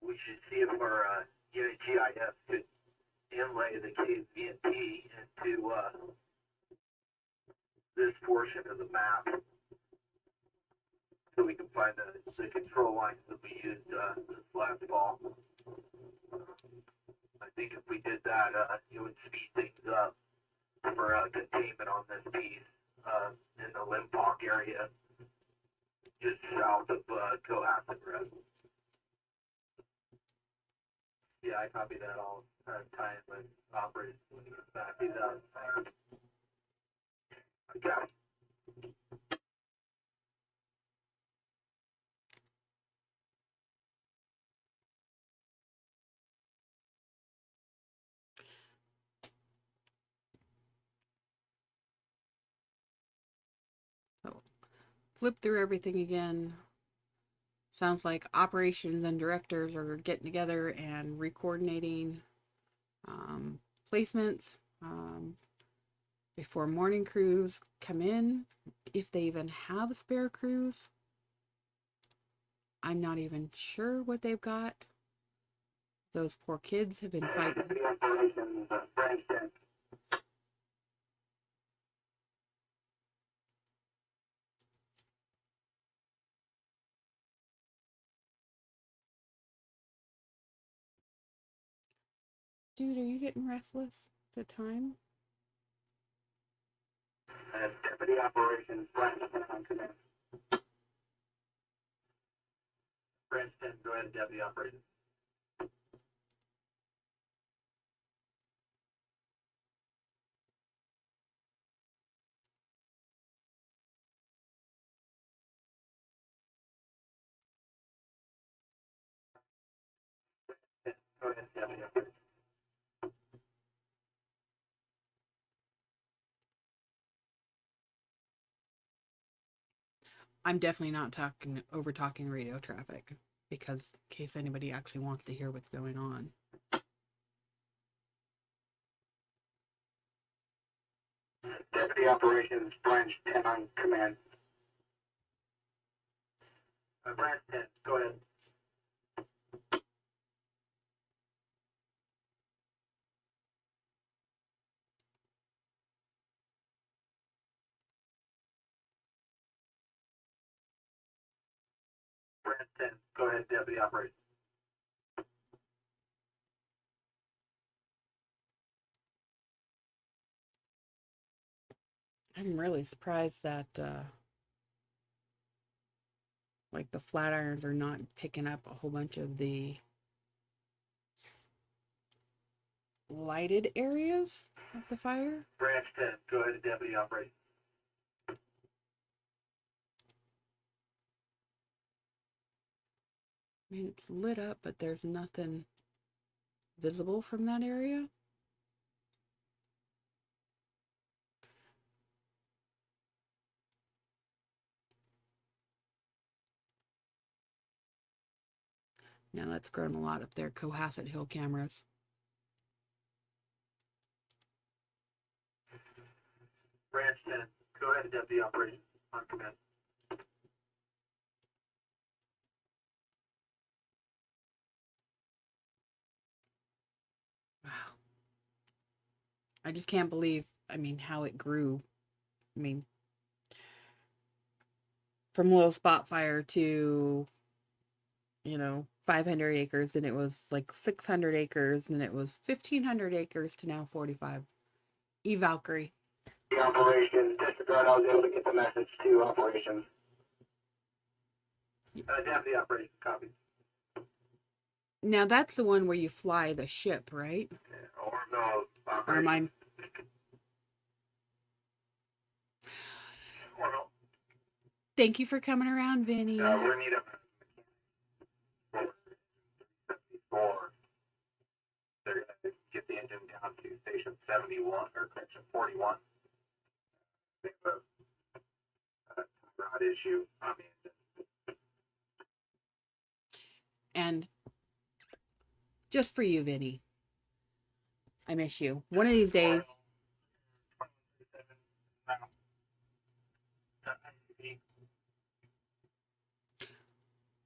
[SPEAKER 2] We should see if our unit GIS could inlay the cave VMP into this portion of the map so we can find the control lines that we used this last fall. I think if we did that, it would speed things up for containment on this piece in the Limpok area, just south of Cohasset Road. Yeah, I copy that all the time with operators when he gets back. He's out. Okay.
[SPEAKER 1] So flip through everything again. Sounds like operations and directors are getting together and recoordinating placements before morning crews come in, if they even have spare crews. I'm not even sure what they've got. Those poor kids have been fighting.
[SPEAKER 2] The operations branched in
[SPEAKER 1] Dude, are you getting restless? Is it time?
[SPEAKER 2] Deputy Operations, Branch 10 on command. Branch 10, go ahead, Deputy Operations. Go ahead, Deputy Operations.
[SPEAKER 1] I'm definitely not talking radio traffic because in case anybody actually wants to hear what's going on.
[SPEAKER 2] Deputy Operations, Branch 10 on command. Branch 10, go ahead. Branch 10, go ahead, Deputy Operations.
[SPEAKER 1] I'm really surprised that like the flat irons are not picking up a whole bunch of the lighted areas of the fire.
[SPEAKER 2] Branch 10, go ahead, Deputy Operations.
[SPEAKER 1] I mean, it's lit up, but there's nothing visible from that area. Now that's grown a lot up there, Cohasset Hill cameras.
[SPEAKER 2] Branch 10, go ahead, Deputy Operations on command.
[SPEAKER 1] Wow. I just can't believe, I mean, how it grew. I mean, from little spot fire to, 500 acres, and it was like 600 acres, and it was 1,500 acres to now 45. Valkyrie.
[SPEAKER 2] The operations, disregard, I was able to get the message to operations. Deputy Operations, copy.
[SPEAKER 1] Now that's the one where you fly the ship, right?
[SPEAKER 2] Or no,
[SPEAKER 1] Or am I?
[SPEAKER 2] Or no.
[SPEAKER 1] Thank you for coming around, Vinny.
[SPEAKER 2] We're gonna need a for they're gonna get the engine down to station 71 or section 41. They have a rod issue on the engine.
[SPEAKER 1] And just for you, Vinny, I miss you. One of these days.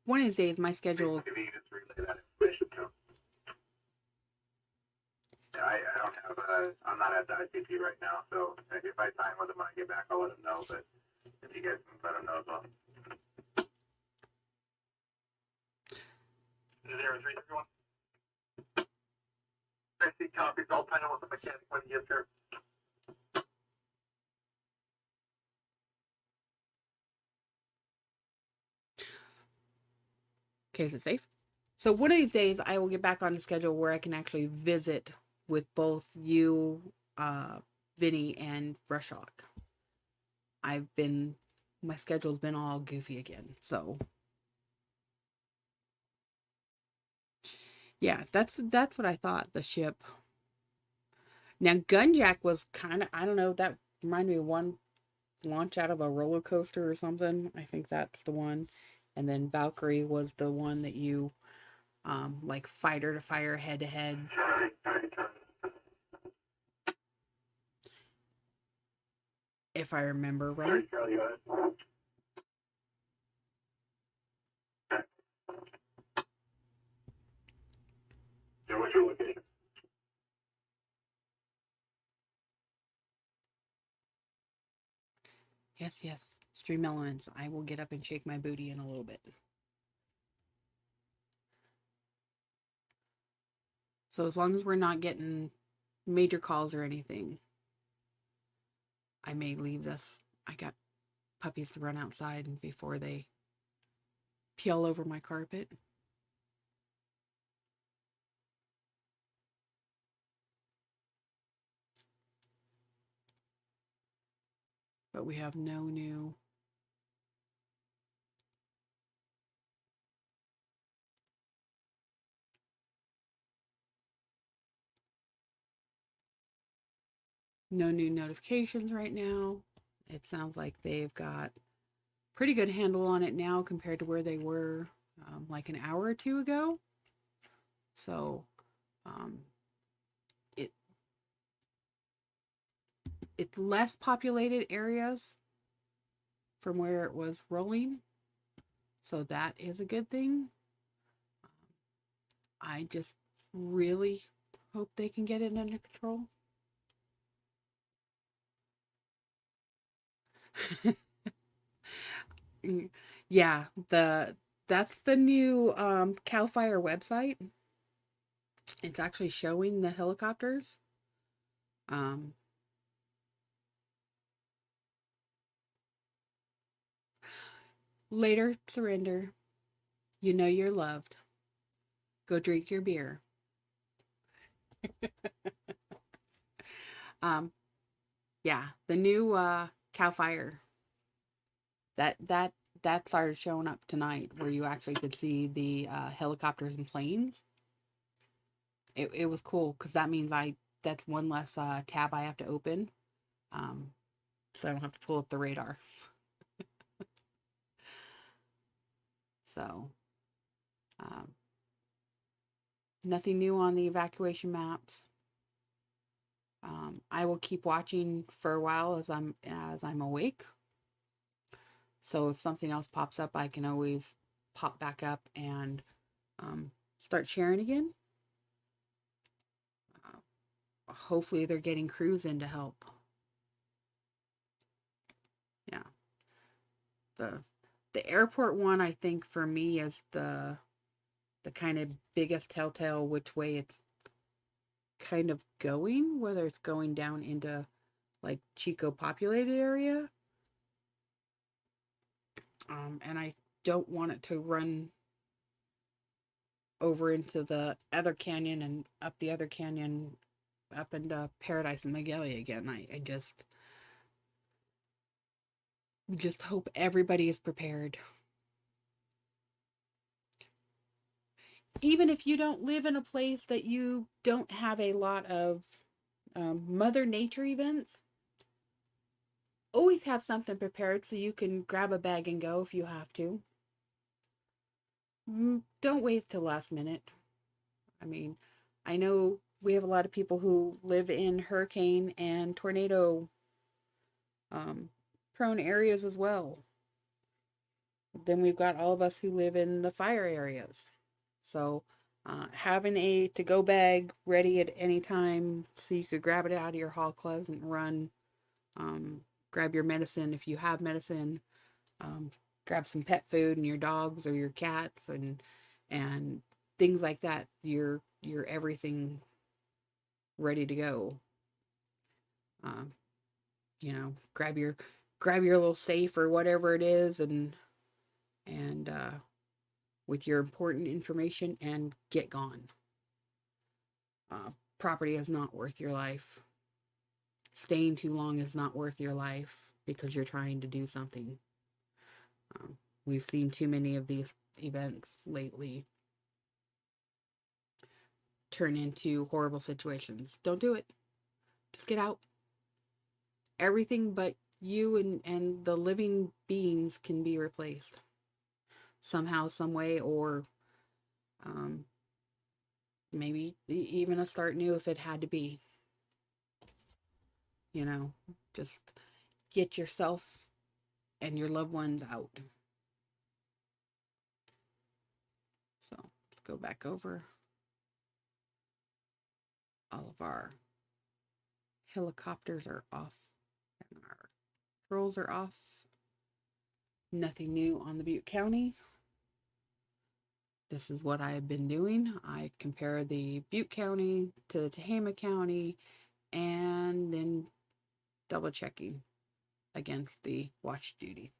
[SPEAKER 1] One of these days, my schedule.
[SPEAKER 2] I don't have I'm not at the ICP right now, so if I sign with them when I get back, I'll let them know. But if you guys can let them know as well. 0331. I see copies. I'll find out what the mechanic when he gets here.
[SPEAKER 1] Okay, is it safe? So one of these days, I will get back on a schedule where I can actually visit with both you, Vinny, and Rushok. My schedule's been all goofy again. So yeah, that's what I thought, the ship. Now Gunjack was kind of, I don't know, that reminded me of one launch out of a roller coaster or something. I think that's the one. And then Valkyrie was the one that you like fighter to fire head to head. If I remember right.
[SPEAKER 2] Yeah, what's your location?
[SPEAKER 1] Yes. Stream elements. I will get up and shake my booty in a little bit. So as long as we're not getting major calls or anything, I may leave this. I got puppies to run outside before they peel over my carpet. But we have no new notifications right now. It sounds like they've got pretty good handle on it now compared to where they were like an hour or two ago. So um, it it's less populated areas from where it was rolling. So that is a good thing. I just really hope they can get it under control. Yeah, that's the new CAL FIRE website. It's actually showing the helicopters. Um, Later, surrender. You know you're loved. Go drink your beer. um, yeah, the new CAL FIRE. That started showing up tonight, where you actually could see the helicopters and planes. It was cool because that means that's one less tab I have to open, um, so I don't have to pull up the radar. So, um, nothing new on the evacuation maps. I will keep watching for a while as I'm awake. So if something else pops up, I can always pop back up and start sharing again. Hopefully they're getting crews in to help. Yeah. The airport one, I think for me is the kind of biggest telltale which way it's kind of going, whether it's going down into like Chico populated area. And I don't want it to run over into the other canyon and up the other canyon up into Paradise and Magalia again. I just hope everybody is prepared. Even if you don't live in a place that you don't have a lot of Mother Nature events, always have something prepared so you can grab a bag and go if you have to. Don't wait till last minute. I mean, I know we have a lot of people who live in hurricane and tornado um, prone areas as well. Then we've got all of us who live in the fire areas. So having a to-go bag ready at any time so you could grab it out of your hall closet and run, grab your medicine if you have medicine, grab some pet food and your dogs or your cats and things like that. Your everything ready to go. Um, grab your little safe or whatever it is and with your important information and get gone. Property is not worth your life. Staying too long is not worth your life because you're trying to do something. We've seen too many of these events lately turn into horrible situations. Don't do it. Just get out. Everything but you and the living beings can be replaced somehow, some way, or um, maybe even a start new if it had to be. Just get yourself and your loved ones out. So let's go back over all of our helicopters are off and our patrols are off. Nothing new on the Butte County. This is what I've been doing. I compare the Butte County to the Tehama County and then double checking against the watch duty.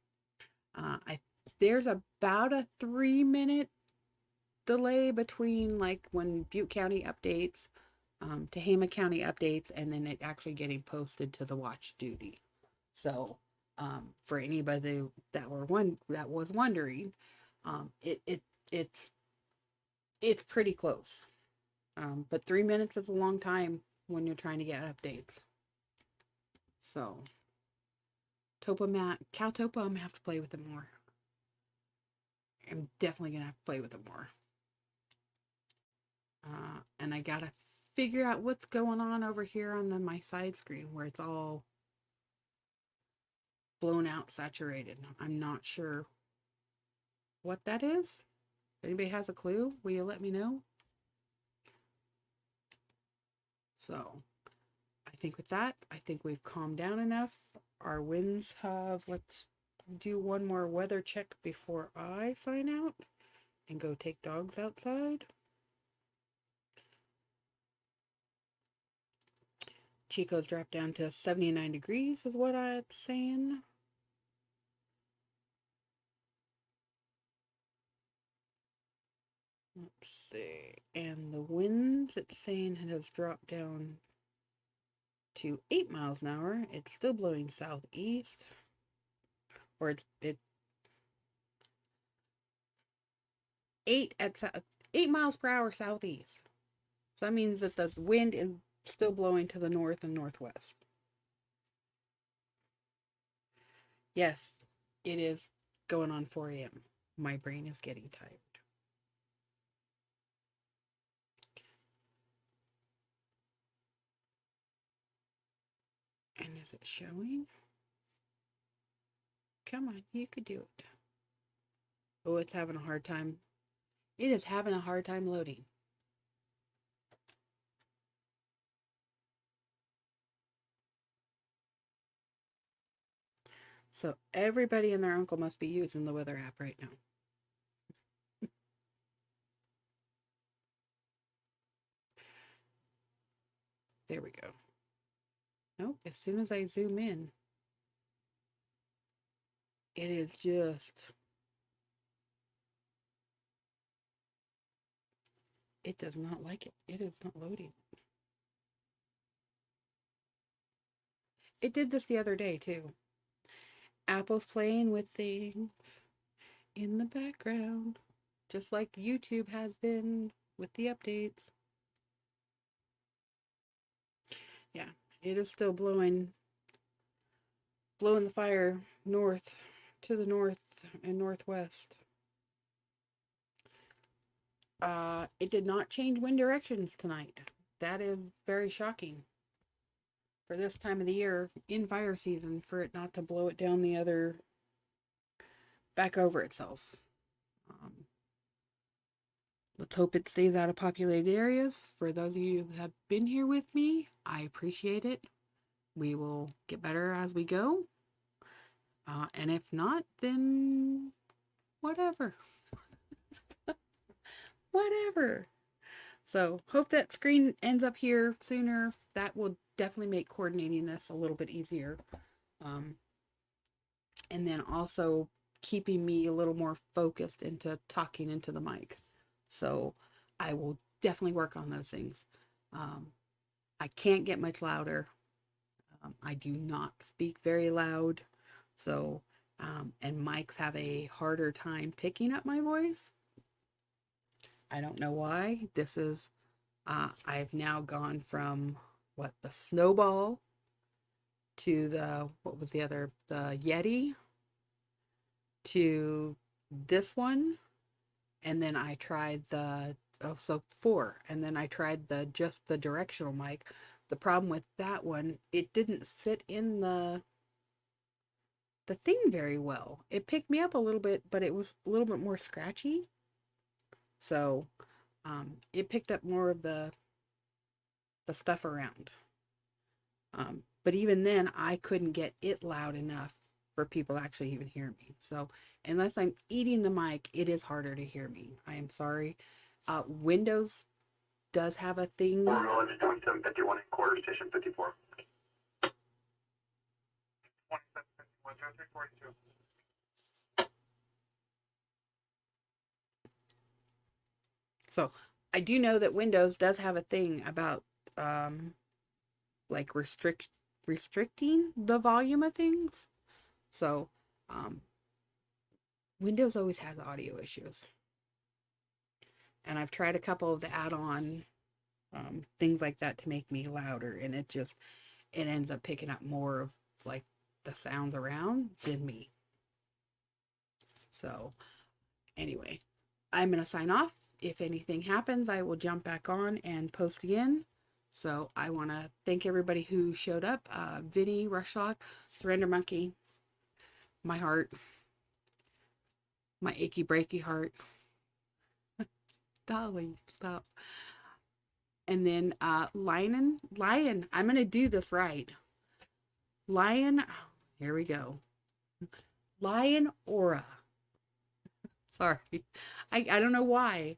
[SPEAKER 1] I There's about a 3 minute delay between like when Butte County updates, Tehama County updates, and then it actually getting posted to the watch duty. So, for anybody that was wondering, um, it, it it's it's pretty close. But 3 minutes is a long time when you're trying to get updates. So, Caltopa, I'm gonna have to play with it more. I'm definitely gonna have to play with it more. And I gotta figure out what's going on over here on my side screen where it's all blown out, saturated. I'm not sure what that is. If anybody has a clue, will you let me know? So, I think with that, I think we've calmed down enough. Our winds have, let's do one more weather check before I sign out and go take dogs outside. Chico's dropped down to 79 degrees is what I'm saying. Let's see. And the winds, it's saying it has dropped down to 8 miles an hour. It's still blowing southeast. Or it's 8 miles per hour southeast. So that means that the wind is still blowing to the north and northwest. Yes, it is going on 4 a.m. My brain is getting tired. And is it showing? Come on, you could do it. Oh, it's having a hard time. It is having a hard time loading. So everybody and their uncle must be using the weather app right now. There we go. Nope, as soon as I zoom in, it is just, it does not like it. It is not loading. It did this the other day too. Apple's playing with things in the background, just like YouTube has been with the updates. Yeah, it is still blowing the fire north to the north and northwest. It did not change wind directions tonight. That is very shocking for this time of the year in fire season, for it not to blow it down the other, back over itself. Let's hope it stays out of populated areas. For those of you who have been here with me, I appreciate it. We will get better as we go. And if not, then whatever. Whatever. So hope that screen ends up here sooner. That will definitely make coordinating this a little bit easier. And then also keeping me a little more focused into talking into the mic. So I will definitely work on those things. I can't get much louder. I do not speak very loud. So, and mics have a harder time picking up my voice. I don't know why. I've now gone from the Snowball to what was the other, the Yeti, to this one. And then I tried so 4. And then I tried just the directional mic. The problem with that one, it didn't sit in the thing very well. It picked me up a little bit, but it was a little bit more scratchy. So, it picked up more of the stuff around. But even then, I couldn't get it loud enough for people to actually even hear me. So unless I'm eating the mic, it is harder to hear me. I am sorry. Windows does have a thing.
[SPEAKER 2] We're going to 2751 and quarter station 54.
[SPEAKER 4] 2751, 0342.
[SPEAKER 1] So I do know that Windows does have a thing about like restricting the volume of things. So Windows always has audio issues. And I've tried a couple of the add-on things like that to make me louder, and it ends up picking up more of like the sounds around than me. So anyway, I'm gonna sign off. If anything happens, I will jump back on and post again. So I want to thank everybody who showed up. Vinny, Rushlock, Surrender Monkey, my heart, my achy breaky heart. Dolly, stop. And then Lion, I'm going to do this right. Lion, here we go. Lion Aura. Sorry. I don't know why.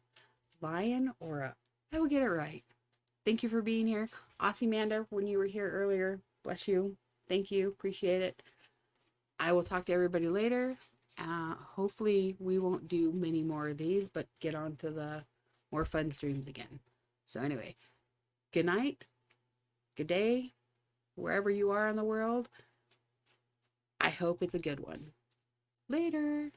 [SPEAKER 1] Lion Aura. I will get it right. Thank you for being here. Aussie Manda, when you were here earlier, bless you. Thank you. Appreciate it. I will talk to everybody later. Hopefully we won't do many more of these, but get on to the more fun streams again. So anyway, good night, good day, wherever you are in the world. I hope it's a good one. Later.